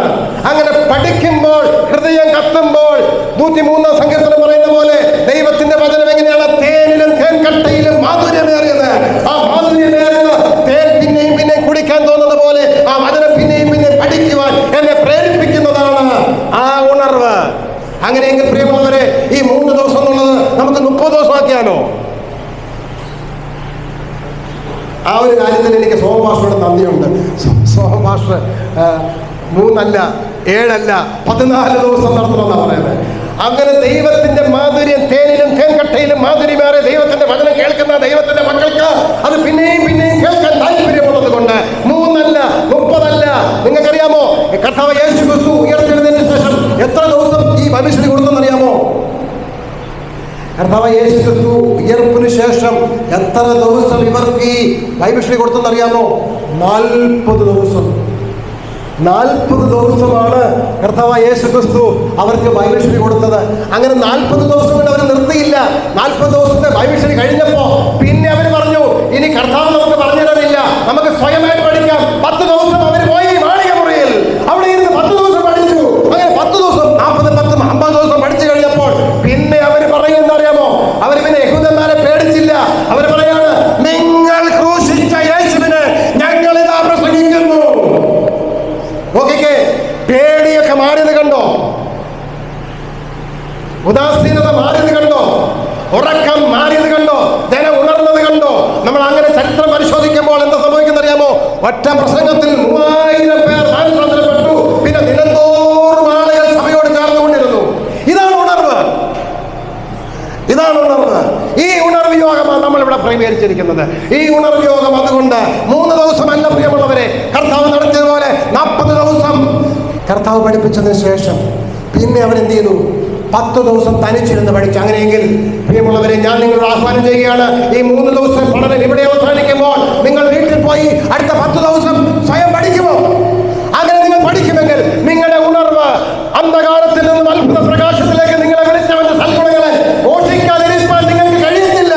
അങ്ങനെ പഠിക്കുമ്പോൾ ഹൃദയം കത്തുമ്പോൾ 103-ാം സങ്കീർത്തനം പറയുന്ന പോലെ ദൈവത്തിന്റെ വചനം എങ്ങനെയാണ്? തേനിലും തേൻകട്ടയിലും മാധുര്യമേറിയത്. ആ മാധുര്യമേറിയത് തേൻ പിന്നെയും കുടിക്കാൻ തോന്നുന്ന പോലെ ആ വചനം പിന്നെയും പഠിക്കുവാൻ എന്നെ പ്രേരിപ്പിക്കുന്നതാണ് ആ ഉണർവ്. അങ്ങനെയെങ്കിൽ പ്രിയമുള്ളവരെ, ഈ 3 ദിവസം എന്നുള്ളത് നമുക്ക് 30 ദിവസമാക്കിയാലോ? ആ ഒരു കാര്യത്തിൽ എനിക്ക് സോമഭാഷയോട് നന്ദിയുണ്ട്. സോമഭാഷ 3 അല്ല 7 അല്ല 14 ദിവസം നടത്തണമെന്നാണ് പറയുന്നത്. അങ്ങനെ ദൈവത്തിന്റെ മാധുര്യം, തേനിലും തേൻകട്ടയിലും മാധുര്യമേറെ ദൈവത്തിന്റെ വചനം കേൾക്കുന്ന ദൈവത്തിന്റെ മക്കൾക്ക് അത് പിന്നെയും കേൾക്കാൻ താല്പര്യമുള്ളത് കൊണ്ട് 3 അല്ല 30 അല്ല. നിങ്ങൾക്കറിയാമോ, കർത്താവ് യേശു ക്രിസ്തു ഉയർത്തെഴുന്നതിന് ശേഷം എത്ര ദിവസം ഈ ബൈബിൾ കൊടുത്തെന്നറിയാമോ? കർത്താവ് യേശു ക്രിസ്തു ഉയർപ്പിന് ശേഷം എത്ര ദിവസം ഇവർക്ക് ഈ ബൈബിൾ സ്റ്റഡി കൊടുത്തെന്നറിയാമോ? 40 ദിവസം. 40 ദിവസമാണ് കർത്താവ് യേശു ക്രിസ്തു അവർക്ക് ബൈബിൾ സ്റ്റഡി കൊടുത്തത്. അങ്ങനെ 40 ദിവസം കൊണ്ട് അവർ നിർത്തിയില്ല. 40 ദിവസത്തെ ബൈബിൾ സ്റ്റഡി കഴിഞ്ഞപ്പോ പിന്നെ അവർ പറഞ്ഞു, ഇനി കർത്താവ് നമുക്ക് പറഞ്ഞു തരില്ല, നമുക്ക് സ്വയമായിട്ട് പഠിക്കാം. 10 ദിവസം അവർ പോയി മാളിക മുറിയിൽ അവിടെ ഇരുന്ന് 10 ദിവസം പഠിച്ചു. അങ്ങനെ 10 ദിവസം 40, 10, 50 ദിവസം പഠിച്ചു കഴിഞ്ഞപ്പോൾ പിന്നെ അവർ പറയുന്നറിയാമോ? അവർ പിന്നെ യഹൂദന്മാരെ പേടിച്ചില്ല. അവർ പറയാണ്, നിങ്ങൾ ക്രൂശിച്ച യേശുവിനെ ഞങ്ങൾ ഇതാ പ്രസംഗിക്കുന്നു. നോക്കിക്കേ, പേടിയൊക്കെ മാറിയത് കണ്ടോ? ഉദാസീനത മാറിയത് കണ്ടോ? ഉറക്കം മാറിയത് കണ്ടോ? ജനം ഉണർന്നത് കണ്ടോ? നമ്മൾ അങ്ങനെ ചരിത്രം പരിശോധിക്കുമ്പോൾ എന്താ സംഭവിക്കുന്നറിയാമോ? ഒറ്റ പ്രസംഗത്തിൽ 3000 പേർ മാനസാന്തരപ്പെട്ടു. പിന്നെ ദിനംതോറും ആളുകൾ സഭയോട് ചേർന്നുകൊണ്ടിരുന്നു. ഇതാണ് ഉണർവ്. ഇതാണ് ഉണർവ്. ഈ ഉണർവ് യോഗമാണ് നമ്മൾ ഇവിടെ ക്രമീകരിച്ചിരിക്കുന്നത്. ഈ ഉണർവ് യോഗം അതുകൊണ്ട് 3 ദിവസമല്ല പ്രിയമുള്ളവരെ, കർത്താവ് നടത്തിയതുപോലെ 40 ദിവസം കർത്താവ് പഠിപ്പിച്ചതിന് ശേഷം പിന്നെ അവൻ എന്ത് ചെയ്തു? 10 ദിവസം തനിച്ചിരുന്ന് പഠിച്ചു. അങ്ങനെയെങ്കിൽ പ്രിയമുള്ളവരെ, ഞാൻ നിങ്ങളോട് ആഹ്വാനം ചെയ്യുകയാണ്, ഈ 3 ദിവസം പഠനം ഇവിടെ അവസാനിക്കുമ്പോൾ നിങ്ങൾ വീട്ടിൽ പോയി അടുത്ത 10 ദിവസം സ്വയം പഠിക്കുമോ? അങ്ങനെ നിങ്ങൾ പഠിക്കുമെങ്കിൽ നിങ്ങളുടെ ഉണർവ് അന്ധകാരത്തിൽ നിന്നും അത്ഭുത പ്രകാശത്തിലേക്ക് നിങ്ങളെ വിളിച്ചവന്റെ സൽഗുണങ്ങളെ ഘോഷിക്കാതിരിക്കാൻ നിങ്ങൾക്ക് കഴിയത്തില്ല.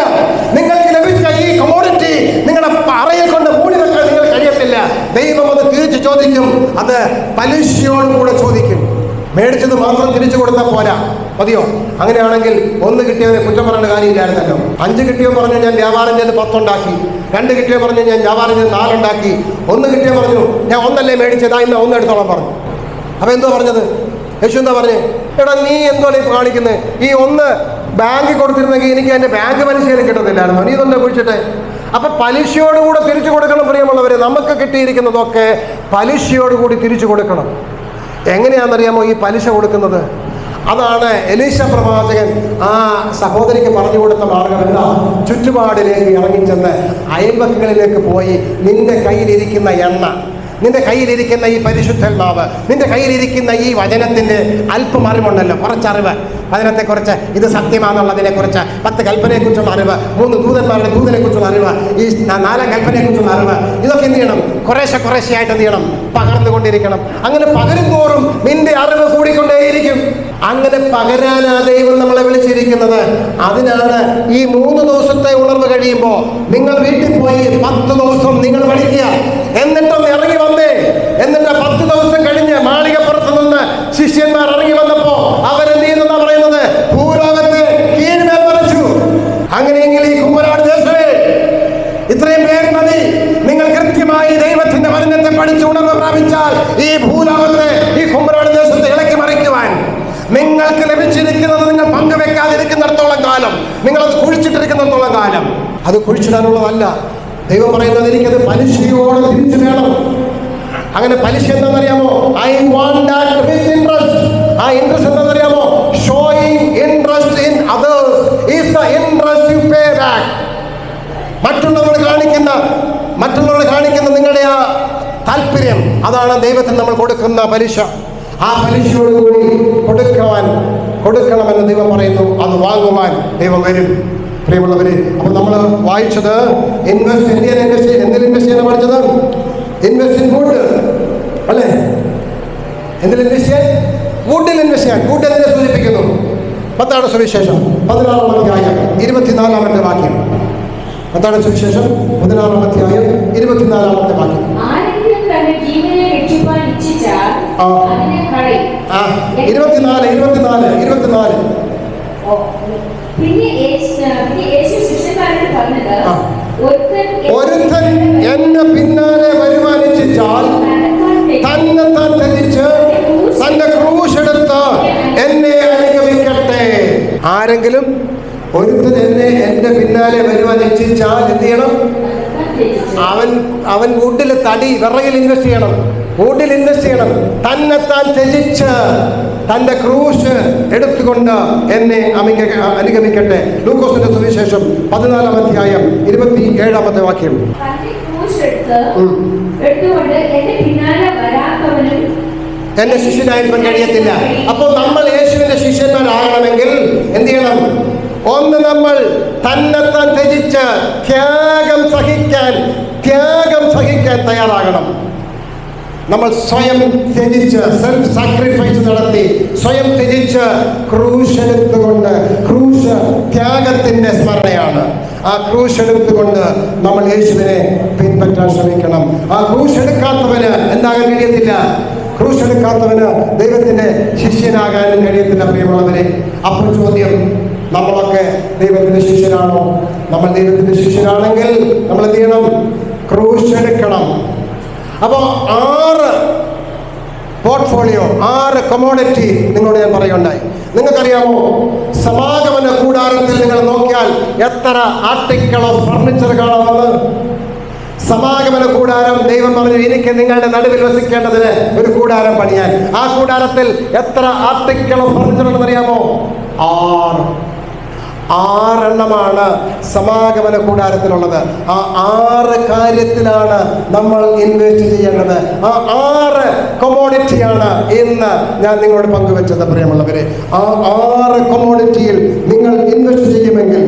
നിങ്ങൾക്ക് ലഭിച്ച ഈ കമോഡിറ്റി നിങ്ങളുടെ അറയിൽ കൊണ്ട് മൂടി വെക്കാൻ നിങ്ങൾ കഴിയത്തില്ല. ദൈവം അത് തിരിച്ചു ചോദിക്കും. അത് പലിശയോടുകൂടെ ചോദിക്കും. മേടിച്ചത് മാത്രം തിരിച്ചു കൊടുത്താൽ പോരാ, മതിയോ? അങ്ങനെയാണെങ്കിൽ 1 കിട്ടിയതിനെ കുറ്റം പറയേണ്ട കാര്യമില്ലായിരുന്നല്ലോ. 5 കിട്ടിയോ പറഞ്ഞു ഞാൻ വ്യാപാരം ചെയ്ത് 10 ഉണ്ടാക്കി. 2 കിട്ടിയോ പറഞ്ഞു ഞാൻ വ്യാപാരം ചെയ്ത് 4 ഉണ്ടാക്കി. 1 കിട്ടിയോ പറഞ്ഞു ഞാൻ 1 അല്ലേ മേടിച്ചതാ, ഇന്ന് 1 എടുത്തോളം പറഞ്ഞു. അപ്പൊ എന്തോ പറഞ്ഞത്? യേശു എന്താ പറഞ്ഞേ? എടാ നീ എന്തോ ഇപ്പോൾ കാണിക്കുന്നത്? ഈ 1 ബാങ്കിൽ കൊടുത്തിരുന്നെങ്കിൽ എനിക്ക് അതിന്റെ ബാങ്ക് പലിശയിലും കിട്ടത്തില്ലായിരുന്നു. നീ ഇതൊന്നെ കുഴിച്ചിട്ടെ. അപ്പൊ പലിശയോടുകൂടെ തിരിച്ചു കൊടുക്കണം പ്രിയമുള്ളവരെ. നമുക്ക് കിട്ടിയിരിക്കുന്നതൊക്കെ പലിശയോടുകൂടി തിരിച്ചു കൊടുക്കണം. എങ്ങനെയാണെന്നറിയാമോ ഈ പലിശ കൊടുക്കുന്നത്? അതാണ് എലീശ പ്രവാചകൻ ആ സഹോദരിക്ക് പറഞ്ഞു കൊടുത്ത മാർഗം. എന്താ? ചുറ്റുപാടിലേക്ക് ഇറങ്ങിച്ചെന്ന് അയൽവക്കങ്ങളിലേക്ക് പോയി നിന്റെ കയ്യിലിരിക്കുന്ന എണ്ണ, നിന്റെ കയ്യിലിരിക്കുന്ന ഈ പരിശുദ്ധാത്മാവ്, നിന്റെ കയ്യിലിരിക്കുന്ന ഈ വചനത്തിൻ്റെ അല്പം അറിവുണ്ടല്ലോ, കുറച്ചറിവ്, വചനത്തെക്കുറിച്ച്, ഇത് സത്യമാണെന്നുള്ളതിനെക്കുറിച്ച്, 10 കൽപ്പനയെക്കുറിച്ചുള്ള അറിവ്, 3 ദൂതന്മാരുടെ ദൂതനെക്കുറിച്ചുള്ള അറിവ്, ഈ 4 കൽപ്പനയെക്കുറിച്ചുള്ള അറിവ്, ഇതൊക്കെ എന്ത് ചെയ്യണം? കുറേശ്ശെയായിട്ട് എന്ത് ചെയ്യണം? പകർന്നുകൊണ്ടിരിക്കണം. അങ്ങനെ പകരുന്തോറും നിന്റെ അറിവ് കൂടിക്കൊണ്ടേയിരിക്കും. അങ്ങനെ പകരാനാ ദൈവം നമ്മളെ വിളിച്ചിരിക്കുന്നത്. അതിനാണ് ഈ 3 ദിവസത്തെ ഉണർവ് കഴിയുമ്പോൾ നിങ്ങൾ വീട്ടിൽ പോയി 10 ദിവസം നിങ്ങൾ പഠിക്കുക. എന്നിട്ടൊന്ന് ഇറങ്ങി വന്നേ. എന്നിട്ട് 10 ദിവസം കഴിഞ്ഞ് മാളികപ്പുറത്ത് നിന്ന് ശിഷ്യന്മാർ ഇറങ്ങി വന്നപ്പോ അവരെന്ത് ചെയ്യുന്ന പറയുന്നത്? ഭൂലോകത്തെ കീഴ്മേൽ മറിച്ചു. അങ്ങനെയെങ്കിൽ ഈ കുമ്പനാട് ദേശമേ, ഇത്രയും പേര് മതി. നിങ്ങൾ കൃത്യമായി ദൈവത്തിന്റെ വചനത്തെ പഠിച്ച് ഉണർവ് പ്രാപിച്ചാൽ ഈ ഭൂലോകത്തെ, ഈ കുമ്പനാട് ദേശത്തെ ഇളക്കി മറിക്കുവാൻ നിങ്ങൾക്ക് ലഭിച്ചിരിക്കുന്നത് നിങ്ങൾ പങ്കുവെക്കാതിരിക്കുന്നിടത്തോളം കാലം, നിങ്ങളത് കുഴിച്ചിട്ടിരിക്കുന്നിടത്തോളം കാലം, അത് കുഴിച്ചിടാനുള്ളതല്ല. ദൈവം പറയുന്നത് എനിക്കത് പലിശയോടെ തിരിച്ചു വേണം. അങ്ങനെ പലിശ എന്താണെന്നറിയാമോ? I want that with interest. ആ ഇൻട്രസ്റ്റ് എന്താണെന്നറിയാമോ? Showing interest in others is the interest U pay back. മറ്റുള്ളവരോട് കാണിക്കുന്ന നിങ്ങളുടെ ആ താല്പര്യം, അതാണ് ദൈവത്തിന് നമ്മൾ കൊടുക്കുന്ന പലിശ. ആ പലിശയോടുകൂടി കൊടുക്കണമെന്ന് ദൈവം പറയുന്നു. അത് വാങ്ങുവാൻ ദൈവം വരും. പ്രിയമുള്ളവര്, അപ്പൊ നമ്മൾ വായിച്ചത് എന്തിൽ ഇൻവെസ്റ്റ് ചെയ്യാൻ പഠിച്ചത്? ഇൻവെസ്റ്റ് ഇൻ വുഡ് അല്ലേ? എന്തിൽ ഇൻവെസ്റ്റ് ചെയ്യാൻ? വുഡിൽ ഇൻവെസ്റ്റ് ചെയ്യാൻ. വുഡ് എന്തിനെ സൂചിപ്പിക്കുന്നു? മത്തായിയുടെ സുവിശേഷം 16-ാം അധ്യായം 24-ാമത്തെ വാക്യം. മത്തായിയുടെ സുവിശേഷം 16-ാം അധ്യായം 24-ാമത്തെ വാക്യം. 24. പിന്നെ യേശു ശിഷ്യന്മാരോട് പറഞ്ഞത്, ഒരുത്തൻ എന്നെ പിന്നാലെ വരുവാൻ ഇച്ഛിച്ചാൽ തന്നെത്താൻ ത്യജിച്ച് തന്റെ ക്രൂശ് എടുത്ത് എന്നെ അനുഗമിക്കട്ടെ. ആരെങ്കിലും ഒരുത്തൻ എന്റെ പിന്നാലെ വരുവാൻ ഇച്ഛിച്ചാൽ എന്ത് ചെയ്യണം? അവൻ വുഡിൽ തടി വിറകിൽ ഇൻവെസ്റ്റ് ചെയ്യണം. വുഡിൽ ഇൻവെസ്റ്റ് ചെയ്യണം. തന്നെത്താൻ ത്യജിച്ച് തന്റെ ക്രൂശ് എടുത്തുകൊണ്ട് എന്നെ അനുഗമിക്കട്ടെ. ലൂക്കോസിന്റെ സുവിശേഷം 14-ാം അധ്യായം 27-ാമത്തെ വാക്യം. എന്റെ ശിഷ്യനായിരിക്കാൻ കഴിയത്തില്ല. അപ്പോൾ നമ്മൾ യേശുവിന്റെ ശിഷ്യന്മാരാകണമെങ്കിൽ എന്ത് ചെയ്യണം? ഒന്ന്, നമ്മൾ തന്നെത്താൻ ത്യജിച്ച് ത്യാഗം സഹിക്കാൻ തയ്യാറാകണം. നമ്മൾ സ്വയം ത്യജിച്ച്, സെൽഫ് സാക്രിഫൈസ് നടത്തി, സ്വയം ത്യജിച്ച് ക്രൂശ് എടുത്തുകൊണ്ട്, ക്രൂശ് ത്യാഗത്തിന്റെ സ്മരണയാണ്. ആ ക്രൂശ് എടുത്തുകൊണ്ട് നമ്മൾ യേശുവിനെ പിൻപറ്റാൻ ശ്രമിക്കണം. ആ ക്രൂശ് എടുക്കാത്തവന് എന്താകാൻ കഴിയത്തില്ല? ക്രൂശ് എടുക്കാത്തവന് ദൈവത്തിന്റെ ശിഷ്യനാകാനും കഴിയത്തില്ല. പ്രിയമുള്ളവരെ, അപ്പോൾ ചോദ്യം, നമ്മളൊക്കെ ദൈവത്തിന്റെ ശിഷ്യരാണോ? നമ്മൾ ദൈവത്തിന്റെ ശിഷ്യരാണെങ്കിൽ നമ്മൾ എന്ത് ചെയ്യണം? ക്രൂശ് എടുക്കണം. അപ്പോൾ 6 പോർട്ട്ഫോളിയോ, 6 കമോഡിറ്റി നിങ്ങളോട് ഞാൻ പറയുകയുണ്ടായി. നിങ്ങൾക്കറിയാമോ, സമാഗമന കൂടാരത്തിൽ നിങ്ങൾ നോക്കിയാൽ എത്ര ആർട്ടിക്കിൾ ഓഫ് ഫർണിച്ചർ കാണാമെന്ന്? സമാഗമന കൂടാരം ദൈവം പറഞ്ഞു, എനിക്ക് നിങ്ങളുടെ നടുവിൽ വസിക്കേണ്ടതിന് ഒരു കൂടാരം പണിയാൻ. ആ കൂടാരത്തിൽ എത്ര ആർട്ടിക്കിൾ ഓഫ് ഫർണിച്ചർ ഉണ്ടെന്ന് അറിയാമോ? 6 സമാഗമന കൂടാരത്തിലുള്ളത്. ആ 6 കാര്യത്തിലാണ് നമ്മൾ ഇൻവെസ്റ്റ് ചെയ്യേണ്ടത്. ആ 6 കൊമോഡിറ്റിയാണ് ഇന്ന് ഞാൻ നിങ്ങളോട് പങ്കുവെച്ചത് പ്രിയമുള്ളവരെ. ആ 6 കൊമോഡിറ്റിയിൽ നിങ്ങൾ ഇൻവെസ്റ്റ് ചെയ്യുമെങ്കിൽ,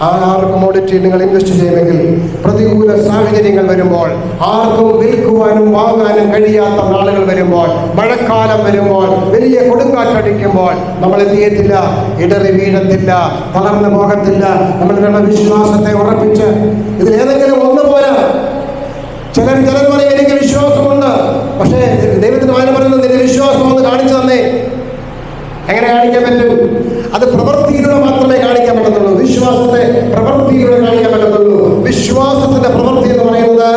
ആ 6 കൊമോഡിറ്റി നിങ്ങൾ ഇൻവെസ്റ്റ് ചെയ്യുമെങ്കിൽ, പ്രതികൂല സാഹചര്യങ്ങൾ വരുമ്പോൾ, ആർക്കും വിൽക്കുവാനും വാങ്ങാനും കഴിയാത്ത നാളുകൾ വരുമ്പോൾ, മഴക്കാലം വരുമ്പോൾ, വലിയ കൊടുങ്കാറ്റടിക്കുമ്പോൾ നമ്മൾ എന്ത് ചെയ്യത്തില്ല? ഇടറി വീഴത്തില്ല, തളർന്നു പോകത്തില്ല. നമ്മൾ നമ്മുടെ വിശ്വാസത്തെ ഉറപ്പിച്ച് ഇതിലേതെങ്കിലും ഒന്ന് പോരാ. ചിലർ പറയും എനിക്ക് വിശ്വാസമുണ്ട്, പക്ഷേ ദൈവത്തിന് വായന പറയുന്നത് നിന്റെ വിശ്വാസം ഒന്ന് കാണിച്ചു തന്നെ. എങ്ങനെ കാണിക്കാൻ പറ്റും? അത് പ്രവൃത്തിയിലൂടെ മാത്രമേ കാണിക്കാൻ പറ്റത്തുള്ളൂ. വിശ്വാസത്തെ പ്രവൃത്തിയിലൂടെ കാണിക്കാൻ പറ്റത്തുള്ളൂ. വിശ്വാസത്തിന്റെ പ്രവൃത്തി എന്ന് പറയുന്നത്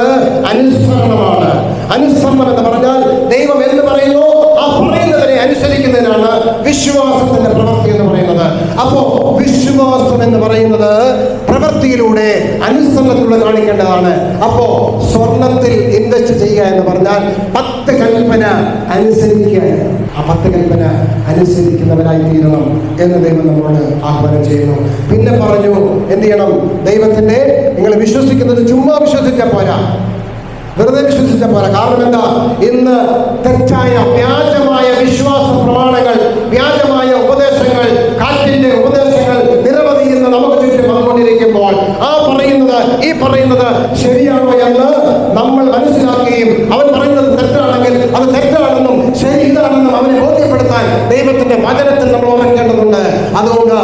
അനുസരണമാണ്. അനുസരണം എന്ന് പറഞ്ഞാൽ ദൈവം എന്ത് പറയുന്നു ആ പറയുന്നതിനെ അനുസരിക്കുന്നതിനാണ് വിശ്വാസത്തിന്റെ പ്രവൃത്തി എന്ന് പറയുന്നത്. അപ്പോ വിശ്വാസം എന്ന് പറയുന്നത് പ്രവൃത്തിയിലൂടെ അനുസരണത്തിലൂടെ കാണിക്കേണ്ടതാണ്. അപ്പോ സ്വർണത്തിൽ ഇൻവെസ്റ്റ് ചെയ്യുക എന്ന് പറഞ്ഞാൽ 10 കൽപ്പന അനുസരിക്കുക. ആ 10 കൽപ്പന അനുസരിക്കുന്നവരായി തീരണം എന്ന് ദൈവം നമ്മളോട് ആഹ്വാനം ചെയ്യുന്നു. പിന്നെ പറഞ്ഞു എന്ത് ചെയ്യണം? ദൈവത്തിന്റെ നിങ്ങൾ വിശ്വസിക്കുന്നത് ചുമ്മാ വിശ്വസിച്ചാൽ പോരാ, വെറുതെ വിശ്വസിച്ചാൽ പോരാ. കാരണം എന്താ? ഇന്ന് തെറ്റായ വ്യാജമായ വിശ്വാസ പ്രമാണങ്ങൾ, വ്യാജമായ ഉപദേശങ്ങൾ, കാറ്റിന്റെ ഉപദേശങ്ങൾ നിരവധി ഇന്ന് നമുക്ക് ചുറ്റും വന്നുകൊണ്ടിരിക്കുമ്പോൾ ഈ പറയുന്നത് ശരിയാണോ എന്ന് നമ്മൾ മനസ്സിലാക്കുകയും അവൻ പറയുന്നത് തെറ്റാണെങ്കിൽ അത് തെറ്റാണെന്നും ശരി ഇതാണെന്നും അവനെ ബോധ്യപ്പെടുത്താൻ ദൈവത്തിന്റെ വചനത്തിൽ നമ്മൾ ഓർക്കേണ്ടതുണ്ട്. അതുകൊണ്ട്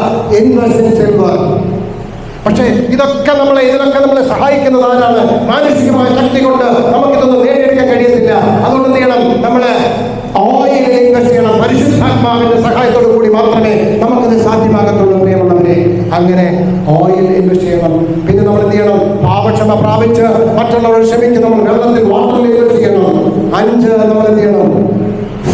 പക്ഷേ ഇതിലൊക്കെ നമ്മളെ സഹായിക്കുന്നത് ആരാണ്? മാനുഷികമായ ശക്തി കൊണ്ട് നമുക്കിതൊന്നും നേടിയെടുക്കാൻ കഴിയത്തില്ല. അതുകൊണ്ട് എന്ത് ചെയ്യണം? നമ്മള് ഓയിൽ ഇൻവെസ്റ്റ് ചെയ്യണം. പരിശുദ്ധാത്മാവിന്റെ സഹായത്തോടു കൂടി മാത്രമേ നമുക്കിത് സാധ്യമാകത്തുള്ളൂ പ്രിയമുള്ളവരെ. അങ്ങനെ ഓയിൽ ഇൻവെസ്റ്റ് ചെയ്യണം. പിന്നെ നമ്മൾ എന്ത് ചെയ്യണം? പാപക്ഷമ പ്രാപിച്ച് മറ്റുള്ളവരെ ക്ഷമിച്ച് നമ്മൾ വെള്ളത്തിൽ വാട്ടറിൽ ഇൻവെസ്റ്റ് ചെയ്യണം. 5 നമ്മൾ എന്ത് ചെയ്യണം?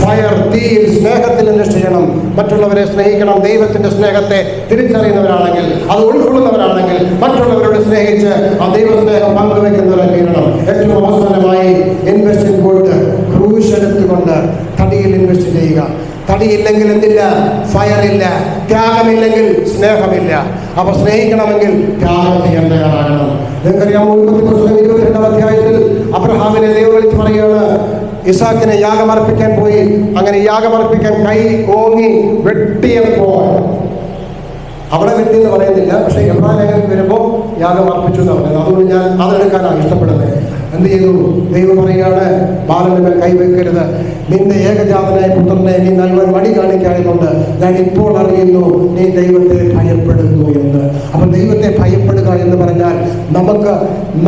ഫയർ, തീയിൽ, സ്നേഹത്തിൽ ഇൻവെസ്റ്റ് ചെയ്യണം. മറ്റുള്ളവരെ സ്നേഹിക്കണം. ദൈവത്തിന്റെ സ്നേഹത്തെ തിരിച്ചറിയുന്നവരാണെങ്കിൽ, അത് ഉൾക്കൊള്ളുന്നവരാണെങ്കിൽ, മറ്റുള്ളവരോട് സ്നേഹിച്ച് ആ ദൈവസ്നേഹം പങ്കുവെക്കുന്നവരെ തീരണം. ഏറ്റവും അവസാനമായി ഇൻവെസ്റ്റ് ഇൻ ഗോൾഡ്, ക്രൂശ് എടുത്തുകൊണ്ട് തടിയിൽ ഇൻവെസ്റ്റ് ചെയ്യുക. തടിയില്ലെങ്കിൽ എന്തില്ല? ഫയറില്ല. ത്യാഗമില്ലെങ്കിൽ സ്നേഹമില്ല. അപ്പൊ സ്നേഹിക്കണമെങ്കിൽ ത്യാഗം ചെയ്യാൻ തയ്യാറാകണം. നിങ്ങൾക്കറിയാം, 22-ാം അധ്യായത്തിൽ അബ്രഹാമിനെ ദൈവം വിളിച്ച് പറയുകയാണ്, ഇസാക്കിനെ യാഗമർപ്പിക്കാൻ പോയി. അങ്ങനെ യാഗമർപ്പിക്കാൻ കൈ ഓങ്ങി വെട്ടിയപ്പോൾ, അവിടെ വെട്ടി എന്ന് പറയുന്നില്ല, പക്ഷെ എബ്രാഹിം വരുമ്പോൾ യാഗമർപ്പിച്ചു എന്ന് പറയുന്നത്. അതുകൊണ്ട് ഞാൻ അതെടുക്കാനാണ് ഇഷ്ടപ്പെടുന്നത്. എന്ത് ചെയ്തു? ദൈവം പറയുകയാണ്, ബാലന്റെ മേൽ കൈവെക്കരുത്. നിന്റെ ഏകജാതനായ പുത്രനെ നീ നൽകാൻ മടി കാണിക്കാനുകൊണ്ട് ഞാൻ ഇപ്പോൾ അറിയുന്നു നീ ദൈവത്തെ ഭയപ്പെടുന്നു എന്ന്. അപ്പൊ ദൈവത്തെ ഭയപ്പെടുക എന്ന് പറഞ്ഞാൽ നമുക്ക്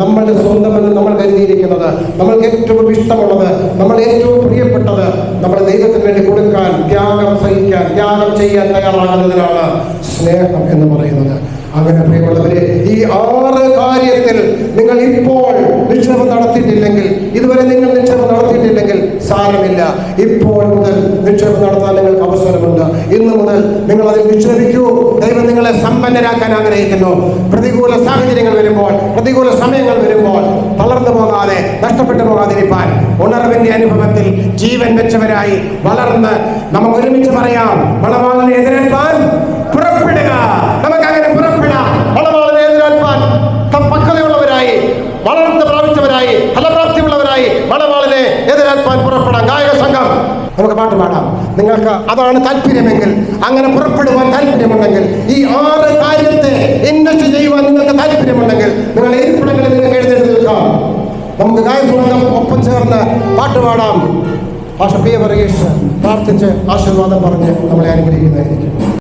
നമ്മളുടെ സ്വന്തമെന്ന് നമ്മൾ കരുതിയിരിക്കുന്നത്, നമ്മൾക്ക് ഏറ്റവും ഇഷ്ടമുള്ളത്, നമ്മൾ ഏറ്റവും പ്രിയപ്പെട്ടത് നമ്മൾ ദൈവത്തിന് വേണ്ടി കൊടുക്കാൻ, ത്യാഗം സഹിക്കാൻ, ത്യാഗം ചെയ്യാൻ തയ്യാറാകുന്നതിനാണ് സ്നേഹം എന്ന് പറയുന്നത്. അങ്ങനെ പ്രിയമുള്ളവരെ, ഈ 6 കാര്യത്തിൽ നിങ്ങൾ ഇപ്പോൾ നിക്ഷേപം നടത്തിയിട്ടില്ലെങ്കിൽ, ഇതുവരെ നിങ്ങൾ നിക്ഷേപം നടത്തിയിട്ടില്ലെങ്കിൽ സാരമില്ല. ഇപ്പോൾ മുതൽ നിക്ഷേപം നടത്താൻ നിങ്ങൾക്ക് അവസരമുണ്ട്. ഇന്ന് മുതൽ നിങ്ങൾ അതിൽ നിക്ഷേപിക്കൂ. ദൈവം നിങ്ങളെ സമ്പന്നരാക്കാൻ ആഗ്രഹിക്കുന്നു. പ്രതികൂല സാഹചര്യങ്ങൾ വരുമ്പോൾ, പ്രതികൂല സമയങ്ങൾ വരുമ്പോൾ തളർന്നു പോകാതെ, നഷ്ടപ്പെട്ടു പോകാതിരിക്കാൻ ഉണർവിന്റെ അനുഭവത്തിൽ ജീവൻ വെച്ചവരായി വളർന്ന് നമുക്ക് ഒരുമിച്ച് പറയാം, മണവാളനെ എതിരേൽപ്പാൻ പുറപ്പെടുക. നമുക്കങ്ങനെ പുറപ്പെടാം. മണവാളനെ എതിരേൽപ്പാൻ പക്വതയുള്ളവരായി, വളർന്ന് പ്രാപിച്ചവരായി, ഫലപ്രാപ്തിയുള്ളവരായി മണവാളനെ എതിരേൽപ്പാൻ പുറപ്പെടാം. ഗായക സംഘം നമുക്ക് പാട്ട് പാടാം. നിങ്ങൾക്ക് അതാണ് താല്പര്യമെങ്കിൽ, അങ്ങനെ പുറപ്പെടുവാൻ താല്പര്യമുണ്ടെങ്കിൽ, ഈ 6 കാര്യത്തെ ഇൻവെസ്റ്റ് ചെയ്യുവാൻ നിങ്ങൾക്ക് താല്പര്യമുണ്ടെങ്കിൽ, നിങ്ങൾ ഇരിപ്പിടങ്ങളിൽ നിങ്ങൾക്ക് എഴുന്നേറ്റ് നിൽക്കാം. നമുക്ക് ഗായക സംഘം ഒപ്പം ചേർന്ന് പാട്ട് പാടാം. ഭാഷ പി വർഗീസ് പ്രാർത്ഥിച്ച് ആശീർവാദം പറഞ്ഞ് നമ്മളെ അനുഗ്രഹിക്കുന്നതായിരിക്കും.